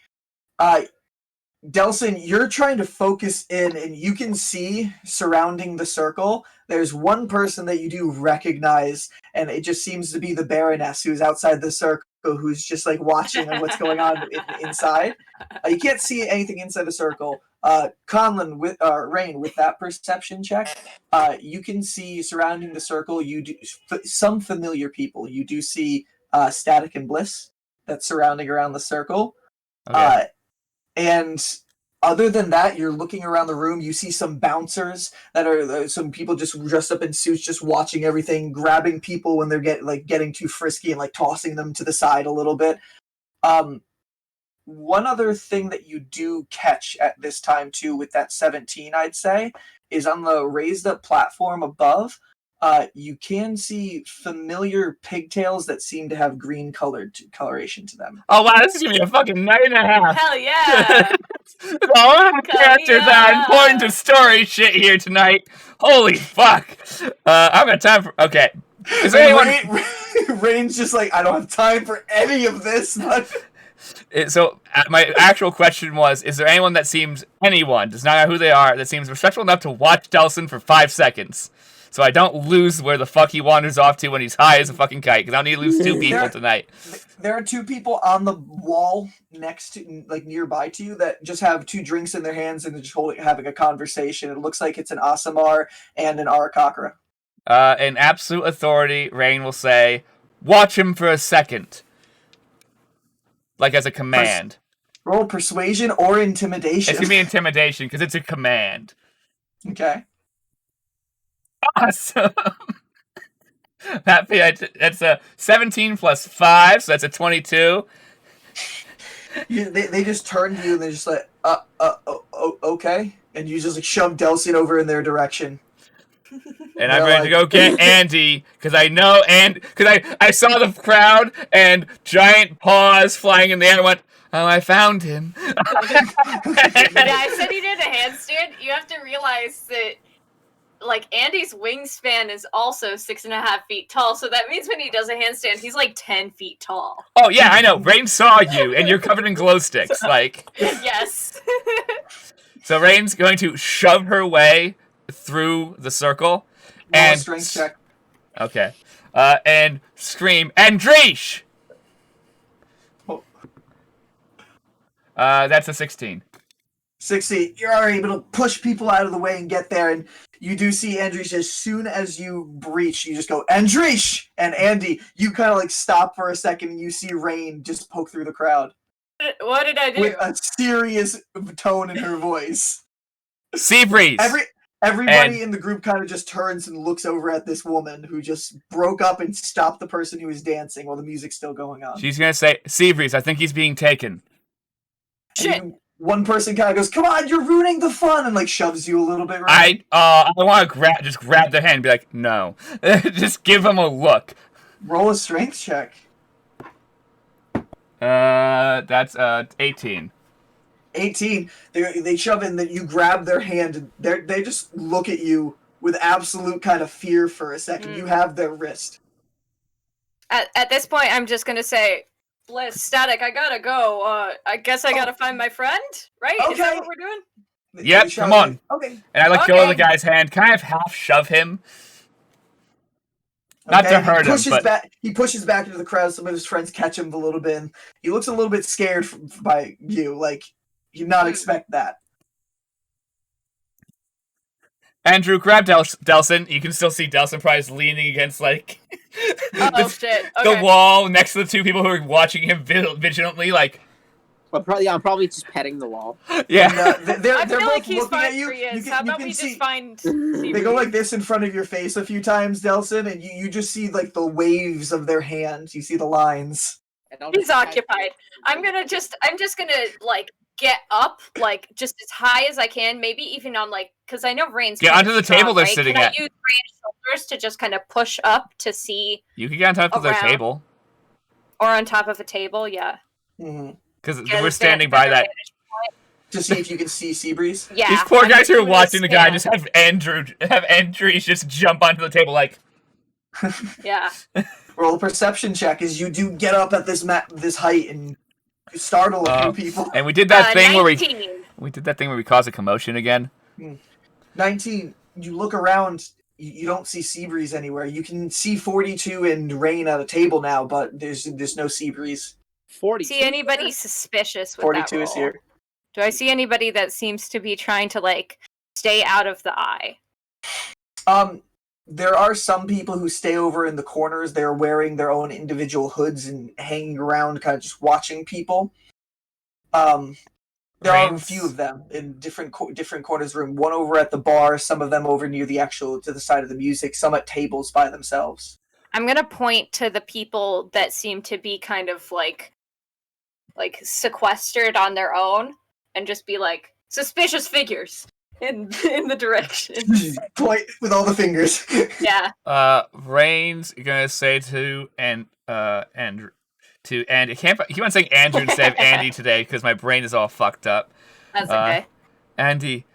Delson, you're trying to focus in, and you can see surrounding the circle, there's one person that you do recognize, and it just seems to be the Baroness who's outside the circle, who's just like watching what's going on inside. You can't see anything inside the circle. Conlon, Rain, with that perception check, you can see surrounding the circle, you do some familiar people. You do see Static and Bliss that's surrounding around the circle. Okay. And other than that, you're looking around the room. You see some bouncers that are some people just dressed up in suits, just watching everything, grabbing people when they're getting too frisky and like tossing them to the side a little bit. One other thing that you do catch at this time too, with that 17, I'd say, is on the raised up platform above. You can see familiar pigtails that seem to have green coloration to them. Oh wow, this is gonna be a fucking 9.5. Hell yeah! All the characters are important to story shit here tonight. Holy fuck! I've got time for. Okay, is there anyone? Rain's just like, I don't have time for any of this. So my actual question was: is there anyone that seems does not know who they are, that seems respectful enough to watch Delson for 5 seconds? So I don't lose where the fuck he wanders off to when he's high as a fucking kite, because I don't need to lose 2 people tonight. There are 2 people on the wall next to, like nearby to you, that just have 2 drinks in their hands and they're just having a conversation. It looks like it's an Asamar and an Arakakra. In absolute authority, Rain will say, "Watch him for a second," like as a command. Roll persuasion or intimidation. It's gonna be intimidation because it's a command. Okay. Awesome. That's a 17 plus 5, so that's a 22. They just turn to you and they're just like, okay, and you just like shove Delson over in their direction. And I'm ready to go get Andy, because I know, because I saw the crowd and giant paws flying in the air and went, oh, I found him. Yeah, I said he did a handstand. You have to realize that, like, Andy's wingspan is also 6.5 feet tall, so that means when he does a handstand, he's like 10 feet tall. Oh, yeah, I know. Rain saw you, and you're covered in glow sticks. Like, Yes. so Rain's going to shove her way through the circle. Roll a And strength check. Okay. And scream, Andrish! Oh. That's a 16. 60. You're able to push people out of the way and get there, and you do see Andrish. As soon as you breach, you just go, Andrish! And Andy, you kind of like stop for a second, and you see Rain just poke through the crowd. What did I do? With a serious tone in her voice. Sea breeze! Everybody in the group kind of just turns and looks over at this woman who just broke up and stopped the person who was dancing while the music's still going on. She's gonna say, Sea breeze, I think he's being taken. Shit! One person kind of goes, come on, you're ruining the fun, and like shoves you a little bit. Right? I want to just grab their hand and be like, no. Just give them a look. Roll a strength check. That's 18. 18. They shove in that you grab their hand, and they just look at you with absolute kind of fear for a second. You have their wrist. At this point, I'm just gonna say, Bliss, Static, I gotta go. I guess I gotta find my friend, right? Okay. Is that what we're doing? Yep, They shove come on. in. Okay. And I let go of the guy's hand. Can I have half shove him? Not to hurt him, but... He pushes back into the crowd. Some of his friends catch him a little bit. And he looks a little bit scared by you. Like, you not expect that. Andrew, grab Delson. You can still see Delson probably leaning against, like... Shit. Okay. The wall next to the two people who are watching him vigilantly, like... I'm probably just petting the wall. Yeah. And, they're I feel both like he's looking fine at you. for you. You How can, you about can we see... just find... They go like this in front of your face a few times, Delson, and you just see like the waves of their hands. You see the lines. He's occupied. I'm just gonna like get up, like just as high as I can, maybe even on like, because I know Rain's Get onto the strong, table they're right? sitting Can at. I use Rain's shoulders to just kind of push up to see? You can get on top of their table. Or on top of a table, yeah. Because we're standing by that. To see if you can see Seabreeze. Yeah. These poor guys who are watching the guy just have Andrew just jump onto the table like. Yeah. Roll a perception check as you do get up at this height and startle a few people. And we did that thing 19. where we did that thing where we caused a commotion again. 19. You look around. You don't see Seabreeze anywhere. You can see 42 and Rain at a table now, but there's no Seabreeze. 42. See anybody suspicious with 42 that roll? is here. Do I see anybody that seems to be trying to like stay out of the eye? There are some people who stay over in the corners. They're wearing their own individual hoods and hanging around, kind of just watching people. There are a few of them in different corners of the room. One over at the bar, some of them over near to the side of the music, some at tables by themselves. I'm gonna point to the people that seem to be kind of like sequestered on their own, and just be like suspicious figures in the direction. Point with all the fingers. Yeah. Rain's gonna say to Andrew. I keep on saying Andrew instead of Andy today because my brain is all fucked up. That's okay. Andy.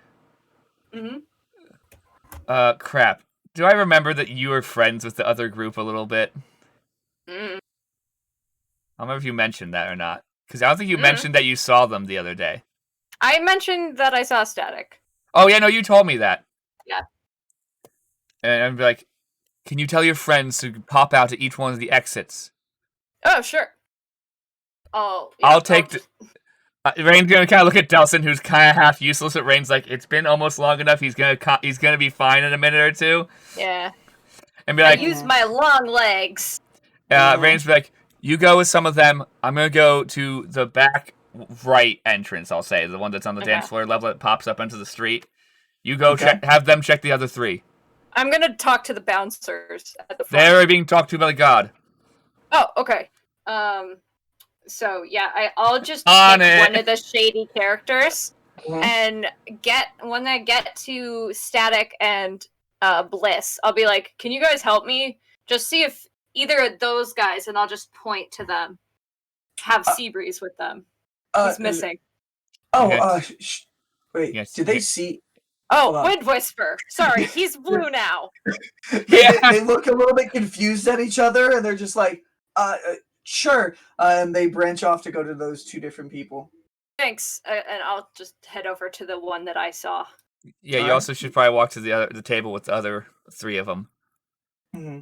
Crap. Do I remember that you were friends with the other group a little bit? I don't remember if you mentioned that or not. Because I don't think you mentioned that you saw them the other day. I mentioned that I saw Static. Oh, yeah, no, you told me that. Yeah. And I'm like, can you tell your friends to pop out at each one of the exits? Oh, sure. Oh, yeah, I'll take the... Rain's gonna kind of look at Delson, who's kind of half useless. At Rain's like, it's been almost long enough. He's gonna be fine in a minute or two. Yeah. And be like, use my long legs. Rain's be like, you go with some of them. I'm gonna go to the back right entrance. I'll say the one that's on the dance floor level that pops up into the street. You go have them check the other three. I'm gonna talk to the bouncers at the front. They're being talked to by the god. Oh, okay. So yeah, I'll just On pick it. one of the shady characters and when I get to Static and Bliss. I'll be like, can you guys help me? Just see if either of those guys, and I'll just point to them, have Seabreeze with them. He's missing. Wait, Yes, did they see... Oh, Wind Whisper. Sorry, he's blue now. They look a little bit confused at each other, and they're just like, sure. And they branch off to go to those two different people. Thanks, and I'll just head over to the one that I saw. Yeah, you also should probably walk to the table with the other 3 of them. Mm-hmm.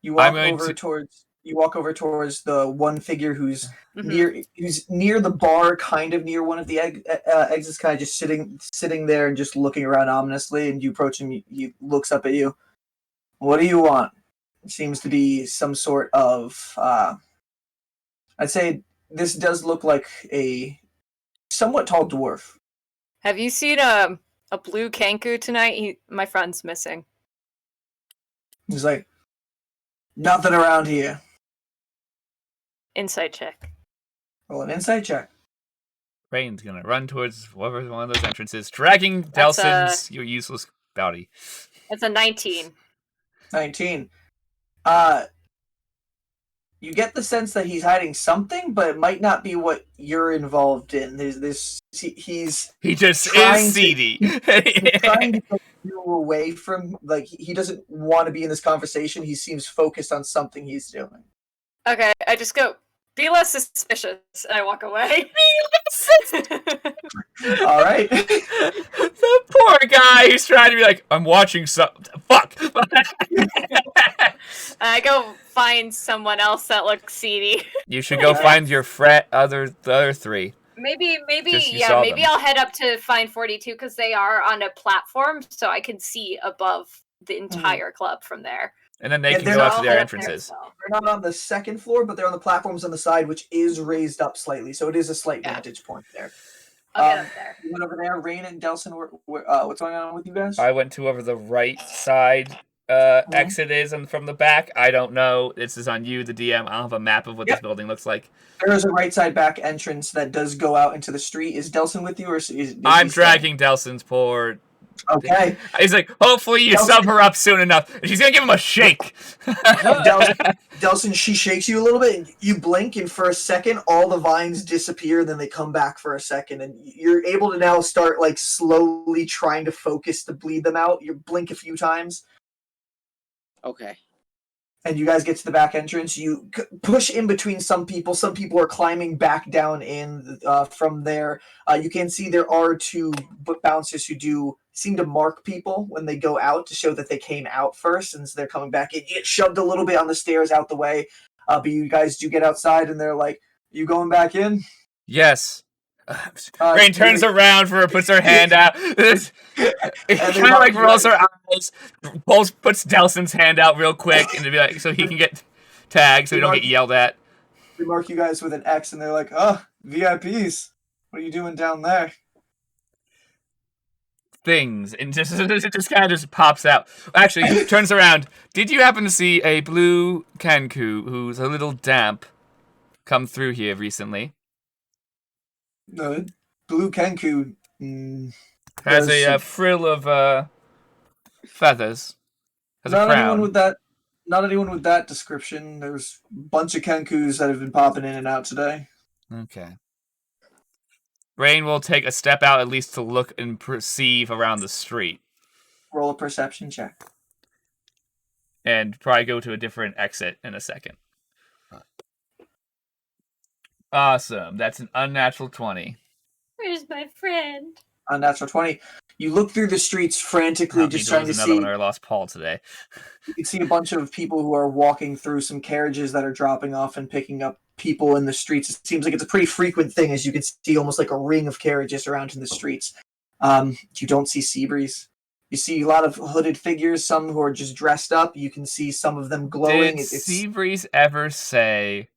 You walk over towards the one figure who's near the bar, kind of near one of the exits, kind of just sitting there and just looking around ominously. And you approach him. He looks up at you. What do you want? It seems to be some sort of. I'd say this does look like a somewhat tall dwarf. Have you seen a blue Kenku tonight? My friend's missing. He's like, nothing around here. Insight check. Roll an insight check. Rain's gonna run towards whatever one of those entrances, dragging Delson's your useless body. That's a 19. 19. You get the sense that he's hiding something, but it might not be what you're involved in. He just is seedy. He's trying to get you away from, like, he doesn't want to be in this conversation. He seems focused on something he's doing. Okay, I just go, be less suspicious, and I walk away. All right. The poor guy who's trying to be like, I'm watching something. Fuck. I go find someone else that looks seedy. You should go find your the other 3. Maybe I'll head up to find 42 because they are on a platform, so I can see above the entire club from there. And then they can go out to their entrances. They're not on the second floor, but they're on the platforms on the side, which is raised up slightly, so it is a slight vantage point there. I'll get up there. You went over there. Rain and Delson, what's going on with you guys? I went to whoever the right side exit is and from the back. I don't know. This is on you, the DM. I don't have a map of what this building looks like. There is a right side back entrance that does go out into the street. Is Delson with you, or I'm dragging Delson's poor... Okay. He's like, hopefully you sub her up soon enough. And she's gonna give him a shake. Delson, she shakes you a little bit, and you blink, and for a second, all the vines disappear, then they come back for a second, and you're able to now start, like, slowly trying to focus to bleed them out. You blink a few times. Okay. And you guys get to the back entrance. You push in between some people. Some people are climbing back down in from there. You can see there are 2 bouncers who do seem to mark people when they go out to show that they came out first, and so they're coming back in. You get shoved a little bit on the stairs out the way, but you guys do get outside, and they're like, "You going back in?" Yes. Rain turns around for her, puts her hand out. Kind of like rolls her eyes, puts Delson's hand out real quick, and to be like, so he can get tagged, so he don't get yelled at. They mark you guys with an X, and they're like, VIPs. What are you doing down there? Things, and it just kind of just pops out. Actually, he turns around. Did you happen to see a blue Kenku who's a little damp come through here recently? No, blue Kenku has a frill of feathers. Has not a crown. Not anyone with that description. There's a bunch of Kenkus that have been popping in and out today. Okay. Rain will take a step out at least to look and perceive around the street. Roll a perception check. And probably go to a different exit in a second. Awesome. That's an unnatural 20. Where's my friend? Unnatural 20. You look through the streets frantically, just trying to see. Another one. I lost Paul today. You can see a bunch of people who are walking through some carriages that are dropping off and picking up people in the streets. It seems like it's a pretty frequent thing, as you can see almost like a ring of carriages around in the streets. You don't see Seabreeze. You see a lot of hooded figures, some who are just dressed up. You can see some of them glowing. Did Seabreeze ever say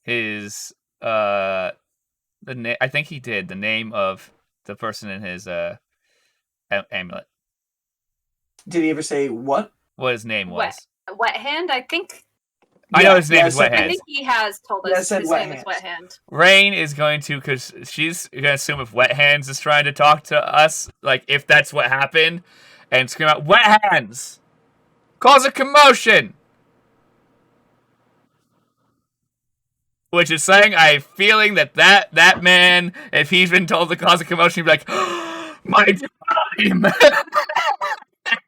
his I think he did, the name of the person in his amulet? Did he ever say what his name was? Wet Hand, I think. I know his name is Wet Hand. I think he has told us his name is Wet Hand. Rain is going to, because she's going to assume if Wet Hands is trying to talk to us, like if that's what happened, and scream out, "Wet hands! Cause a commotion!" Which is saying I have a feeling that man, if he's been told to cause a commotion, he'd be like, oh, my time!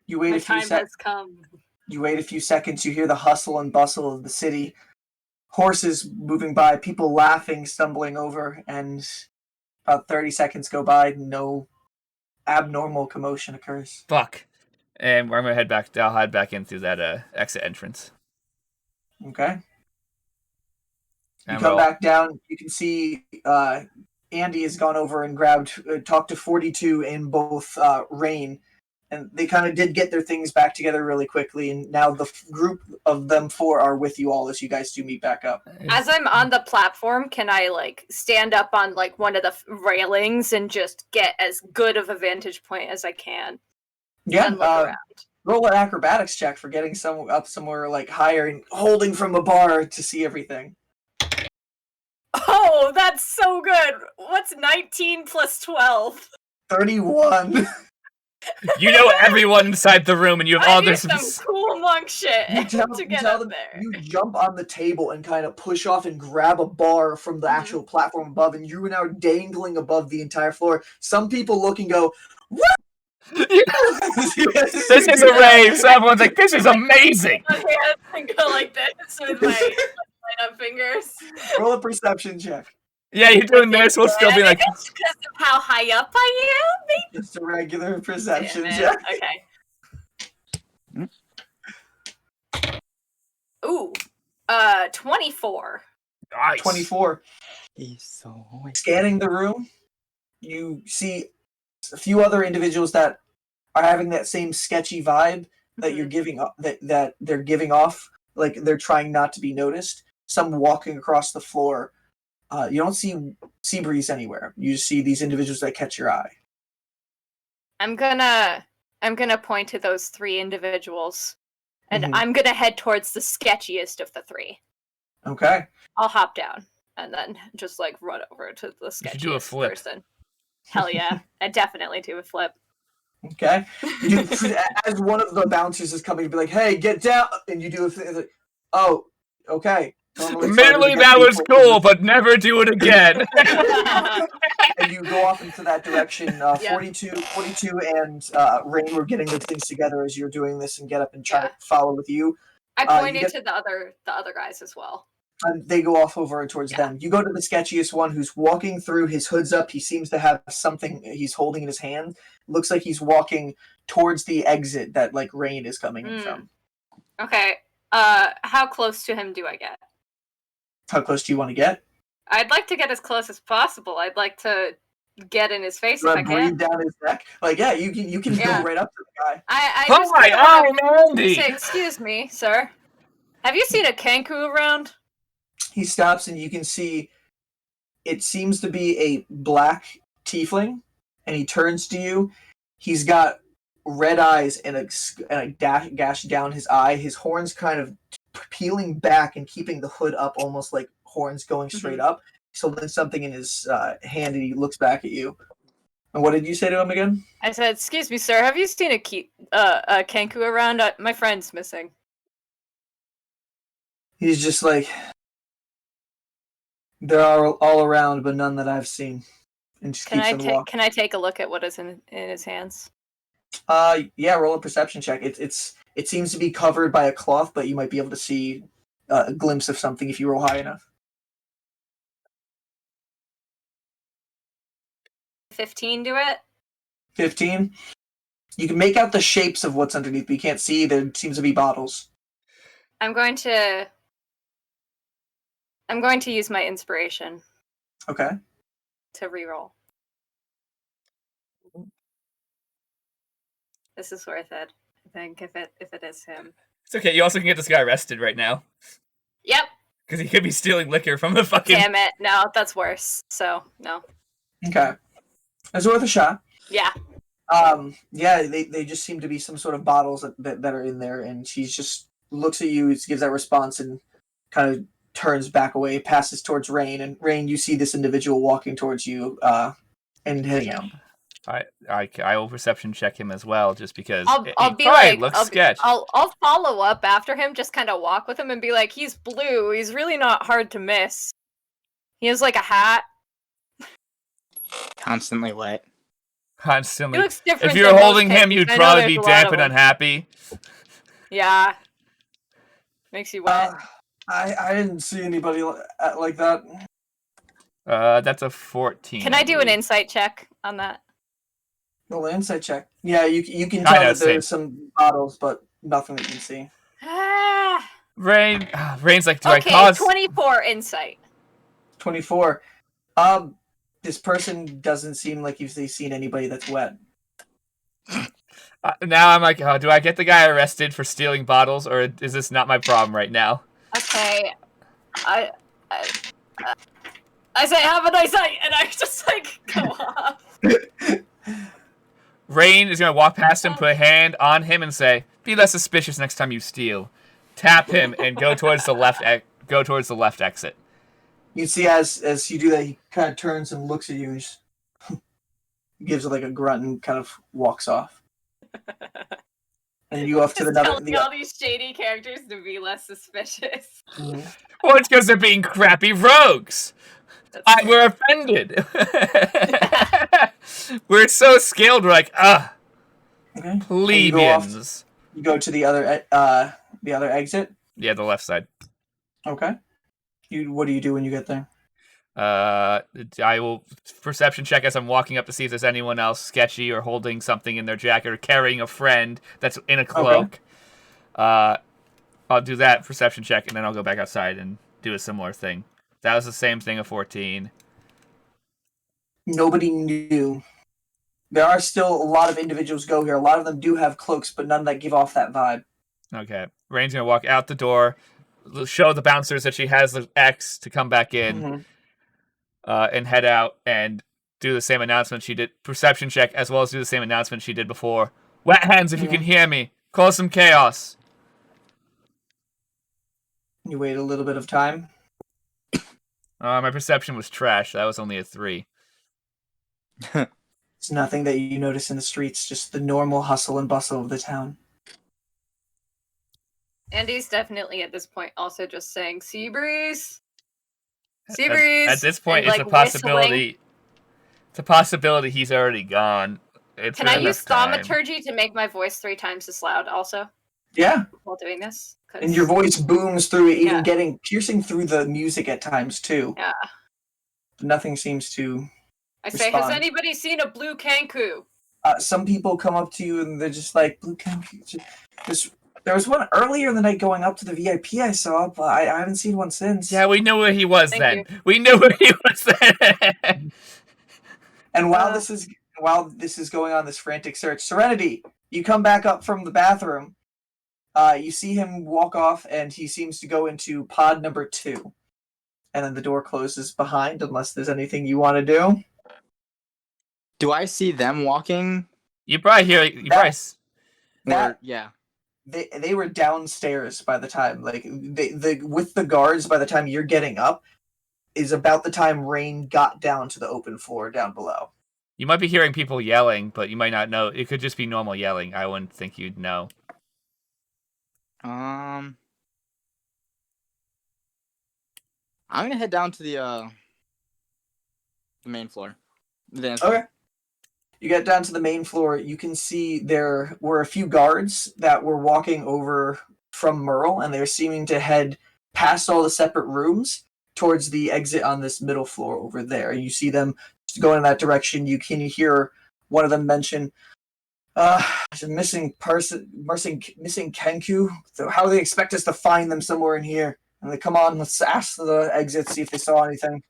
You wait My a few time has come. You wait a few seconds, you hear the hustle and bustle of the city. Horses moving by, people laughing, stumbling over, and about 30 seconds go by, no abnormal commotion occurs. Fuck. And I'm gonna head back. I'll head back in through that exit entrance. Okay. You And come back down, you can see Andy has gone over and talked to 42 in both Rain, and they kind of did get their things back together really quickly, and now the group of them 4 are with you all as you guys do meet back up. As I'm on the platform, can I like stand up on like one of the railings and just get as good of a vantage point as I can? Yeah, and look around. Roll an acrobatics check for getting up somewhere like higher and holding from a bar to see everything. Oh, that's so good. What's 19 plus 12? 31. You know everyone inside the room, and you have all I do this. some cool monk shit to get up there. You jump on the table and kind of push off and grab a bar from the actual platform above, and you are now dangling above the entire floor. Some people look and go, "What?" This is a rave. So everyone's like, "This is amazing." And go like this with my light up fingers. Roll a perception check. Yeah, you're doing this. We'll still be like, because of how high up I am. Just a regular perception Damn it. check. Okay. Ooh, 24. nice. 24. He's so Scanning the room, you see a few other individuals that are having that same sketchy vibe that you're giving up, that they're giving off, like they're trying not to be noticed. Some walking across the floor. You don't see Seabreeze anywhere. You just see these individuals that catch your eye. I'm gonna point to those 3 individuals, and Mhm. I'm gonna head towards the sketchiest of the 3. Okay. I'll hop down and then just like run over to the sketchiest should do a flip. person. Hell yeah, I definitely do a flip. Okay. As one of the bouncers is coming to be like, "Hey, get down," and you do a thing. Like, oh, okay. Normally it's harder to Admittedly, get that was people cool, but never do it again. and you go off into that direction. Yep. 42 and Rain were getting their things together as you're doing this, and get up and try to follow with you. I pointed to the other guys as well. And they go off over towards them. You go to the sketchiest one, who's walking through. His hood's up. He seems to have something he's holding in his hand. Looks like he's walking towards the exit that like Rain is coming in from. Okay. How close to him do I get? How close do you want to get? I'd like to get as close as possible. I'd like to get in his face You if I breathe can. down his neck. Like, yeah, you can go right up to the guy. I Oh my Andy! say, excuse me, sir. Have you seen a kangaroo around? He stops, and you can see it seems to be a black tiefling, and he turns to you. He's got red eyes and a gash down his eye. His horns kind of peeling back and keeping the hood up, almost like horns going straight up. He's holding something in his hand, and he looks back at you. And what did you say to him again? I said, excuse me, sir. Have you seen a kangaroo around? My friend's missing. He's just like, they're all around, but none that I've seen. And just keeps on walking. Can I take a look at what is in his hands? Yeah, roll a perception check. It seems to be covered by a cloth, but you might be able to see a glimpse of something if you roll high enough. 15 do it? 15? You can make out the shapes of what's underneath, but you can't see. There seems to be bottles. I'm going to use my inspiration. Okay. To reroll. This is worth it. I think if it is him. It's okay. You also can get this guy arrested right now. Yep. Because he could be stealing liquor from the fucking. Damn it! No, that's worse. So no. Okay. It's worth a shot. Yeah. Yeah, they just seem to be some sort of bottles that are in there, and she just looks at you, gives that response, and kind of turns back away, passes towards Rain, and Rain, you see this individual walking towards you, and heading out. I will perception check him as well, just because I'll he be probably like, looks sketch. I'll follow up after him, just kind of walk with him and be like, he's blue. He's really not hard to miss. He has like a hat. Constantly wet. Constantly. He looks different. If you were holding him, you'd probably be damp and unhappy. Yeah. Makes you wet. I didn't see anybody like that. That's a 14. Can I do an insight check on that? Roll an insight check. Yeah, you can tell that there's some bottles, but nothing that you can see. Rain's like, do okay, I cause 24 insight. 24. This person doesn't seem like you've seen anybody that's wet. Now I'm like, do I get the guy arrested for stealing bottles, or is this not my problem right now? Okay, I say have a nice night, and I just like go off. Rain is gonna walk past him, put a hand on him, and say, "Be less suspicious next time you steal." Tap him and go towards the left. Go towards the left exit. You see, as you do that, he kind of turns and looks at you, and just gives like a grunt and kind of walks off. And you go off to telling all these shady characters to be less suspicious. Mm-hmm. Well, it's because they're being crappy rogues. We're offended. We're so skilled. We're like, okay. Plebeians. You go to the other exit. Yeah, the left side. Okay. What do you do when you get there? I will perception check as I'm walking up to see if there's anyone else sketchy or holding something in their jacket or carrying a friend that's in a cloak. Okay. I'll do that perception check, and then I'll go back outside and do a similar thing. That was the same thing, a 14. Nobody knew. There are still a lot of individuals go here. A lot of them do have cloaks, but none that give off that vibe. Okay. Rain's going to walk out the door, show the bouncers that she has the X to come back in, and head out and do the same announcement she did. Perception check, as well as do the same announcement she did before. Wet hands if you can hear me. Cause some chaos. You wait a little bit of time. My perception was trash. That was only a 3. It's nothing that you notice in the streets, just the normal hustle and bustle of the town. Andy's definitely at this point also just saying sea breeze. Sea breeze. At this point, and, it's a possibility. Whistling. It's a possibility he's already gone. Can I use thaumaturgy to make my voice 3 times as loud also? Yeah. While doing this? And your voice booms through it, even piercing through the music at times, too. Yeah. Nothing seems to say, has anybody seen a blue kanku? Some people come up to you and they're just like, blue kanku. There was one earlier in the night going up to the VIP I saw, but I haven't seen one since. Yeah, we knew where he was then. We knew where he was then. And while this is going on, this frantic search, Serenity, you come back up from the bathroom. You see him walk off, and he seems to go into pod number 2. And then the door closes behind, unless there's anything you want to do. Do I see them walking? You probably hear. Yeah. They were downstairs by the time, like with the guards. By the time you're getting up, is about the time Rain got down to the open floor down below. You might be hearing people yelling, but you might not know. It could just be normal yelling. I wouldn't think you'd know. I'm gonna head down to the main floor. Okay. You get down to the main floor. You can see there were a few guards that were walking over from Merle, and they're seeming to head past all the separate rooms towards the exit on this middle floor over there. You see them going in that direction. You can hear one of them mention, missing Kenku. So how do they expect us to find them somewhere in here? And they come on, let's ask the exit, see if they saw anything.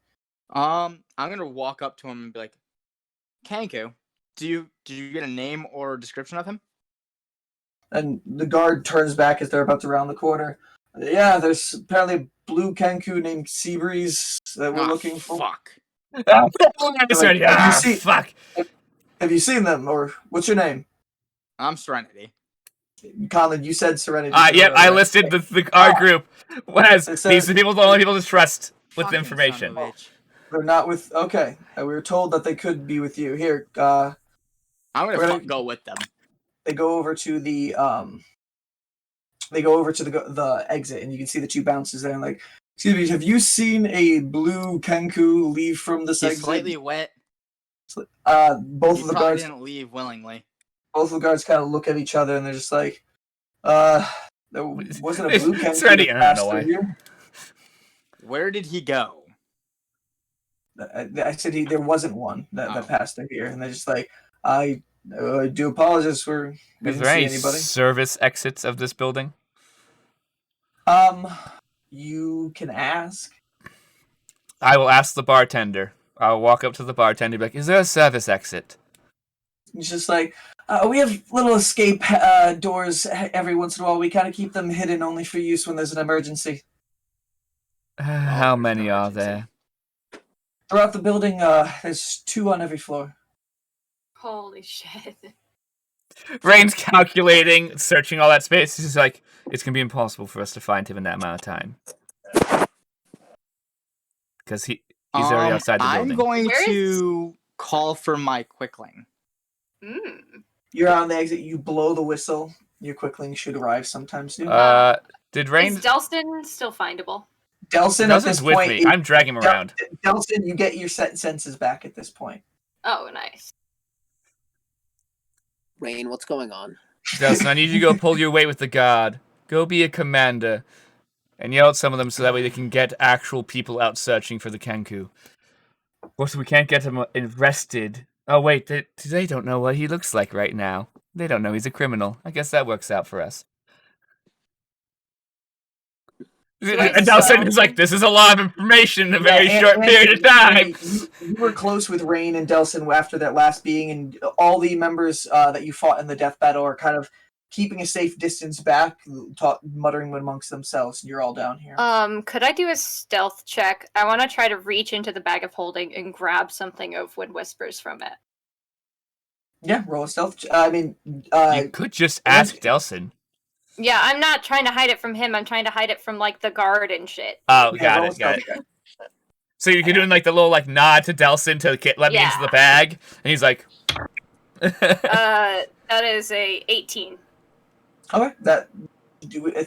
I'm gonna walk up to him and be like, Kenku, did you get a name or description of him? And the guard turns back as they're about to round the corner. Yeah, there's apparently a blue Kenku named Seabreeze that we're looking for. Fuck. Fuck. Have you seen them, or what's your name? I'm Serenity. Colin, you said Serenity. Yep, I listed our group. These are the only people to trust with information. They're not with. Okay, we were told that they could be with you. Here, I'm gonna go with them. They go over to the the exit, and you can see the two bounces there. And like, excuse me, have you seen a blue Kenku leave from this He's exit? slightly wet. Both He of the probably guards, didn't leave willingly. both of the guards kind of look at each other, and they're just like, there wasn't a blue Kenku It's ready. that I don't passed know why. through here. Where did he go? I said there wasn't one that passed through here, and they're just like, I do apologize for we Is didn't there see any anybody. service exits of this building? You can ask. I will ask the bartender. I'll walk up to the bartender and be like, is there a service exit? It's just like, we have little escape doors every once in a while. We kind of keep them hidden only for use when there's an emergency. How there's many an are emergency. there? Throughout the building, there's 2 on every floor. Holy shit. Rain's calculating, searching all that space. He's like, it's going to be impossible for us to find him in that amount of time. Because he's already outside the building. I'm going Where to call for my quickling. You're on the exit. You blow the whistle. Your quickling should arrive sometime soon. Did Rain... Is Delston still findable? Delson at this with point. me. I'm dragging him around. Delson, you get your senses back at this point. Oh, nice. Rain, what's going on? Delson, I need you to go pull your weight with the guard. Go be a commander. And yell at some of them so that way they can get actual people out searching for the Kenku. Of course, we can't get them arrested. Oh, wait, they don't know what he looks like right now. They don't know he's a criminal. I guess that works out for us. And Delson is like, this is a lot of information in a very short period of time. You were close with Rain and Delson after that last being, and all the members that you fought in the death battle are kind of keeping a safe distance back, muttering amongst themselves, and you're all down here. Could I do a stealth check? I want to try to reach into the bag of holding and grab something of Wind Whispers from it. Yeah, roll a stealth. You could just ask Delson. Yeah, I'm not trying to hide it from him. I'm trying to hide it from, like, the guard and shit. Oh, got it. So you're doing, like, the little, like, nod to Delson to let me into the bag? And he's like... That is a 18. Okay, that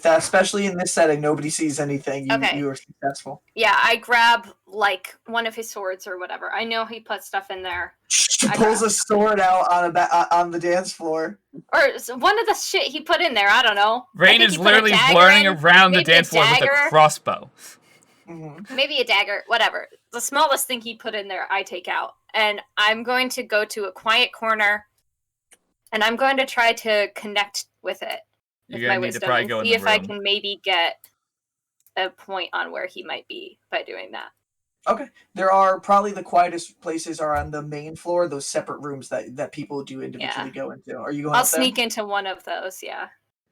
especially in this setting, nobody sees anything. You are successful. Yeah, I grab like one of his swords or whatever. I know he put stuff in there. She pulls a sword out on the dance floor. Or one of the shit he put in there. I don't know. Rain is literally running around the dance floor with a crossbow. Mm-hmm. Maybe a dagger, whatever. The smallest thing he put in there, I take out. And I'm going to go to a quiet corner, and I'm going to try to connect with it. With my wisdom, and see if I can maybe get a point on where he might be by doing that. Okay. There are probably the quietest places are on the main floor, those separate rooms that people do individually go into. Are you going I'll up there? sneak into one of those, yeah.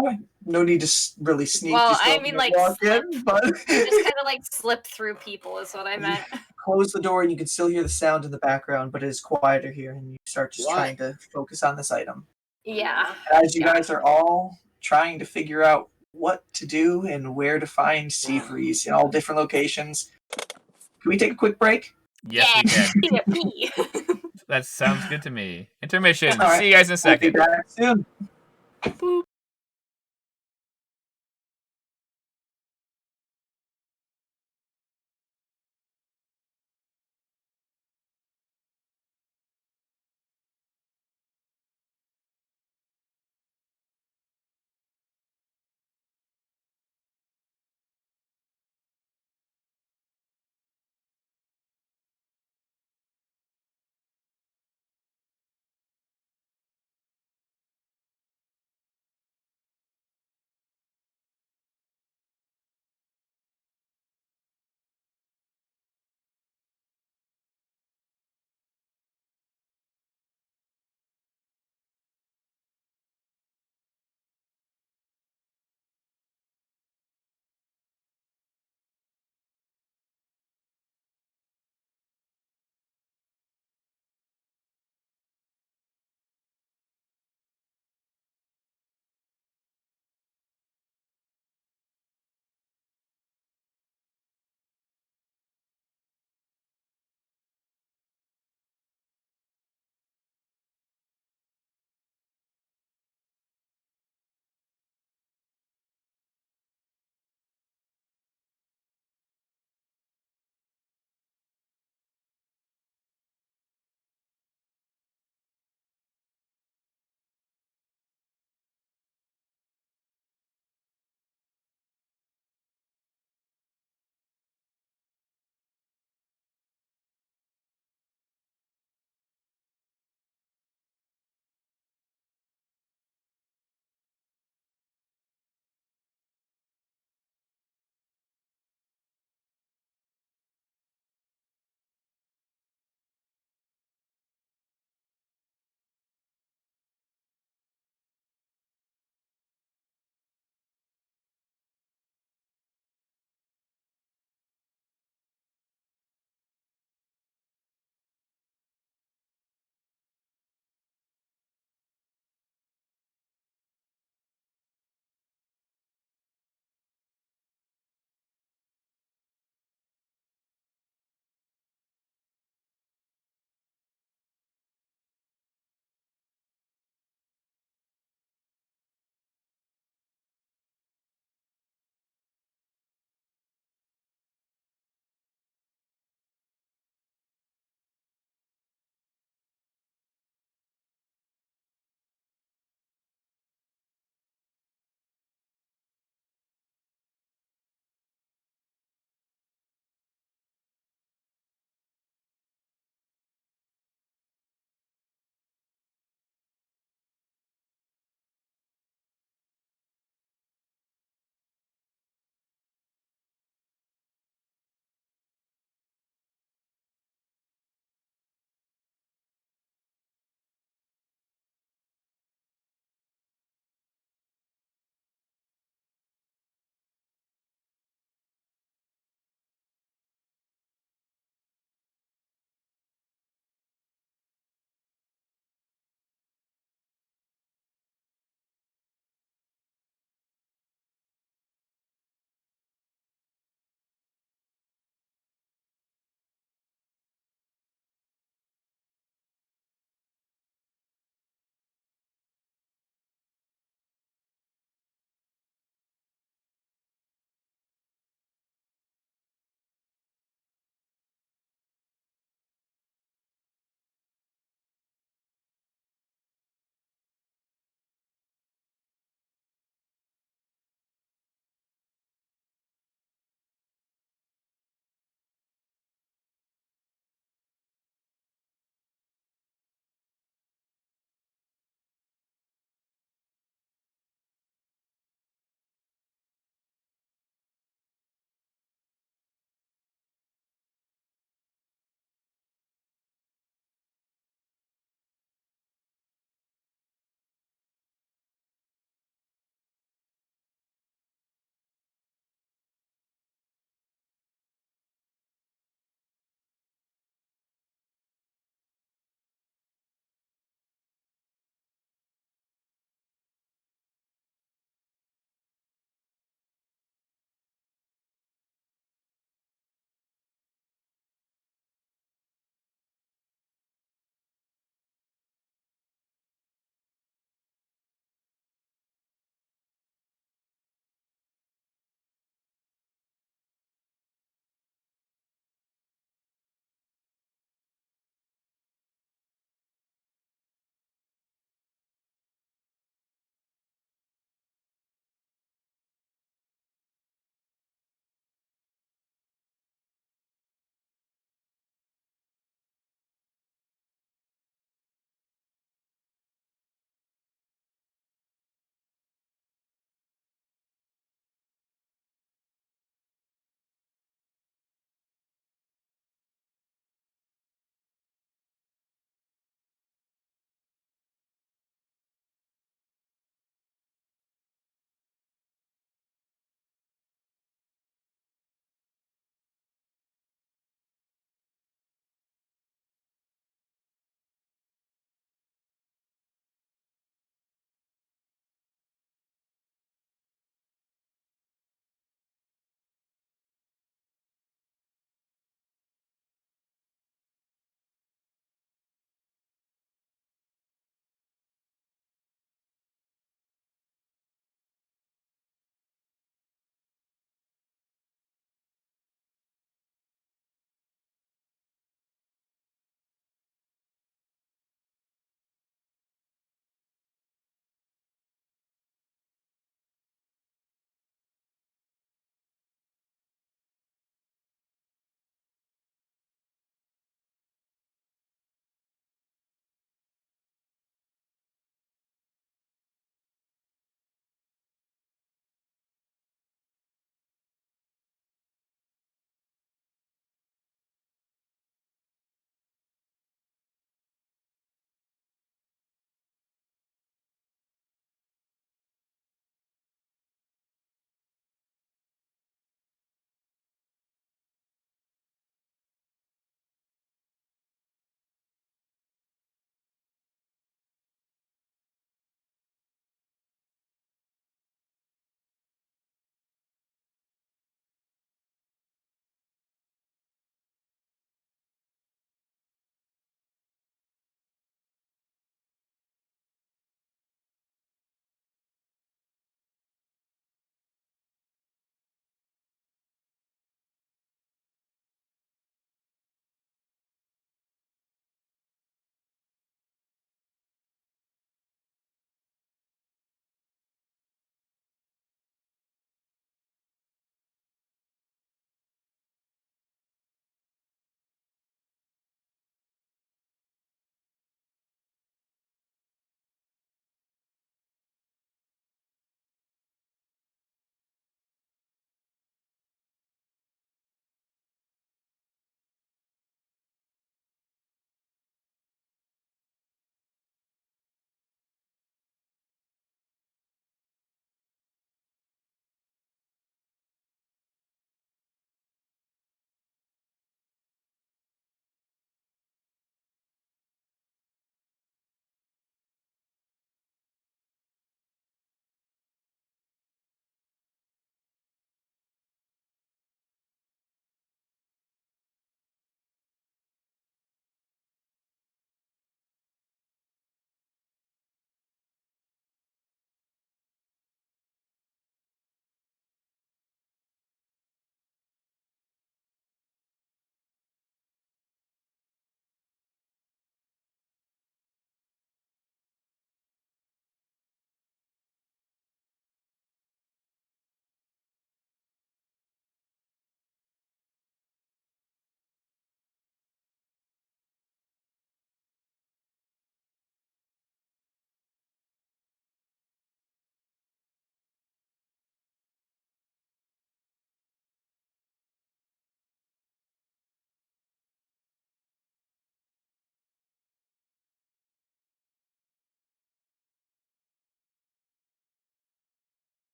Okay. No need to really sneak. Well, just I mean, like, walk in, but just kind of like slip through people is what I meant. Close the door and you can still hear the sound in the background, but it is quieter here, and you start just trying to focus on this item. Yeah. As you guys are all trying to figure out what to do and where to find Seafreeze in all different locations. Can we take a quick break? Yes, we can. That sounds good to me. Intermission. Right. See you guys in a second. We'll be back soon. Boop.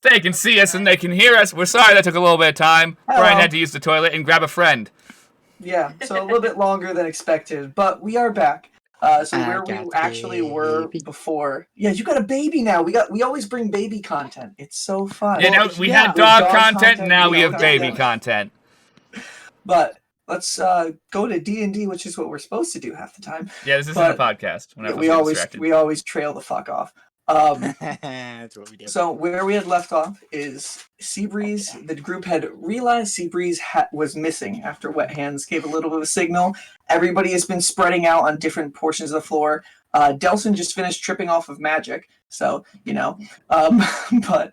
They can see us and they can hear us. We're sorry that took a little bit of time. Hello. Brian had to use the toilet and grab a friend. Yeah, so a little bit longer than expected, but we are back. So where we actually were before. Yeah, you got a baby now. We always bring baby content. It's so fun. Yeah, no, we had dog content, now we have baby content. But let's go to D&D, which is what we're supposed to do half the time. Yeah, this isn't a podcast. We always trail the fuck off. That's what we do. So where we had left off is Seabreeze. The group had realized Seabreeze was missing after Wet Hands gave a little bit of a signal. Everybody has been spreading out on different portions of the floor. Delson just finished tripping off of magic, so but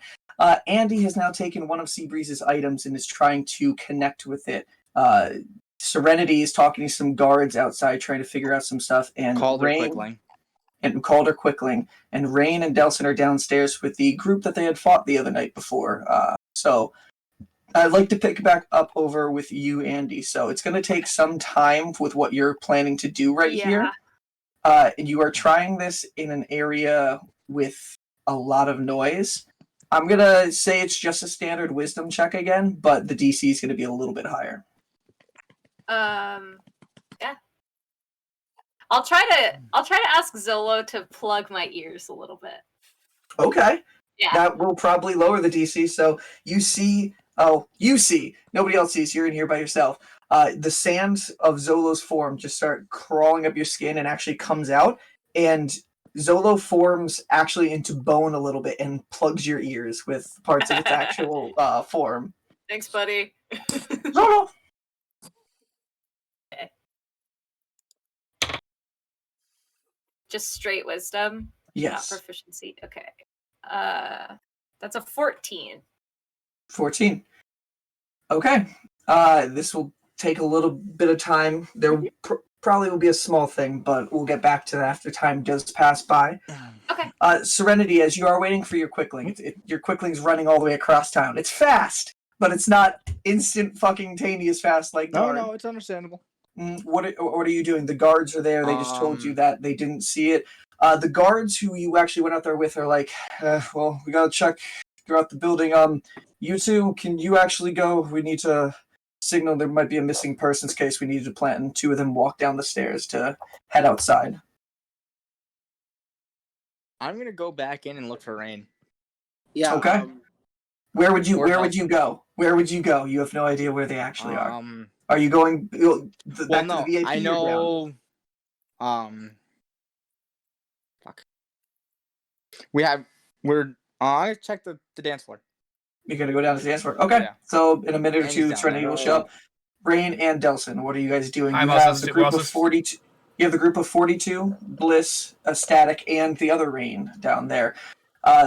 Andy has now taken one of Seabreeze's items and is trying to connect with it. Serenity is talking to some guards outside trying to figure out some stuff, and Quickling. And Rain and Delson are downstairs with the group that they had fought the other night before. So I'd like to pick back up over with you, Andy. So it's going to take some time with what you're planning to do here. You are trying this in an area with a lot of noise. I'm going to say it's just a standard wisdom check again, but the DC is going to be a little bit higher. Yeah. I'll try to ask Zolo to plug my ears a little bit. Okay. Yeah. That will probably lower the DC. So you see, nobody else sees. You're in here by yourself. The sands of Zolo's form just start crawling up your skin and actually comes out. And Zolo forms actually into bone a little bit and plugs your ears with parts of its actual form. Thanks, buddy. Zolo! Just straight wisdom? Yes. Not proficiency. Okay. That's a 14. 14. Okay. This will take a little bit of time. There probably will be a small thing, but we'll get back to that after time does pass by. Okay. Serenity, as you are waiting for your Quickling, your Quickling's running all the way across town. It's fast, but it's not instant fucking tainty fast like Guard. No, it's understandable. What are you doing? The guards are there. They just told you that they didn't see it. The guards who you actually went out there with are like, well, we gotta check throughout the building. You two, can you actually go? We need to signal there might be a missing persons case we needed to plant, and two of them walk down the stairs to head outside. I'm gonna go back in and look for Rain. Yeah. Okay. Where would you go? Where would you go? You have no idea where they actually are. Are you going back to the VIP? I know. Fuck. We're. I checked the dance floor. You're gonna go down to the dance floor. Okay. Yeah. So in a minute or two, Trinity will show up. Rain and Delson, what are you guys doing? You have the group of 42. You have the group of 42, Bliss, Static, and the other Rain down there.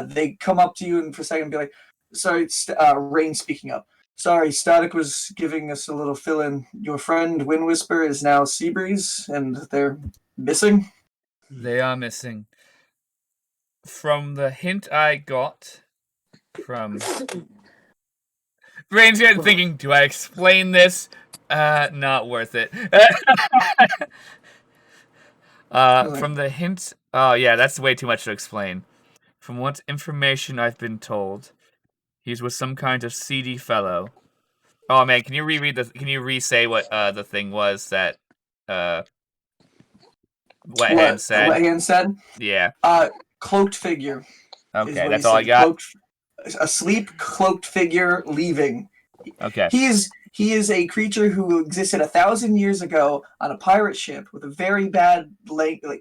They come up to you and for a second be like, "Sorry, Rain speaking up. Sorry, Static was giving us a little fill-in. Your friend, Wind Whisper, is now Seabreeze, and they're missing?" They are missing. From the hint I got from... Brain's thinking, do I explain this? Not worth it. From the hint... Oh, yeah, that's way too much to explain. From what information I've been told... He's with some kind of seedy fellow. Oh man, can you re-say what the thing was that Wet Hand said? Wet Hand said? Yeah. Cloaked figure. Okay, that's all I got. Asleep, cloaked figure, leaving. Okay. He is a creature who existed 1,000 years ago on a pirate ship with a very bad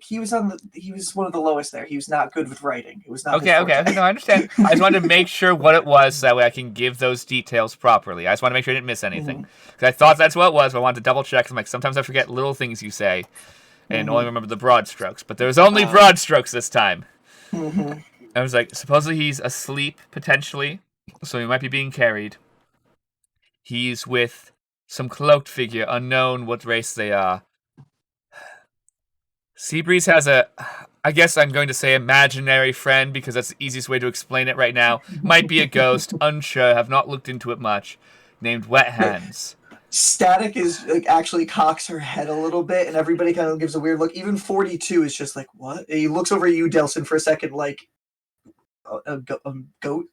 he was one of the lowest there. He was not good with writing. It was not okay. No, I understand. I just wanted to make sure what it was so that way I can give those details properly. I just want to make sure I didn't miss anything. Because I thought that's what it was, but I wanted to double check. I'm like, sometimes I forget little things you say and only remember the broad strokes. But there was only broad strokes this time. I was like, supposedly he's asleep, potentially, so he might be being carried. He's with some cloaked figure, unknown what race they are. Seabreeze has I guess I'm going to say imaginary friend, because that's the easiest way to explain it right now. Might be a ghost, unsure, have not looked into it much, named Wet Hands. Static is actually cocks her head a little bit, and everybody kind of gives a weird look. Even 42 is just like, what? And he looks over at you, Delson, for a second, like, a goat?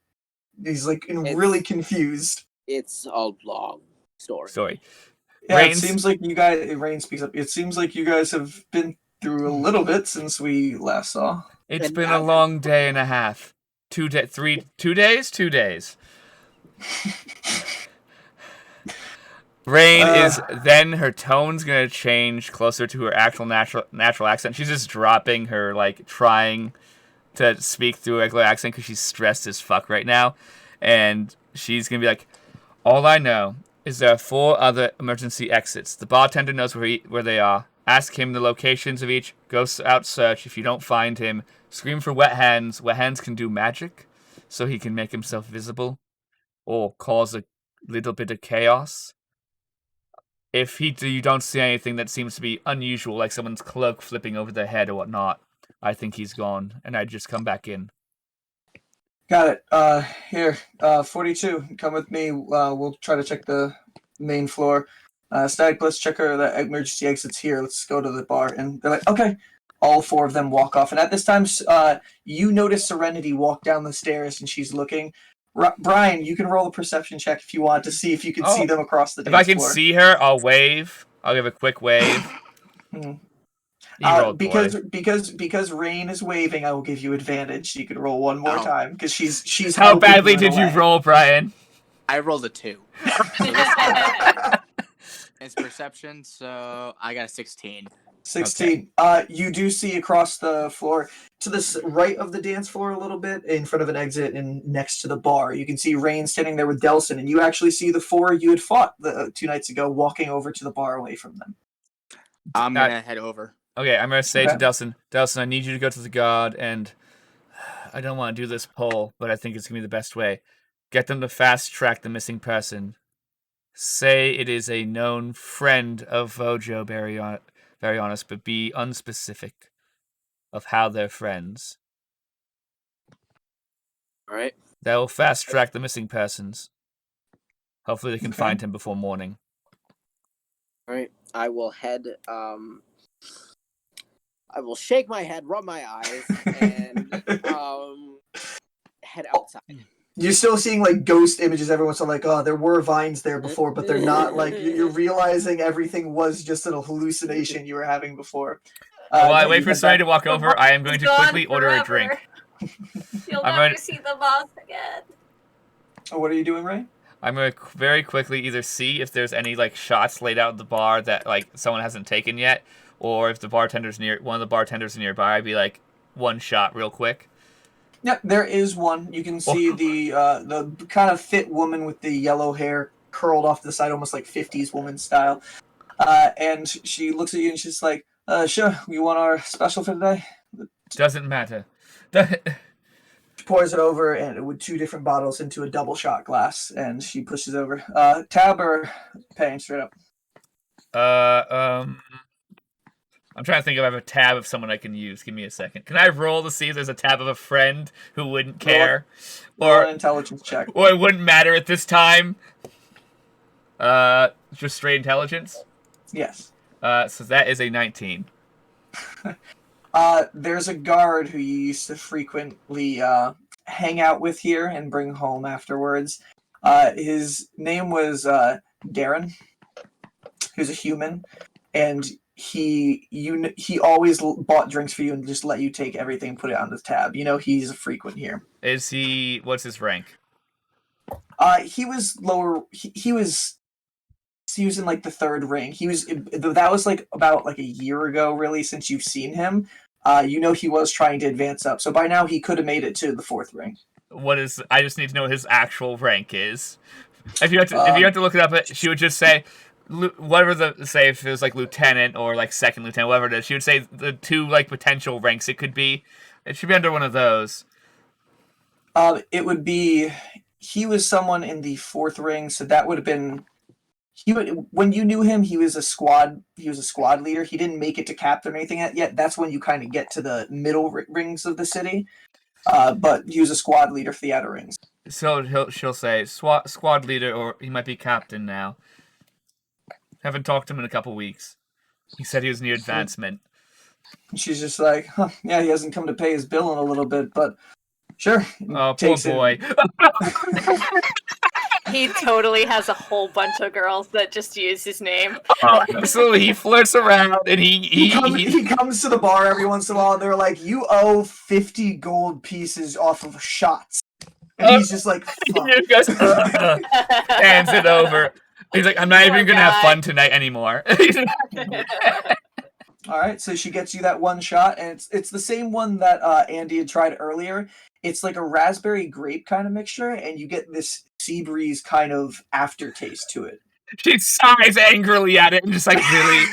he's like really confused. It's a long story. Sorry. Yeah, Rains- it seems like you guys. Rain speaks up. It seems like you guys have been through a little bit since we last saw. It's And been a long day and a half. 2 days? 2 days? Rain is then her tone's gonna change closer to her actual natural accent. She's just dropping her like trying to speak through a regular accent because she's stressed as fuck right now, and she's gonna be like, "All I know is there are 4 other emergency exits. The bartender knows where they are. Ask him the locations of each. Go out search. If you don't find him, scream for Wet Hands. Wet Hands can do magic, so he can make himself visible, or cause a little bit of chaos. If you don't see anything that seems to be unusual, like someone's cloak flipping over their head or whatnot, I think he's gone, and I'd just come back in." Got it. Here, 42. Come with me. We'll try to check the main floor. Static, let's check the emergency exits here. Let's go to the bar. And they're like, okay. All 4 of them walk off. And at this time, you notice Serenity walk down the stairs, and she's looking. Brian, you can roll a perception check if you want to see if you can see them across the dance floor. If I can see her, I'll wave. I'll give a quick wave. Because Rain is waving, I will give you advantage. You can roll one more time because she's. How badly did you roll, Brian? I rolled a 2. It's perception, so I got a 16. 16. Okay. You do see across the floor to the right of the dance floor a little bit, in front of an exit and next to the bar. You can see Rain standing there with Delson, and you actually see the 4 you had fought 2 nights ago walking over to the bar away from them. I'm gonna head over. Okay, I'm gonna say to Delson, I need you to go to the guard, and I don't want to do this poll, but I think it's gonna be the best way. Get them to fast track the missing person. Say it is a known friend of Vojo, very honest, but be unspecific of how they're friends. All right. That will fast track the missing persons. Hopefully they can find him before morning. All right. I will head. I will shake my head, rub my eyes, and head outside. You're still seeing like ghost images. Everyone's like, "Oh, there were vines there before, but they're not." Like you're realizing everything was just a hallucination you were having before. While I wait for Sonny to walk over, I am going to quickly order a drink. You'll never see the boss again. Oh, what are you doing, Ray? I'm going to very quickly either see if there's any like shots laid out at the bar that like someone hasn't taken yet, or if one of the bartenders nearby, I'd be like, 1 shot real quick. Yep, there is one. You can see the kind of fit woman with the yellow hair curled off to the side, almost like 50s woman style. And she looks at you and she's like, "Sure, you want our special for today?" Doesn't matter. She pours it over and with 2 different bottles into a double shot glass, and she pushes over. Tab or paying straight up? I'm trying to think if I have a tab of someone I can use. Give me a second. Can I roll to see if there's a tab of a friend who wouldn't care? Roll an intelligence check. Or it wouldn't matter at this time? Just straight intelligence? Yes. So that is a 19. There's a guard who you used to frequently hang out with here and bring home afterwards. His name was Darren. He was a human, and he always bought drinks for you and just let you take everything and put it on the tab. You know, he's a frequent here. Is he? What's his rank? He was lower. He was in like the 3rd ring. That was like about like a year ago, really, since you've seen him. You know, he was trying to advance up, so by now he could have made it to the 4th ring. I just need to know what his actual rank is. If you have to look it up, she would just say, say if it was like lieutenant or like 2nd lieutenant, whatever it is, she would say the 2 like potential ranks it could be. It should be under one of those. It would be, he was someone in the 4th ring, so that would have been, when you knew him, he was a squad leader. He didn't make it to captain or anything yet. That's when you kind of get to the middle rings of the city. But he was a squad leader for the outer rings. So she'll say squad leader, or he might be captain now. Haven't talked to him in a couple weeks. He said he was near advancement. She's just like, yeah, he hasn't come to pay his bill in a little bit, but Sure. Oh, poor Takes it. boy. He totally has a whole bunch of girls that just use his name. Absolutely, he flirts around and He comes to the bar every once in a while and they're like, you owe 50 gold pieces off of shots. And he's just like, fuck. He goes, hands it over. He's like, I'm not even going to have fun tonight anymore. All right, so she gets you that one shot, and it's the same one that Andy had tried earlier. It's like a raspberry grape kind of mixture, and you get this sea breeze kind of aftertaste to it. She sighs angrily at it and just like, really?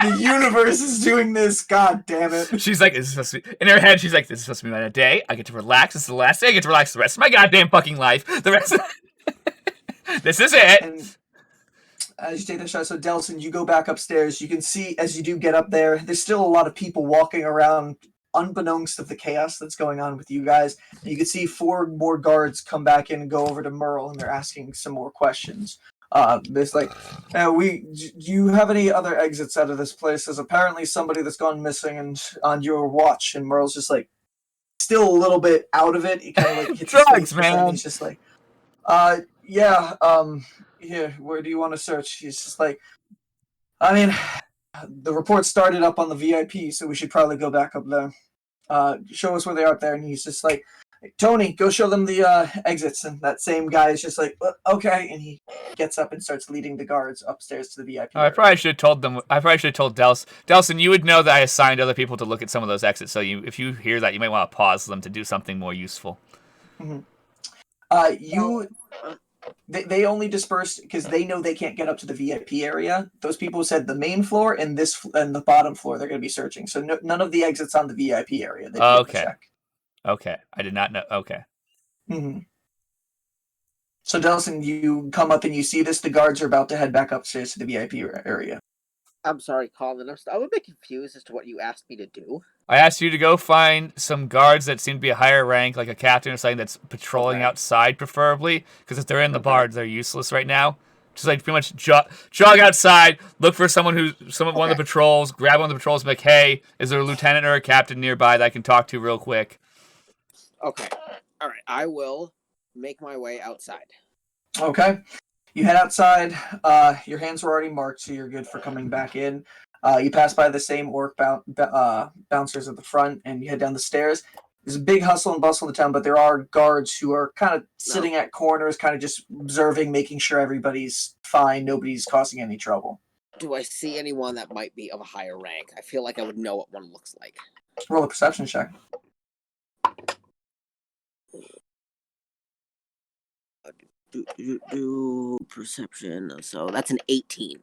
The universe is doing this, god damn it. She's like, is this supposed to be... In her head, she's like, this is supposed to be my day. I get to relax. This is the last day. I get to relax the rest of my goddamn fucking life. The rest of... This is it. And as you take the shot, so Delson, you go back upstairs. You can see, as you do get up there, there's still a lot of people walking around, unbeknownst of the chaos that's going on with you guys. And you can see 4 more guards come back in and go over to Merle, and they're asking some more questions. There's like, do you have any other exits out of this place? There's apparently somebody that's gone missing and on your watch. And Merle's just like, still a little bit out of it. He kind of like hits drugs, man. He's just like, here, where do you want to search? He's just like, I mean, the report started up on the VIP, so we should probably go back up there. Show us where they are up there. And he's just like, Tony, go show them the exits. And that same guy is just like, okay. And he gets up and starts leading the guards upstairs to the VIP. I probably should have told them. I probably should have told Delson, you would know that I assigned other people to look at some of those exits. So if you hear that, you might want to pause them to do something more useful. Mm-hmm. They only dispersed because they know they can't get up to the VIP area. Those people said the main floor and the bottom floor they're going to be searching. So none of the exits on the VIP area. Okay. Okay. I did not know. Okay. Mm-hmm. So Delson, you come up and you see this. The guards are about to head back upstairs to the VIP area. I'm sorry, Colin. I'm a bit confused as to what you asked me to do. I asked you to go find some guards that seem to be a higher rank, like a captain or something that's patrolling outside, preferably. Because if they're in the bar, they're useless right now. Just like pretty much jog outside, look for one of the patrols, grab one of the patrols, and be like, hey, is there a lieutenant or a captain nearby that I can talk to real quick? Okay. All right. I will make my way outside. Okay. You head outside. Your hands were already marked, so you're good for coming back in. You pass by the same orc bouncers at the front, and you head down the stairs. There's a big hustle and bustle in the town, but there are guards who are kind of sitting at corners, kind of just observing, making sure everybody's fine, nobody's causing any trouble. Do I see anyone that might be of a higher rank? I feel like I would know what one looks like. Roll a perception check. Perception. So that's an 18.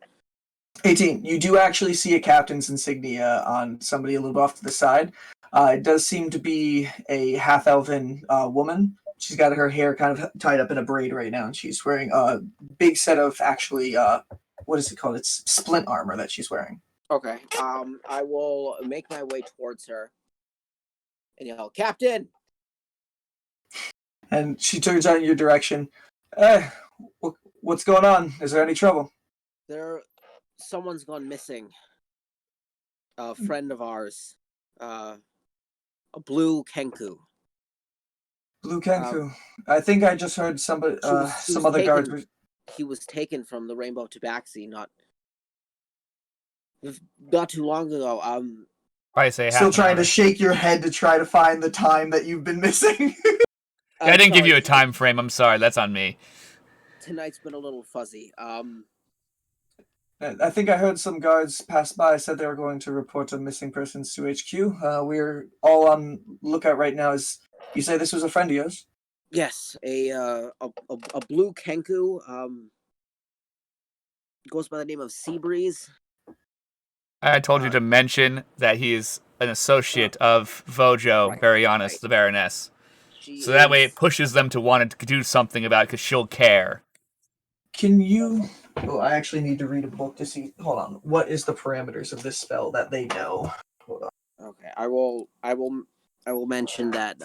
18. You do actually see a captain's insignia on somebody a little off to the side. It does seem to be a half-elven woman. She's got her hair kind of tied up in a braid right now, and she's wearing a big set of actually, what is it called? It's splint armor that she's wearing. Okay. I will make my way towards her and yell, Captain! And she turns out in your direction. What's going on? Is there any trouble? Someone's gone missing. A friend of ours. A blue Kenku. Blue Kenku. I think I just heard somebody, some other guards. He was taken from the Rainbow Tabaxi not too long ago. I say still trying to shake your head to try to find the time that you've been missing. I didn't give you a time frame. I'm sorry. That's on me. Tonight's been a little fuzzy. I think I heard some guards pass by, said they were going to report a missing persons to HQ. We're all on lookout right now. You say this was a friend of yours? Yes, a blue Kenku. Goes by the name of Seabreeze. I told you to mention that he is an associate of Vojo, Barianis, the Baroness. So that way it pushes them to want to do something about it because she'll care. Can you... Oh, I actually need to read a book to see... Hold on. What is the parameters of this spell that they know? Hold on. Okay, I will mention that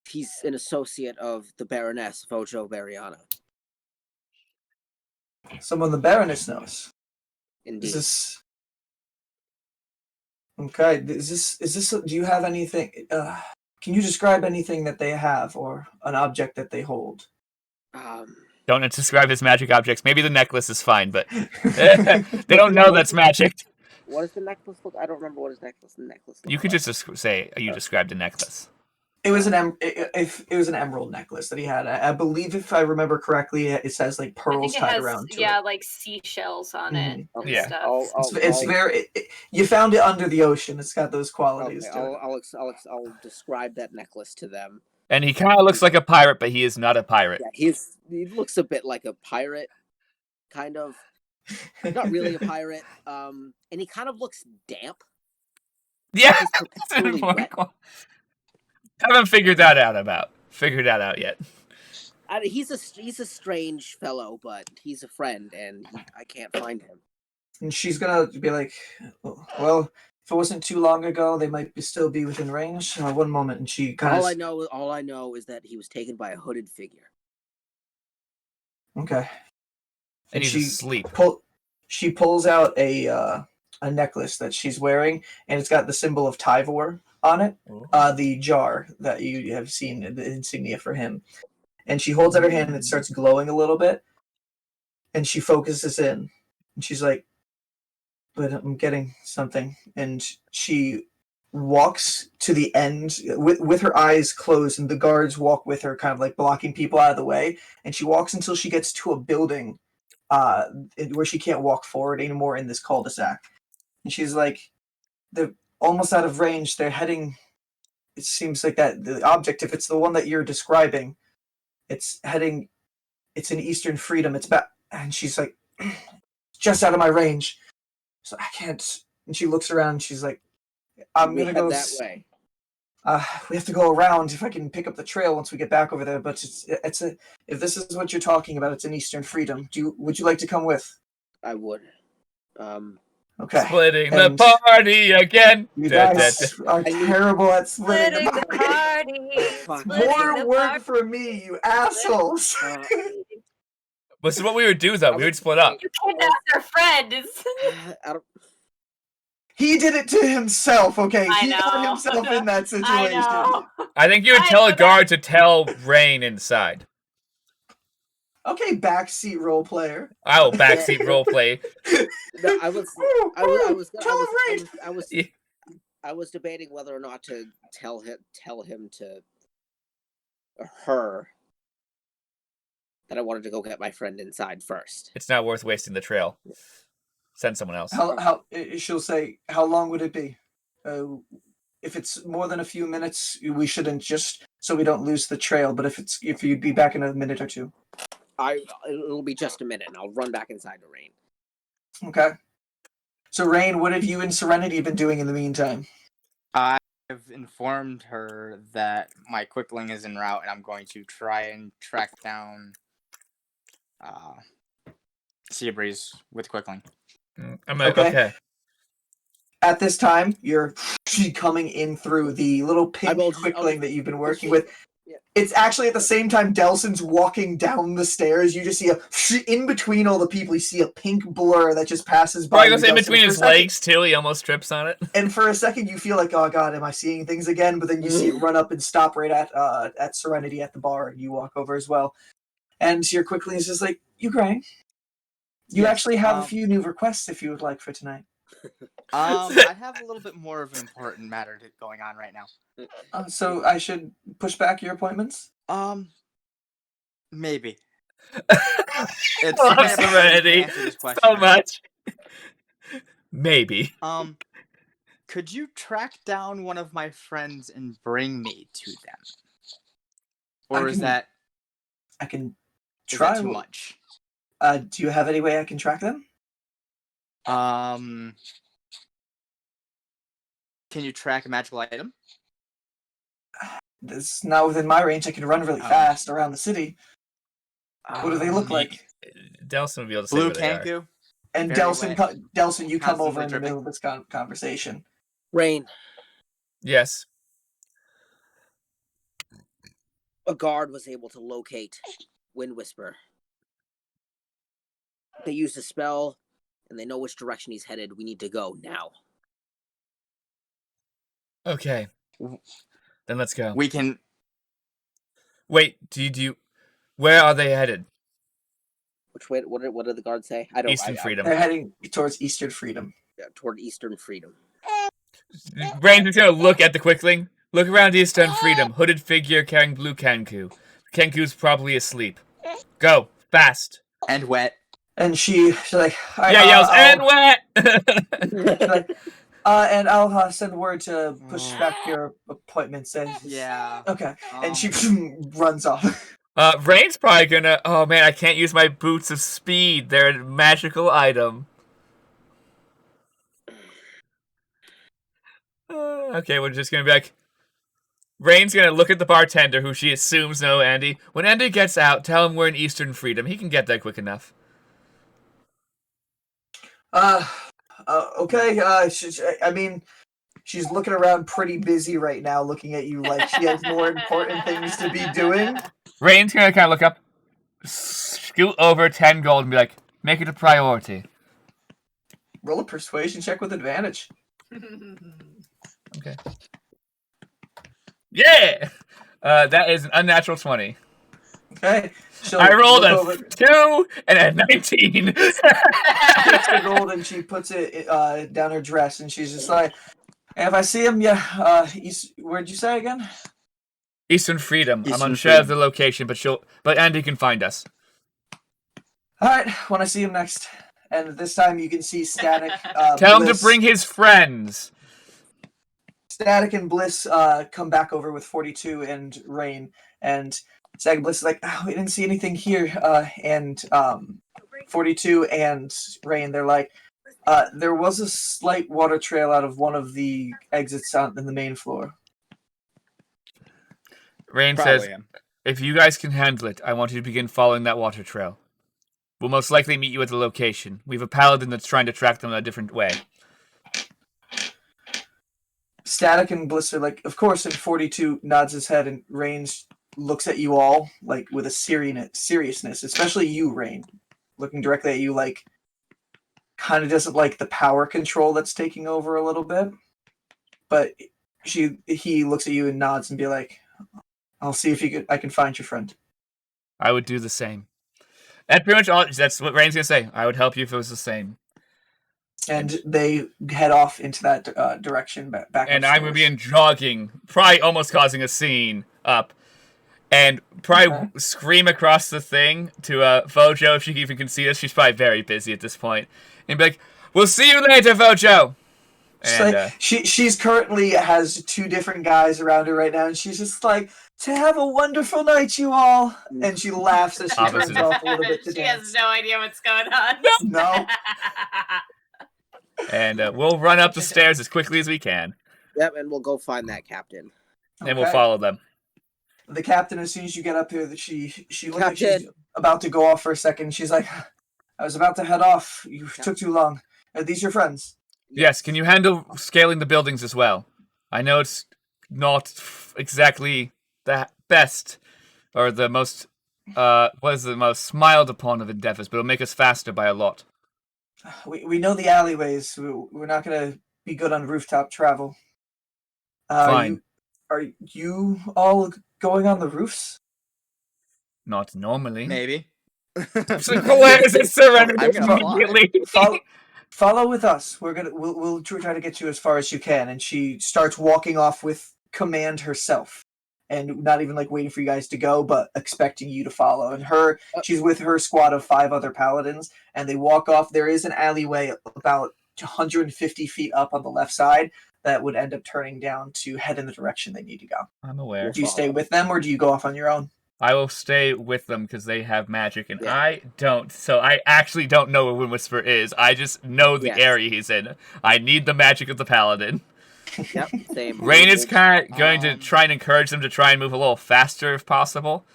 he's an associate of the Baroness, Vojo Bariana. Someone the Baroness knows. Indeed. Okay. Is this? Do you have anything? Can you describe anything that they have or an object that they hold? Don't describe his magic objects. Maybe the necklace is fine, but they don't know that's magic. What does the necklace look? I don't remember what his necklace looks You could like. just say you described a necklace. It was it was an emerald necklace that he had. I believe, if I remember correctly, it says like I pearls think it tied has, around to yeah, it. like seashells on it. Mhm. And Yeah. stuff. It's very. You found it under the ocean. It's got those qualities. Okay, To it. I'll describe that necklace to them. And he kind of looks like a pirate, but he is not a pirate. Yeah, he looks a bit like a pirate, kind of. Not really a pirate. And he kind of looks damp. Yeah, He's perpetually wet. Haven't figured that out yet. He's a strange fellow, but he's a friend, and I can't find him. And she's gonna be like, "Well, if it wasn't too long ago, they might still be within range." One moment, and she kind of. All I know is that he was taken by a hooded figure. Okay. And he's asleep. She pulls out a necklace that she's wearing, and it's got the symbol of Tyvor on it. The jar that you have seen, the insignia for him. And she holds out her hand, and it starts glowing a little bit. And she focuses in, and she's like, "But I'm getting something." And she walks to the end with her eyes closed, and the guards walk with her, kind of like blocking people out of the way. And she walks until she gets to a building where she can't walk forward anymore in this cul-de-sac. And she's like, "They're almost out of range. They're heading." It seems like that the object, if it's the one that you're describing, it's heading. It's in Eastern Freedom. It's back, and she's like, "Just out of my range." So I can't. And she looks around. And she's like, "I'm gonna go that way." We have to go around if I can pick up the trail once we get back over there. But it's a. If this is what you're talking about, it's in Eastern Freedom. Would you like to come with?" I would. Okay. Splitting the party again. You guys are terrible at splitting the party. More work for me, you assholes. This is what we would do, though. We would split up. You kidnapped our friend. He did it to himself, okay? He I put know. himself in that situation. I know. I think you would tell a guard to tell Rain inside. Okay, backseat role player. I will backseat role play. No, I was debating whether or not to tell him to her that I wanted to go get my friend inside first. It's not worth wasting the trail. Send someone else. How she'll say, "How long would it be? If it's more than a few minutes, we shouldn't, just so we don't lose the trail. But if you'd be back in a minute or two." It'll be just a minute, and I'll run back inside to Rain. Okay. So, Rain, what have you and Serenity been doing in the meantime? I've informed her that my Quickling is en route, and I'm going to try and track down Sea Breeze with Quickling. I'm like, okay. At this time, you're coming in through the little pink Quickling that you've been working with. Yeah. It's actually at the same time Delson's walking down the stairs. You just see in between all the people, you see a pink blur that just passes by. Probably goes in between his legs, too. He almost trips on it. And for a second, you feel like, "Oh, God, am I seeing things again?" But then you see it run up and stop right at Serenity at the bar, and you walk over as well. And your Quickling is just like, "Ukraine, you actually have a few new requests if you would like for tonight." I have a little bit more of an important matter going on right now. So I should push back your appointments? Maybe. It's Serenity so much. Maybe. Could you track down one of my friends and bring me to them? Or is that... I can try. Is that too much? Do you have any way I can track them? Can you track a magical item? It's not within my range. I can run really fast around the city. What do they look like? Delson would be able to say Blue where they are. Kanku. And Very Delson, you come Constantly over in the dripping. middle of this conversation. Rain, Yes. a guard was able to locate Wind Whisper. They used a spell, and they know which direction he's headed. We need to go now. Okay. Then let's go. We can. Wait, do you where are they headed? Which way? What did the guards say? I don't. Eastern Freedom. They're heading towards Eastern Freedom. Yeah, toward Eastern Freedom. Brain's just gonna look at the Quickling. Look around Eastern Freedom. Hooded figure carrying blue Kenku. Kenku's probably asleep. Go. Fast. And wet. And she's like, Yells, and wet! like, and I'll send word to push back your appointments. And Yeah. okay. And she runs off. Rain's probably gonna. Oh man, I can't use my boots of speed. They're a magical item. Okay, we're just gonna be like. Rain's gonna look at the bartender, who she assumes know Andy. When Andy gets out, tell him we're in Eastern Freedom. He can get there quick enough. Okay. I mean, she's looking around pretty busy right now, looking at you like she has more important things to be doing. Rain's gonna kind of look up, scoot over 10 gold, and be like, make it a priority. Roll a persuasion check with advantage. Okay. Yeah! That is an unnatural 20. Okay. She'll I rolled look a over, 2 and a 19. She takes the gold and she puts it down her dress, and she's just like, if I see him, yeah. Where'd you say again? Eastern Freedom. I'm Eastern unsure of the location, but Andy can find us. All right. When I see him next, and this time you can see Static. Tell him to Bliss, bring his friends. Static and Bliss come back over with 42 and Rain, and Static and Bliss is like, oh, we didn't see anything here. And 42 and Rain, they're like, there was a slight water trail out of one of the exits out in the main floor. Rain Probably says, am. if you guys can handle it, I want you to begin following that water trail. We'll most likely meet you at the location. We have a paladin that's trying to track them a different way. Static and Bliss are like, of course, and 42 nods his head, and Rain looks at you all like with a seriousness, especially you, Rain, looking directly at you like kind of doesn't like the power control that's taking over a little bit. But he looks at you and nods and be like, I'll see if I can find your friend. I would do the same. That's pretty much all. That's what Rain's gonna say. I would help you if it was the same. And they head off into that direction back. And upstairs. I'm gonna be jogging, probably almost causing a scene up, and probably scream across the thing to Vojo if she even can see us. She's probably very busy at this point, and be like, "We'll see you later, Vojo." And like, she's currently has 2 different guys around her right now, and she's just like, to have a wonderful night, you all. And she laughs as she turns off a little bit to She dance. has no idea what's going on. No. and we'll run up the stairs as quickly as we can, Yep, and we'll go find that captain. and we'll follow them. The captain, as soon as you get up here, she looks like she's Captain. about to go off for a second. She's like, I was about to head off. You took too long. Are these your friends? Yes, can you handle scaling the buildings as well? I know it's not exactly the best, or the most, what is the most smiled upon of endeavors, but it'll make us faster by a lot. We know the alleyways. We're not going to be good on rooftop travel. Fine. Are you all going on the roofs? Not normally. Maybe. So where is it surrendered I'm gonna fly. immediately? Follow with us. We'll try to get you as far as you can. And she starts walking off with command herself, and not even like waiting for you guys to go, but expecting you to follow. And she's with her squad of 5 other paladins, and they walk off. There is an alleyway about 150 feet up on the left side that would end up turning down to head in the direction they need to go. I'm aware. Do you stay with them, or do you go off on your own? I will stay with them because they have magic and Yeah. I don't. So I actually don't know where Wind Whisperer is. I just know the Yes. area he's in. I need the magic of the paladin. Yep, same. Rain is kind of going to try and encourage them to try and move a little faster if possible.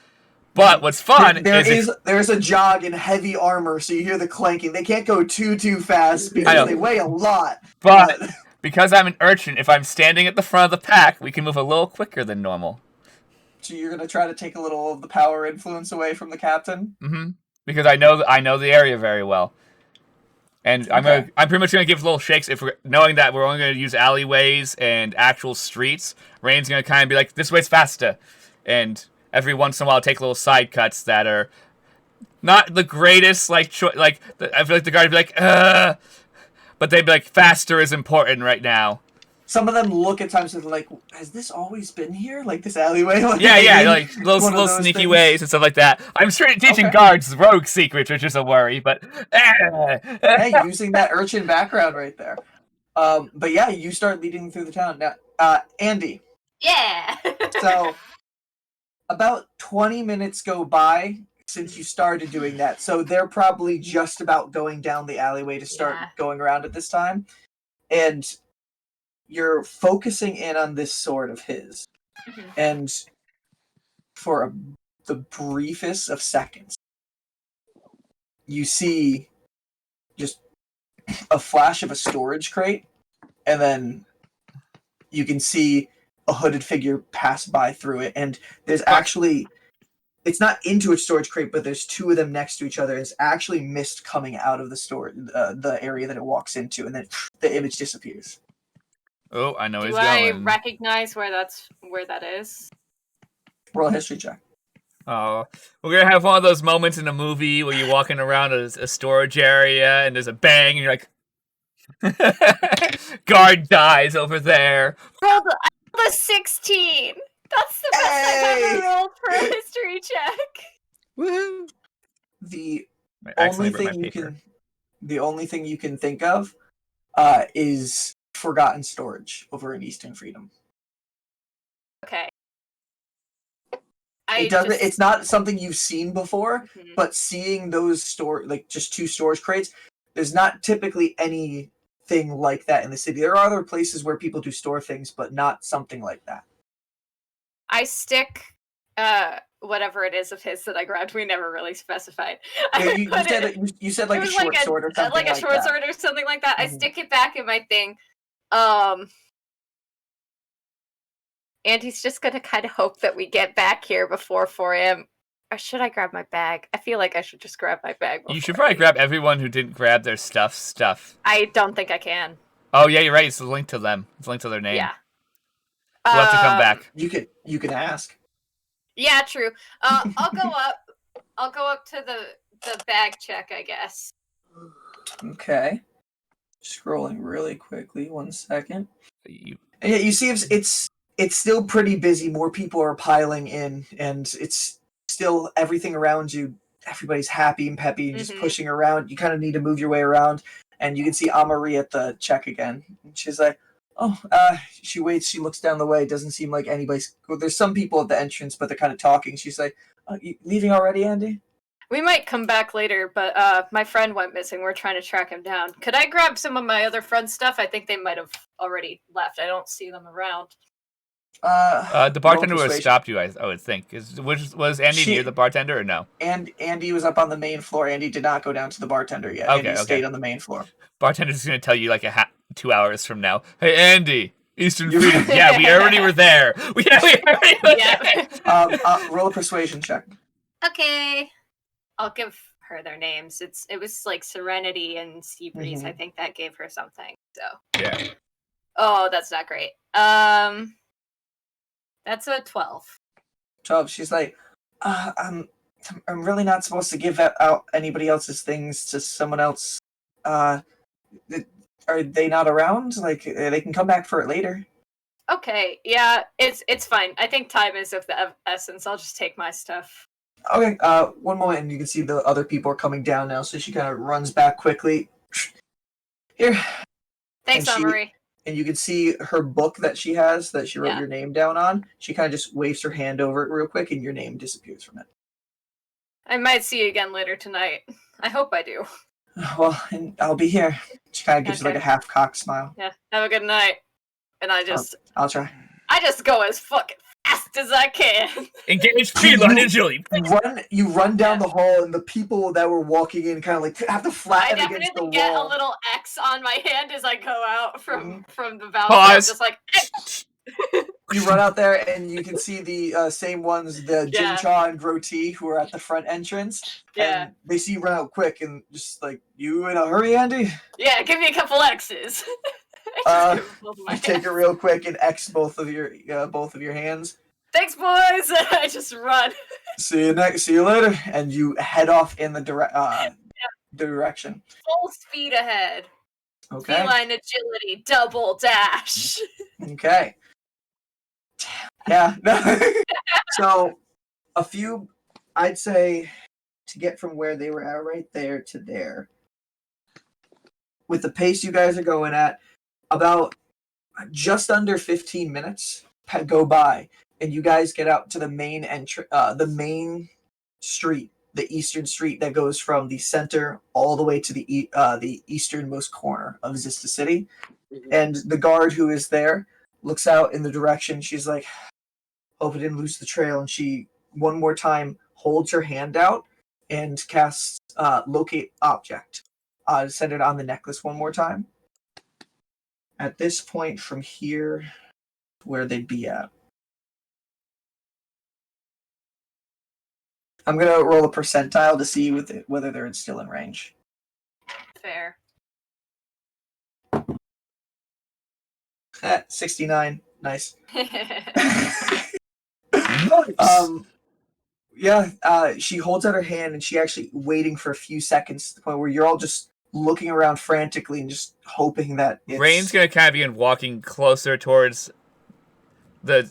But what's fun There's a jog in heavy armor, so you hear the clanking. They can't go too fast I because know. they weigh a lot. But because I'm an urchin, if I'm standing at the front of the pack, we can move a little quicker than normal. So you're gonna try to take a little of the power influence away from the captain. Mm-hmm. Because I know the area very well. And I'm pretty much gonna give little shakes knowing that we're only gonna use alleyways and actual streets. Rain's gonna kind of be like, "This way's faster," and every once in a while take little side cuts that are not the greatest. I feel like the guard would be like, but they'd be like, "Faster is important right now." Some of them look at times and like, has this always been here? Like this alleyway? Like, Yeah, like little sneaky things. ways and stuff like that. I'm straight teaching guards rogue secrets, which is a worry, but hey, using that urchin background right there. But yeah, you start leading through the town now. Andy. Yeah. So about 20 minutes go by since you started doing that, so they're probably just about going down the alleyway to start going around at this time, and you're focusing in on this sword of his, and for the briefest of seconds, you see just a flash of a storage crate, and then you can see a hooded figure pass by through it, and there's actually, it's not into a storage crate, but there's two of them next to each other. It's actually mist coming out of the area that it walks into, and then the image disappears. Oh, I know he's going. Do I going. recognize where that is? Roll a history check. Oh, we're gonna have one of those moments in a movie where you're walking around a storage area and there's a bang and you're like, guard dies over there. I rolled a 16. That's the best I've ever rolled for a history check. Woohoo! The only thing you can think of is forgotten storage over in Eastern Freedom. Okay. It's not something you've seen before, but seeing those just two storage crates, there's not typically anything like that in the city. There are other places where people do store things, but not something like that. I stick whatever it is of his that I grabbed. We never really specified. Yeah, you said like a short sword or something like a short sword or something like that. I stick it back in my thing. Andy's just gonna kind of hope that we get back here before 4 a.m. Or should I grab my bag? I feel like I should just grab my bag. You should probably grab everyone who didn't grab their stuff. I don't think I can. Oh yeah, you're right. It's a link to them. It's a link to their name. Yeah. We'll have to come back. You can ask. Yeah, true. I'll go up. I'll go up to the bag check, I guess. Okay. Scrolling really quickly. 1 second. Yeah, you see it's still pretty busy. More people are piling in, and it's still everything around you. Everybody's happy and peppy and just pushing around. You kind of need to move your way around, and you can see Amari at the check again. And she's like, she waits. She looks down the way. Doesn't seem like anybody's. Well, there's some people at the entrance, but they're kind of talking. She's like, you leaving already, Andy? We might come back later, but my friend went missing. We're trying to track him down. Could I grab some of my other friend's stuff? I think they might have already left. I don't see them around. The bartender would have stopped you, I would think. Was Andy near the bartender or no? And Andy was up on the main floor. Andy did not go down to the bartender yet. Andy stayed on the main floor. Bartender's going to tell you like 2 hours from now. Hey, Andy, Eastern Freedom. Yeah, we already were there. We already were there. Roll a persuasion check. Okay. I'll give her their names. It was like Serenity and Seabreeze. I think that gave her something. So yeah. Oh, that's not great. That's a 12. 12. She's like, I'm really not supposed to give out anybody else's things to someone else. Are they not around? Like, they can come back for it later. Okay, yeah, it's fine. I think time is of the essence. I'll just take my stuff. Okay, one moment, and you can see the other people are coming down now, so she kind of runs back quickly. Here. Thanks, Anne-Marie. And you can see her book that she has, that she wrote your name down on. She kind of just waves her hand over it real quick, and your name disappears from it. I might see you again later tonight. I hope I do. Well, and I'll be here. She kind of gives you like a half-cocked smile. Yeah, have a good night. And I'll try. I just go as fucking fast as I can. Engage speedrun agility. You run down the hall, and the people that were walking in kind of like have to flatten against the wall. I definitely get a little X on my hand as I go out from the balcony. Pause. I'm just like, You run out there and you can see the same ones, the Jincha and Groti, who are at the front entrance. Yeah. And they see you run out quick and just like, you in a hurry, Andy? Yeah, give me a couple X's. You take it real quick and X both of your hands. Thanks, boys. I just run. See you later, and you head off in the direction. Full speed ahead. Okay. Feline agility, double dash. Okay. Yeah. No. So, I'd say, to get from where they were at right there to there, with the pace you guys are going at, about just under 15 minutes go by, and you guys get out to the main the main street, the eastern street that goes from the center all the way to the easternmost corner of Zista City. Mhm. And the guard who is there looks out in the direction. She's like, hope I didn't lose the trail. And she, one more time, holds her hand out and casts locate object. Centered on the necklace one more time. At this point, from here, where they'd be at. I'm going to roll a percentile to see whether they're still in range. Fair. 69. Nice. Nice. She holds out her hand and she actually waiting for a few seconds to the point where you're all just looking around frantically and just hoping that it's... Rain's gonna kind of begin walking closer towards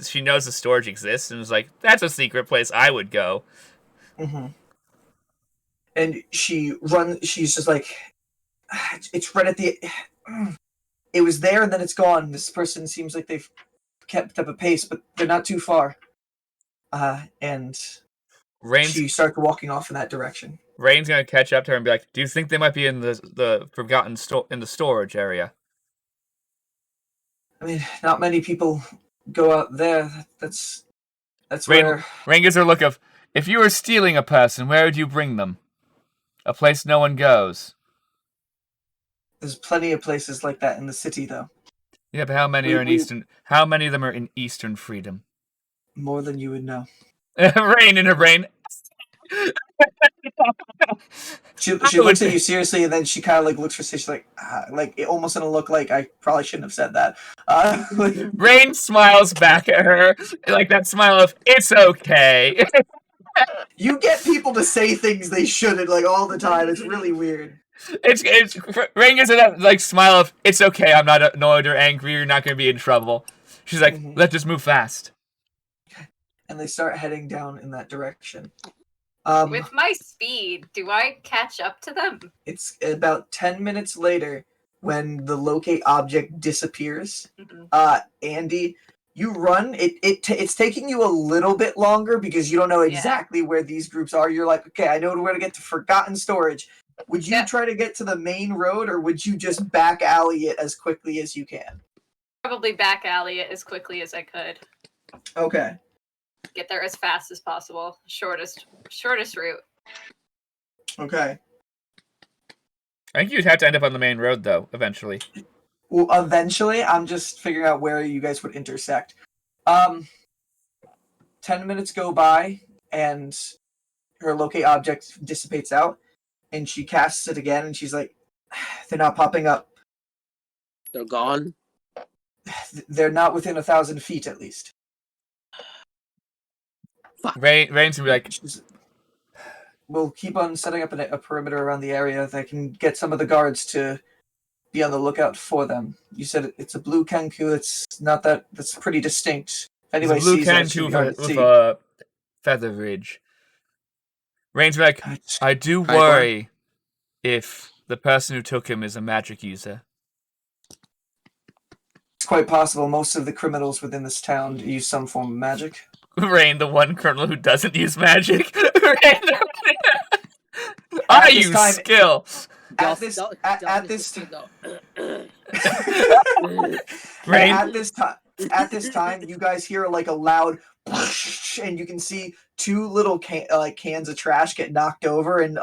she knows the storage exists and is like, that's a secret place I would go. Mm-hmm. And she's just like, it's right at the... It was there and then it's gone. This person seems like they've kept up a pace, but they're not too far. And she starts walking off in that direction. Rain's gonna catch up to her and be like, do you think they might be in the forgotten in the storage area? I mean, not many people go out there. That's Rain, where... Rain gives her a look of, if you were stealing a person, where would you bring them? A place no one goes. There's plenty of places like that in the city, though. Yeah, but how many are in Eastern? How many of them are in Eastern Freedom? More than you would know. Rain in her brain. She looks at you seriously, and then she kind of like looks for she's like it almost in a look like I probably shouldn't have said that. Rain smiles back at her, like that smile of it's okay. You get people to say things they shouldn't like all the time. It's really weird. It's Rain gives her that like smile of it's okay. I'm not annoyed or angry. You're not going to be in trouble. She's like, let's just move fast. And they start heading down in that direction. With my speed, do I catch up to them? It's about 10 minutes later when the locate object disappears. Mm-hmm. Andy, you run. It's taking you a little bit longer because you don't know exactly where these groups are. You're like, okay, I know where to get to Forgotten Storage. Would you try to get to the main road, or would you just back alley it as quickly as you can? Probably back alley it as quickly as I could. Okay. Get there as fast as possible. Shortest route. Okay. I think you'd have to end up on the main road, though, eventually. Well, eventually, I'm just figuring out where you guys would intersect. 10 minutes go by, and her locate object dissipates out, and she casts it again, and she's like, they're not popping up. They're gone? They're not within 1,000 feet, at least. Rain's gonna be like, we'll keep on setting up a perimeter around the area that can get some of the guards to be on the lookout for them. You said it's a blue Kenku. That's pretty distinct. If anybody it's a blue sees that, it should be hard to with see. a feather ridge. Rain's like, I do worry if the person who took him is a magic user. It's quite possible. Most of the criminals within this town use some form of magic. Rain, the one criminal who doesn't use magic. I use skill. At this at this time, you guys hear like a loud and you can see two little cans of trash get knocked over, and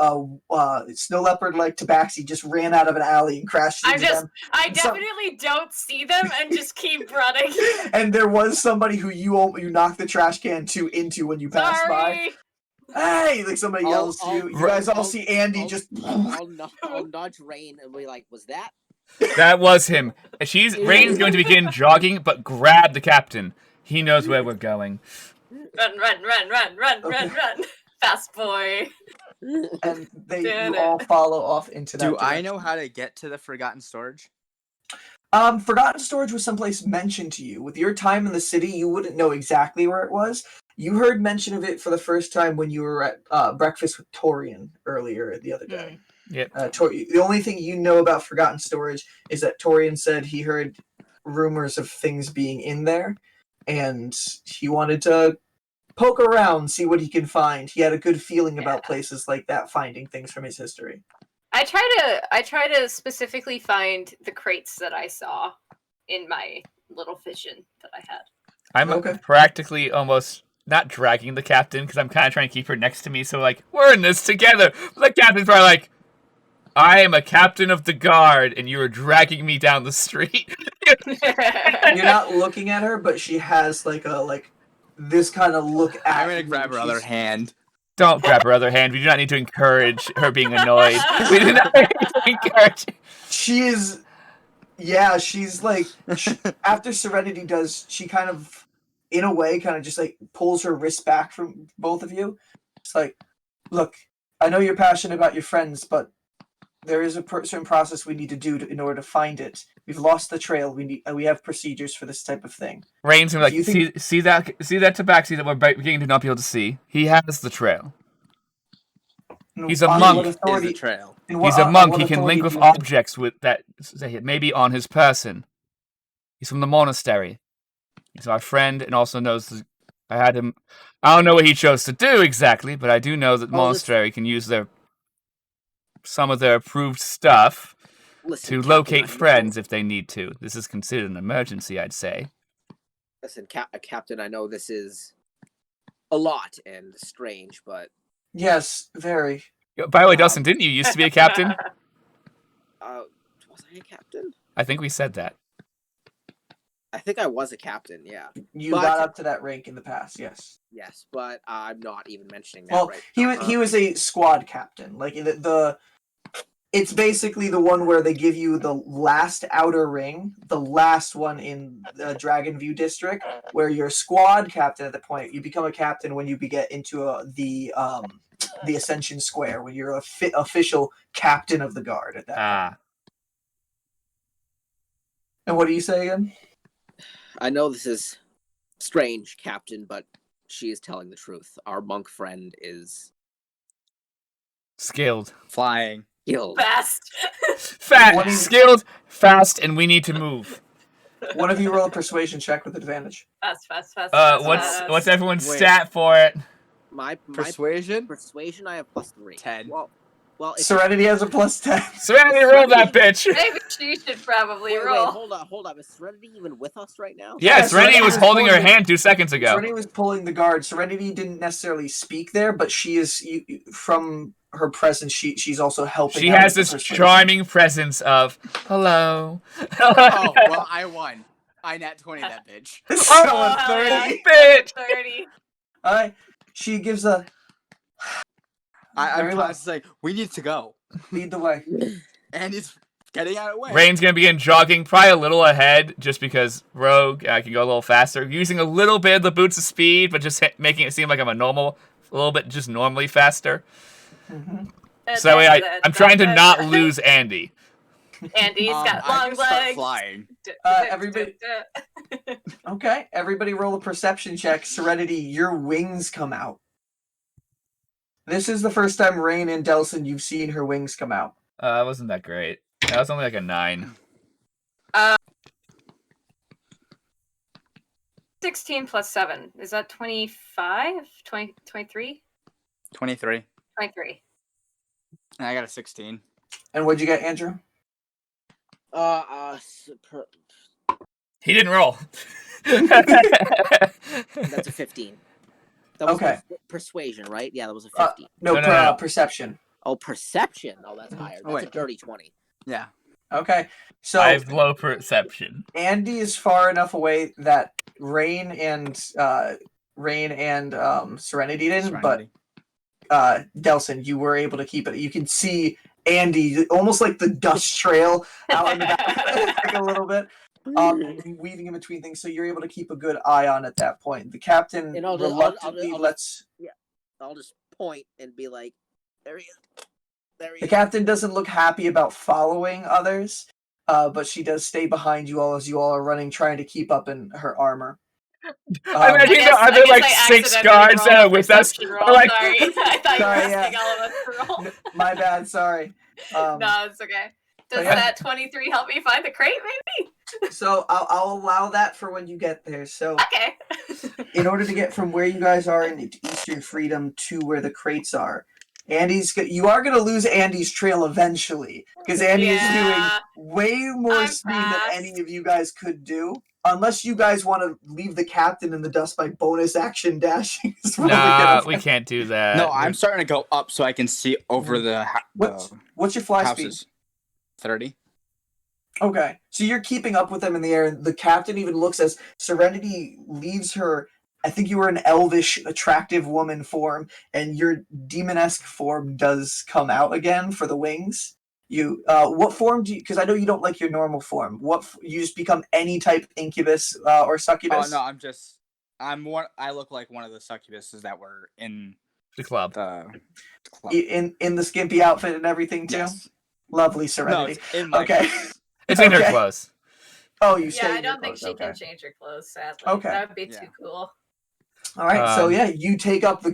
Snow Leopard like Tabaxi just ran out of an alley and crashed into them. I definitely don't see them and just keep running. And there was somebody who you knocked the trash can into when you passed by. Hey! Like somebody yells to you. You guys all see Andy just. I'll nudge Rain and be like, "Was that?" That was him. Rain's going to begin jogging, but grab the captain. He knows where we're going. Run. Fast boy. And you all follow off into that direction. I know how to get to the Forgotten Storage? Forgotten Storage was someplace mentioned to you. With your time in the city, you wouldn't know exactly where it was. You heard mention of it for the first time when you were at breakfast with Torian earlier the other day. Yep. The only thing you know about Forgotten Storage is that Torian said he heard rumors of things being in there, and he wanted to poke around, see what he can find. He had a good feeling about places like that, finding things from his history. I try to specifically find the crates that I saw in my little vision that I had. I'm practically almost not dragging the captain because I'm kind of trying to keep her next to me. So like, we're in this together. The captain's probably like, I am a captain of the guard, and you are dragging me down the street. You're not looking at her, but she has this kind of look at I'm gonna grab her other hand. Don't grab her other hand. We do not need to encourage her being annoyed. We do not need to encourage. She's like, after Serenity does, she kind of, in a way, kind of just like pulls her wrist back from both of you. It's like, look, I know you're passionate about your friends, but there is a certain process we need to do in order to find it. We've lost the trail. We have procedures for this type of thing. Rain's gonna be like, see that tabaxi that we're beginning to not be able to see? He has the trail. He's a monk. He's a monk. He can link with objects with that maybe on his person. He's from the monastery. He's our friend and also knows. I had him. I don't know what he chose to do exactly, but I do know that the monastery can use some of their approved stuff to locate friends if they need to. This is considered an emergency, I'd say. Listen, Captain, I know this is a lot and strange, but... Yes, very. By the way, Dustin, didn't you used to be a captain? Was I a captain? I think we said that. I think I was a captain, yeah. You got up to that rank in the past, yes. Yes, but I'm not even mentioning that right now. He was a squad captain. Like, it's basically the one where they give you the last outer ring, the last one in the Dragonview district, where you're a squad captain at the point. You become a captain when you get into the Ascension Square, when you're official captain of the guard at that point. And what do you say again? I know this is strange, Captain, but she is telling the truth. Our monk friend is... skilled. Flying. Skilled. Skilled, fast, and we need to move. One of you roll a persuasion check with advantage. Fast. What's everyone's stat for it? My persuasion? Persuasion, I have +3. 10. Well, Serenity has a +10. Serenity, roll that bitch. Maybe she should probably roll. Wait, hold up. Is Serenity even with us right now? Yeah, Serenity was holding her hand 2 seconds ago. Serenity was pulling the guard. Serenity didn't necessarily speak there, but she is, from her presence, she's also helping. She has this charming presence of, hello. Oh, well, I won. I nat 20 that bitch. So 30. Bitch. 30. Alright, she gives a... I'm trying to say, we need to go. Lead the way. And he's getting out of the way. Rain's going to begin jogging, probably a little ahead, just because Rogue can go a little faster. Using a little bit of the boots of speed, but just making it seem like I'm a little bit just normally faster. Mm-hmm. So that way I'm trying to not lose Andy. Andy's got long legs. Flying. Everybody... Okay, everybody roll a perception check. Serenity, your wings come out. This is the first time, Rain and Delson, you've seen her wings come out. It wasn't that great. That was only like a 9. 16 plus 7. Is that 25? 20, 23? 23. 23. I got a 16. And what'd you get, Andrew? He didn't roll. That's a 15. That was Okay. Persuasion, right? Yeah, that was a 15. No. Perception. Oh, perception. Oh, that's higher. That's a Wait. dirty 20. Yeah. Okay. So I have low perception. Andy is far enough away that Rain and Serenity didn't, but Delson, you were able to keep it. You can see Andy almost like the dust trail out in the back like a little bit. Weaving in between things, so you're able to keep a good eye on at that point. The captain reluctantly lets. Yeah, I'll just point and be like, "There he is." There he The is. captain doesn't look happy about following others, but she does stay behind you all as you all are running, trying to keep up in her armor. I imagine the other like 6 guards that are with us are like. Sorry, I thought you were asking all of us to roll. My bad. Sorry. No, it's okay. Does that 23 help me find the crate, maybe? So I'll allow that for when you get there. So Okay. in order to get from where you guys are in Eastern Freedom to where the crates are, you are going to lose Andy's trail eventually, because Andy is doing way more speed than any of you guys could do. Unless you guys want to leave the captain in the dust by bonus action dashing. Nah, we can't do that. No, I'm starting to go up so I can see over the what's your fly houses. speed? 30. Okay, so you're keeping up with them in the air. The captain even looks as Serenity leaves her. I think you were an elvish, attractive woman form, and your demonesque form does come out again for the wings. You, what form do you? Because I know you don't like your normal form. You just become any type incubus or succubus? Oh no, I'm one. I look like one of the succubuses that were in the club. In the skimpy outfit and everything too. Yes. Lovely Serenity. No, it's in my clothes. It's in her clothes. Oh, you stay. Yeah, I in your don't think clothes. she can change her clothes. Sadly, Okay. that would be too cool. All right, so yeah, you take up the.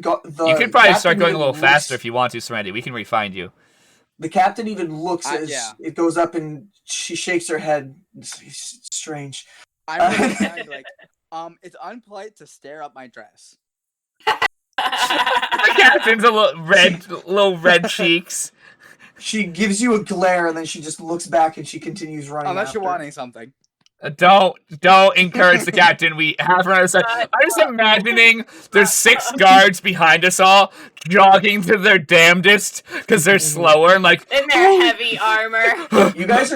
You could probably start going a little faster if you want to, Serenity. We can re-find you. The captain even looks as it goes up, and she shakes her head. It's strange. I'm really trying to it's unpolite to stare up my dress. The captain's a little red cheeks. She gives you a glare, and then she just looks back, and she continues running. Unless you're wanting something. Don't encourage the captain. We have her on our side. I'm just imagining there's 6 guards behind us all jogging to their damnedest because they're slower and like in their heavy armor. You guys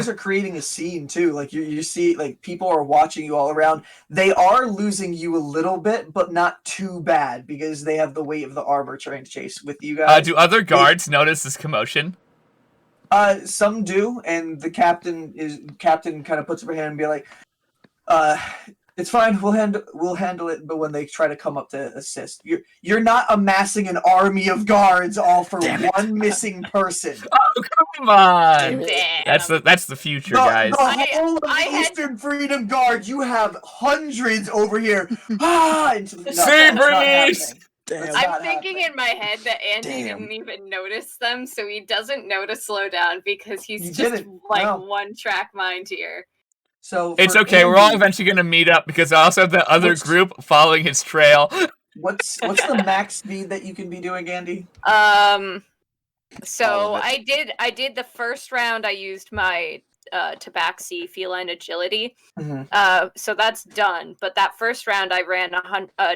are creating a scene too. Like you see, like people are watching you all around. They are losing you a little bit, but not too bad because they have the weight of the armor trying to chase with you guys. Do other guards notice this commotion? Some do, and the captain kind of puts up her hand and be like, "It's fine. We'll handle it." But when they try to come up to assist, you're not amassing an army of guards all for one missing person. Oh come on! Damn. That's the future, guys. The whole of the Eastern Freedom Guard, you have hundreds over here. Sea breeze. I'm thinking in my head that Andy didn't even notice them, so he doesn't know to slow down because he's just one track mind here. So it's okay. Andy, we're all eventually going to meet up because I also have the other group following his trail. What's the max speed that you can be doing, Andy? So I did the first round. I used my tabaxi feline agility. Mm-hmm. So that's done. But that first round I ran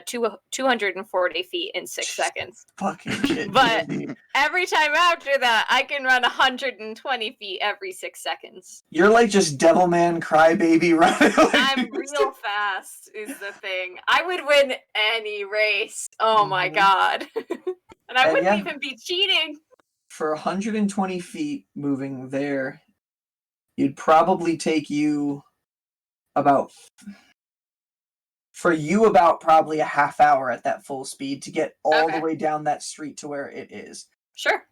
240 feet in 6 seconds. Fucking shit. But every time after that, I can run 120 feet every 6 seconds. You're like just Devilman Crybaby running. I'm real fast is the thing. I would win any race. Oh my god. And I wouldn't even be cheating. For 120 feet moving there, it'd probably take you about probably a half hour at that full speed to get all the way down that street to where it is. Sure.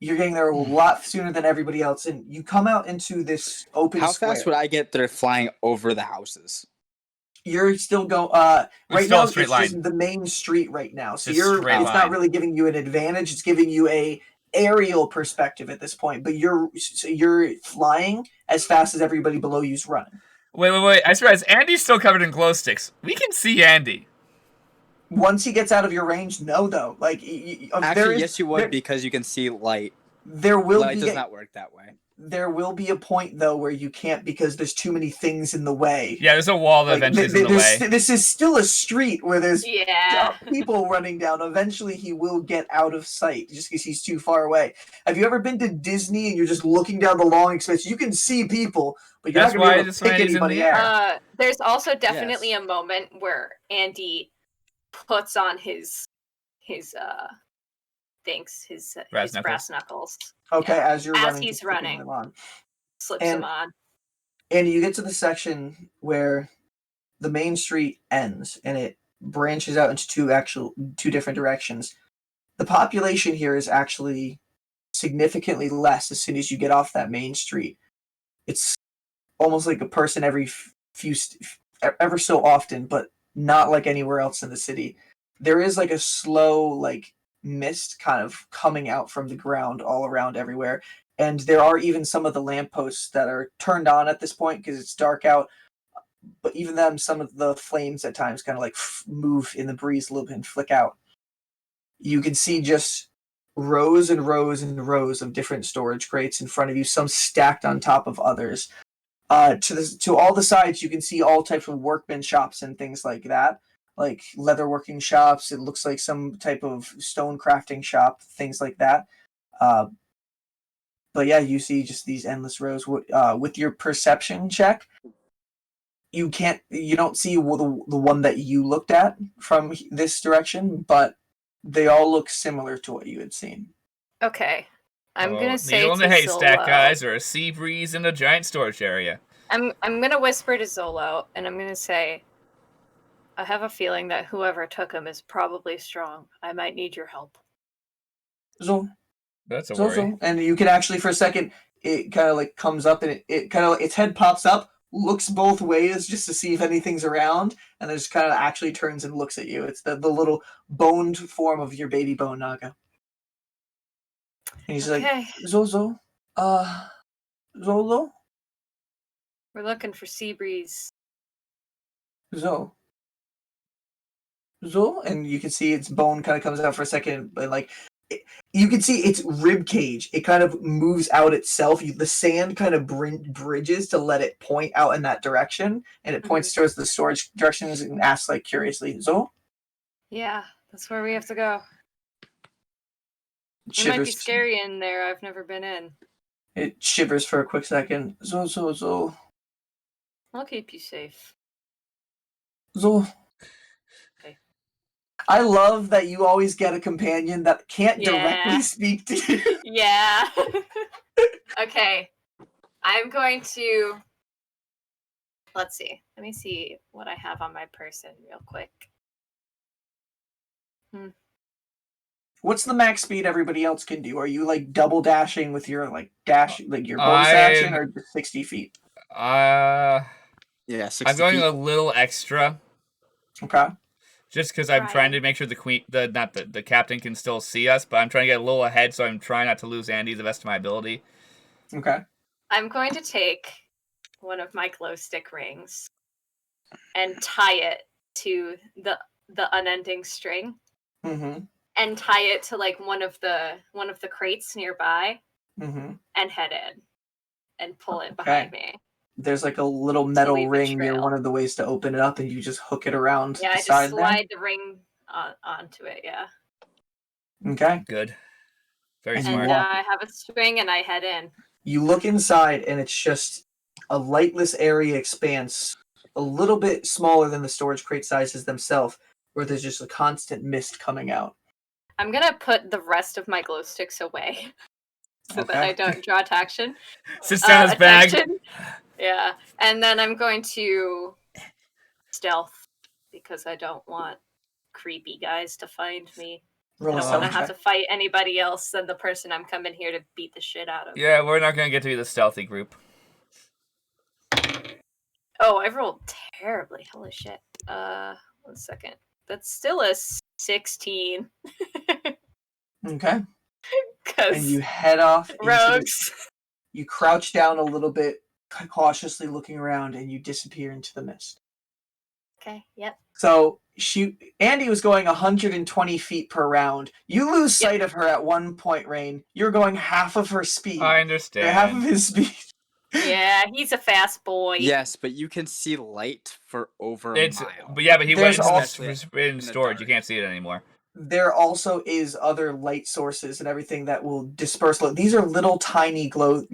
You're getting there a lot sooner than everybody else, and you come out into this open square. How fast would I get there flying over the houses? You're still going. Right now, it's just the main street right now, so it's not really giving you an advantage. It's giving you a aerial perspective at this point, but you're flying as fast as everybody below you's running. Wait! I realize Andy's still covered in glow sticks. We can see Andy. Once he gets out of your range, no, though. Like, actually, yes, you would because you can see light. There will light be. Does not work that way. there will be a point though where you can't because there's too many things in the way. Yeah, there's a wall that eventually is in the way. This is still a street where there's Yeah. people running down. Eventually, he will get out of sight just because he's too far away. Have you ever been to Disney and you're just looking down the long expanse? You can see people, but you're That's not going why to be able to pick anybody out. There's also definitely Yes. a moment where Andy puts on his brass knuckles. Okay, Yeah. as you're As running, he's just putting running. them on. Slips them on. And you get to the section where the main street ends and it branches out into two different directions. The population here is actually significantly less as soon as you get off that main street. It's almost like a person ever so often, but not like anywhere else in the city. There is like a slow like mist kind of coming out from the ground all around everywhere. And there are even some of the lampposts that are turned on at this point because it's dark out. But even them, some of the flames at times kind of like move in the breeze a little bit and flick out. You can see just rows and rows and rows of different storage crates in front of you, some stacked on top of others. To all the sides, you can see all types of workman shops and things like that, like leatherworking shops. It looks like some type of stone crafting shop, things like that. But yeah, you see just these endless rows. With your perception check, you don't see the one that you looked at from this direction, but they all look similar to what you had seen. Okay. I'm gonna say needle in the to haystack, Zolo, guys, or a sea breeze in a giant storage area. I'm gonna whisper to Zolo, and I'm gonna say, I have a feeling that whoever took him is probably strong. I might need your help. That's a worry. And you can actually, for a second, it kind of like comes up and it kind of its head pops up, looks both ways just to see if anything's around, and then just kind of actually turns and looks at you. It's the little boned form of your baby bone naga. And he's like, Zolo? We're looking for Seabreeze. Zo? And you can see its bone kind of comes out for a second, but like you can see its rib cage. It kind of moves out itself. The sand kind of bridges to let it point out in that direction, and it points towards the storage directions and asks like curiously, Zo? Yeah, that's where we have to go. It Shivers. might be scary in there. I've never been in. It shivers for a quick second. Zo. I'll keep you safe. Zo. Okay. I love that you always get a companion that can't directly speak to you. Yeah. Okay. I'm going to... Let's see. Let me see what I have on my person real quick. What's the max speed everybody else can do? Are you like double dashing with your like your bonus action, or just 60 feet? Yeah, 60 I'm going feet. a little extra. Okay. Just because I'm trying to make sure the captain can still see us, but I'm trying to get a little ahead, so I'm trying not to lose Andy the best of my ability. Okay. I'm going to take one of my glow stick rings and tie it to the unending string. Mm-hmm. And tie it to like one of the crates nearby, and head in and pull it behind me. There's like a little metal ring near one of the ways to open it up, and you just hook it around. Yeah, I just slide the ring onto it. Yeah. Okay. Good. Very smart. And I have a string, and I head in. You look inside, and it's just a lightless area expanse, a little bit smaller than the storage crate sizes themselves, where there's just a constant mist coming out. I'm gonna put the rest of my glow sticks away so that I don't draw attention. Sits down his bag. Yeah, and then I'm going to stealth because I don't want creepy guys to find me. I don't want to have to fight anybody else than the person I'm coming here to beat the shit out of. Yeah, we're not gonna get to be the stealthy group. Oh, I rolled terribly. Holy shit. 1 second. That's still a 16. Okay. And you head off. Rogues. You crouch down a little bit, cautiously looking around, and you disappear into the mist. Okay. Yep. So Andy was going 120 feet per round. You lose sight of her at one point, Rain. You're going half of her speed. I Or understand. half of his speed. Yeah, he's a fast boy. Yes, but you can see light for over a mile. But he went Especially in storage. dark. You can't see it anymore. There also is other light sources and everything that will disperse. These are little tiny glow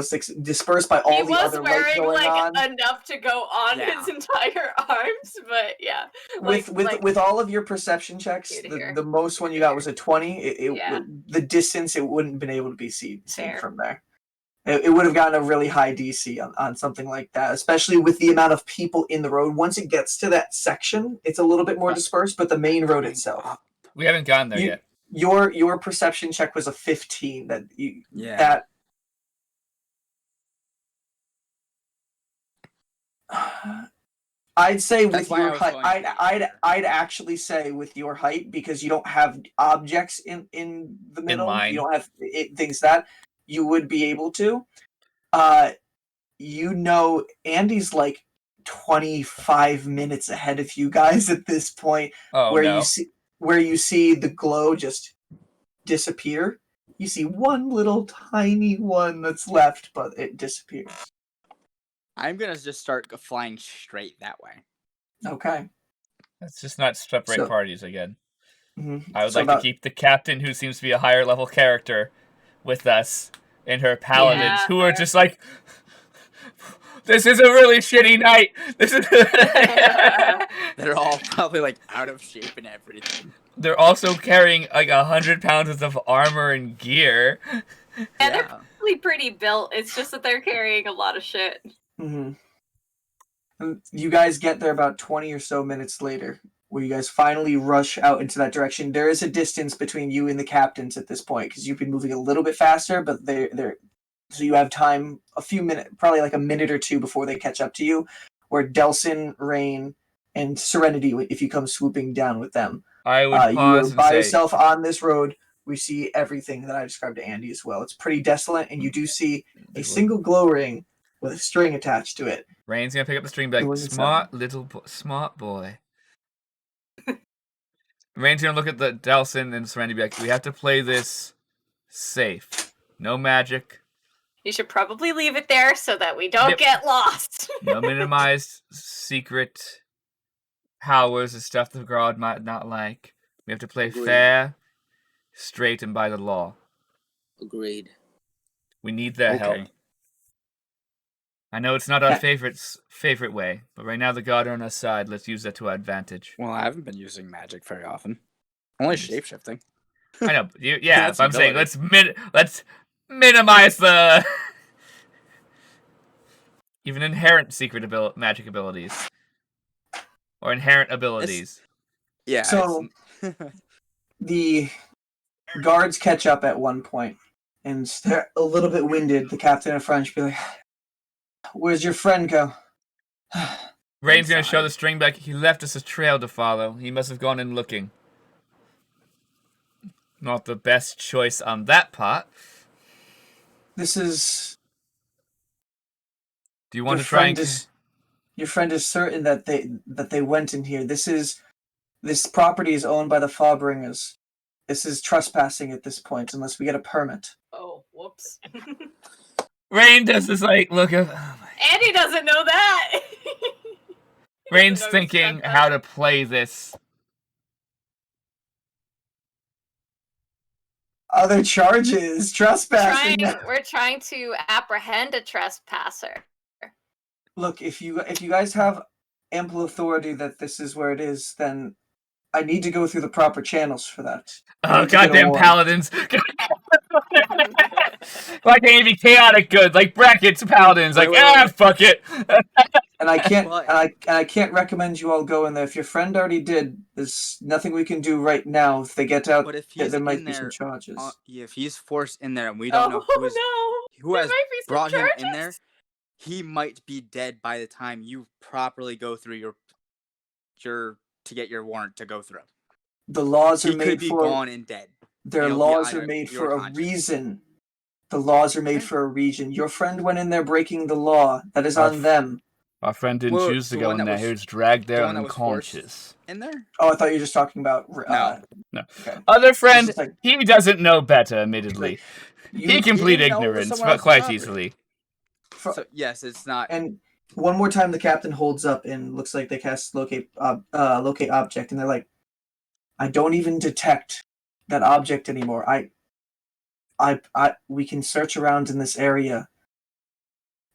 sticks dispersed by all the other light going on. Enough to go on his entire arms, but yeah. With all of your perception checks, the most one you got was a 20. The distance, it wouldn't have been able to be seen from there. It would have gotten a really high DC on something like that, especially with the amount of people in the road. Once it gets to that section, it's a little bit more dispersed, but the main road itself. We haven't gotten there yet. Your perception check was a 15. I'd say with your height, I'd actually say with your height, because you don't have objects in the middle, you don't have things that you would be able to. Andy's like 25 minutes ahead of you guys at this point. Where you see the glow just disappear. You see one little tiny one that's left, but it disappears. I'm gonna just start flying straight that way. Okay. Let's just not separate parties again. Mm-hmm. I would like to keep the captain, who seems to be a higher level character, with us, and her paladins, who are just like, this is a really shitty night. This is. They're all probably like out of shape and everything. They're also carrying like 100 pounds worth of armor and gear. And they're probably pretty built. It's just that they're carrying a lot of shit. Mm-hmm. And you guys get there about 20 or so minutes later, where you guys finally rush out into that direction. There is a distance between you and the captains at this point, because you've been moving a little bit faster, but so you have time, a few minutes, probably like a minute or two before they catch up to you, where Delsin, Rain, and Serenity, if you come swooping down with them. I would pause you are by yourself on this road. We see everything that I described to Andy as well. It's pretty desolate, and you do see a single glow ring with a string attached to it. Rain's gonna pick up the string and be like, smart boy. Rain's gonna look at the Delsin and Serenity and be like, we have to play this safe. No magic. You should probably leave it there so that we don't get lost. No minimized secret powers and stuff the guard might not like. We have to play fair, straight, and by the law. Agreed. We need their help. I know it's not our favorite way, but right now the god are on our side. Let's use that to our advantage. Well, I haven't been using magic very often. Only shapeshifting. I know. But I'm saying let's minimize the even inherent secret magic abilities or inherent abilities. So the guards catch up at one point, and they're a little bit winded. The captain of French be like, "Where's your friend go?" Rain's gonna show the string back. He left us a trail to follow. He must have gone in looking. Not the best choice on that part. This is. Do you want to try Your friend is certain that they went in here. This property is owned by the Farbringers. This is trespassing at this point, unless we get a permit. Oh, whoops. Rain does this look of. Andy doesn't know that. Rain's thinking how to play this. Other charges, trespassing. We're trying to apprehend a trespasser. Look, if you guys have ample authority that this is where it is, then I need to go through the proper channels for that. Oh, goddamn paladins! Why can't you be chaotic good like brackets paladins? Fuck it. And I can't recommend you all go in there. If your friend already did, there's nothing we can do right now. If they get out, but if there might be some charges. If he's forced in there and we don't know who has brought him in there, he might be dead by the time you properly go through your to get your warrant to go through. The laws are made for. He could be gone and dead. Their laws are made for a reason. The laws are made for a reason. Your friend went in there breaking the law. That is on them. Our friend didn't choose to go in there. He was dragged there unconscious. In there? Oh, I thought you were just talking about... No. Okay. Other friend, like, he doesn't know better, admittedly. like, he can plead ignorance, but quite easily. So, yes, it's not... And one more time the captain holds up and looks like they cast locate object, and they're like, I don't even detect that object anymore. We can search around in this area,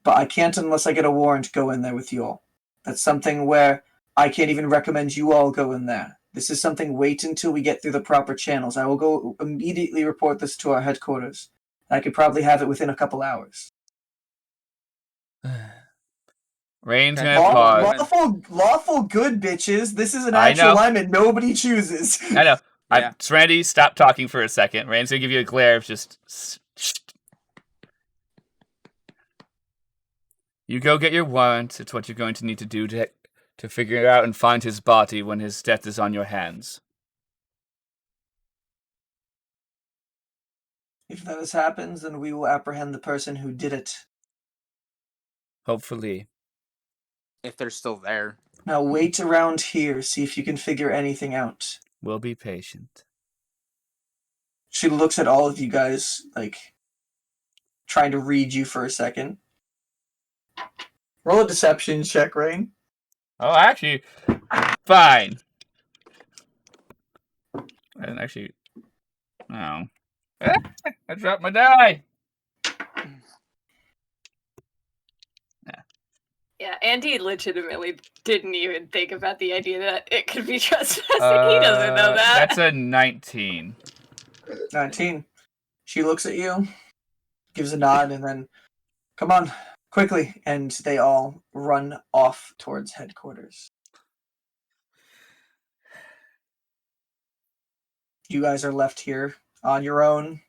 but I can't unless I get a warrant go in there with you all. That's something where I can't even recommend you all go in there. This is something, wait until we get through the proper channels. I will go immediately report this to our headquarters. I could probably have it within a couple hours. Rain's gonna pause. Lawful good bitches. This is an actual alignment nobody chooses. I know. Yeah. Serenity, stop talking for a second. Rain's gonna give you a glare of just... You go get your warrant. It's what you're going to need to do to figure out and find his body when his death is on your hands. If that happens, then we will apprehend the person who did it. Hopefully. If they're still there. Now wait around here, see if you can figure anything out. We'll be patient. She looks at all of you guys, like, trying to read you for a second. Roll a deception check, Rain. Oh, actually, fine. And actually, no. I dropped my die. Yeah, Andy legitimately didn't even think about the idea that it could be trespassing. He doesn't know that. That's a 19. 19. She looks at you, gives a nod, and then, come on, quickly. And they all run off towards headquarters. You guys are left here on your own,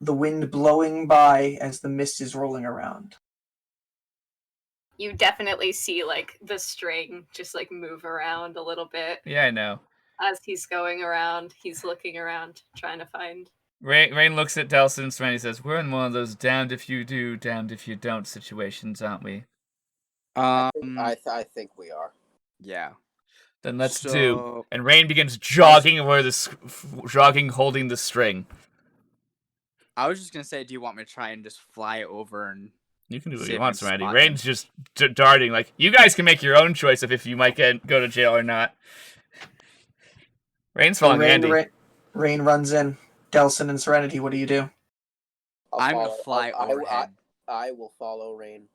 the wind blowing by as the mist is rolling around. You definitely see, like, the string just, like, move around a little bit. Yeah, I know. As he's going around, he's looking around, trying to find... Rain looks at Delson and Serenity says, we're in one of those damned if you do, damned if you don't situations, aren't we? I think we are. Yeah. Then let's do. And Rain begins jogging holding the string. I was just going to say, do you want me to try and just fly over and... You can do what you want, Serenity. Rain's just darting. Like, you guys can make your own choice of if you might go to jail or not. Rain's following Andy. Rain runs in. Delson and Serenity, what do you do? I'm going to fly overhead. I will follow Rain.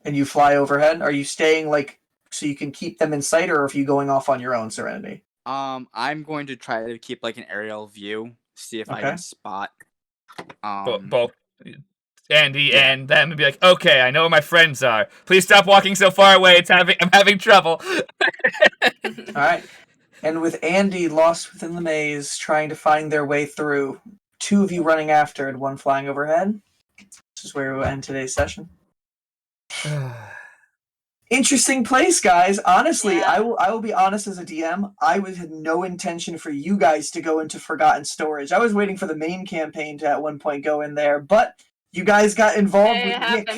And you fly overhead? Are you staying, like, so you can keep them in sight, or are you going off on your own, Serenity? I'm going to try to keep, like, an aerial view. See if I can spot. Both. Andy and them and be like, okay, I know where my friends are. Please stop walking so far away. I'm having trouble. All right. And with Andy lost within the maze, trying to find their way through, two of you running after and one flying overhead. This is where we'll end today's session. Interesting place, guys. Honestly, I will be honest as a DM. I had no intention for you guys to go into Forgotten Storage. I was waiting for the main campaign to at one point go in there, but you guys got involved with Nick.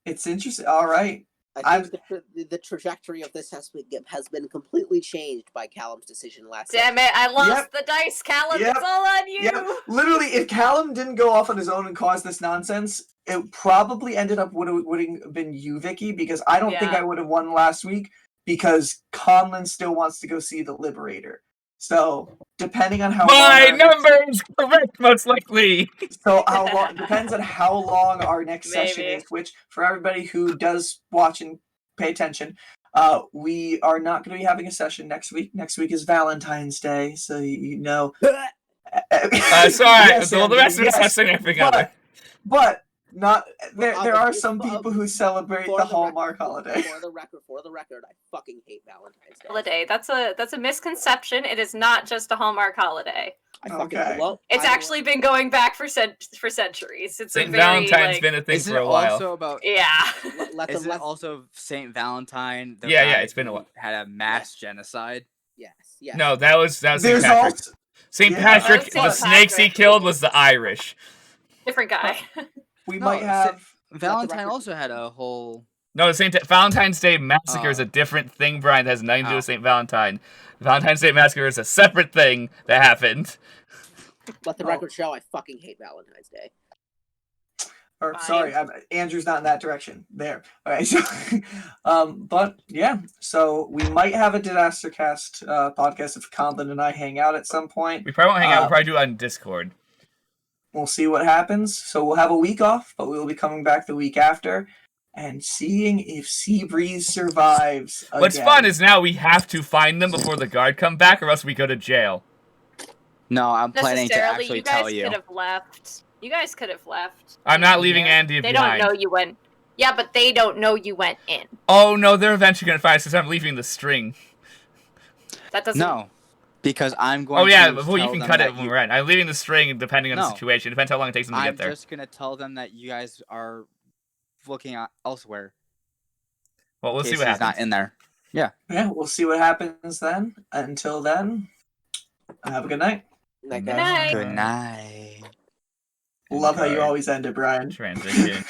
It's interesting. All right. I think the trajectory of this has been completely changed by Callum's decision last Damn it, I lost the dice, Callum. It's all on you. Yep. Literally, if Callum didn't go off on his own and cause this nonsense, it probably ended up would have been you, Vicky, because I don't think I would have won last week because Conlon still wants to go see the Liberator. So, depending on how my number is correct, most likely. So, how long depends on how long our next session is. Which, for everybody who does watch and pay attention, we are not going to be having a session next week. Next week is Valentine's Day, so you know. Sorry, yes, the rest of us have significant. But not there are some people who celebrate the Hallmark holiday. For the record, I fucking hate Valentine's Day. Holiday. That's a misconception. It is not just a Hallmark holiday. It's actually been going back for centuries. It's Saint Valentine's been a thing for a while. Also about, is it also Saint Valentine? It's been a while. Had a mass genocide. Yes. No, that was Saint Patrick. Saint Patrick. The snakes he killed was the Irish. Different guy. we No, might have Valentine record- also had a whole. No, Valentine's Day Massacre is a different thing, Brian. That has nothing to do with St. Valentine. Valentine's Day Massacre is a separate thing that happened. Let the record show I fucking hate Valentine's Day. Or sorry, Andrew's not in that direction. There. All right. So, but yeah, so we might have a Disaster Cast podcast if Conlon and I hang out at some point. We probably won't hang out. We'll probably do it on Discord. We'll see what happens. So we'll have a week off, but we will be coming back the week after and seeing if Seabreeze survives. What's fun is now we have to find them before the guard come back, or else we go to jail. No, I'm planning to actually tell you. You guys could have left. You guys could have left. I'm not leaving Andy behind. They don't know you went. Yeah, but they don't know you went in. Oh no, they're eventually gonna find us because I'm leaving the string. That doesn't. No, because I'm going. Oh yeah, to well you can cut it when we're in. I'm leaving the string depending on the situation. Depends how long it takes them to get there. I'm just gonna tell them that you guys are looking elsewhere. Well, we'll see what happens. He's not in there. Yeah. Yeah, we'll see what happens then. Until then, have a good night. Good night. Good night. Love how you always end it, Brian. Transition.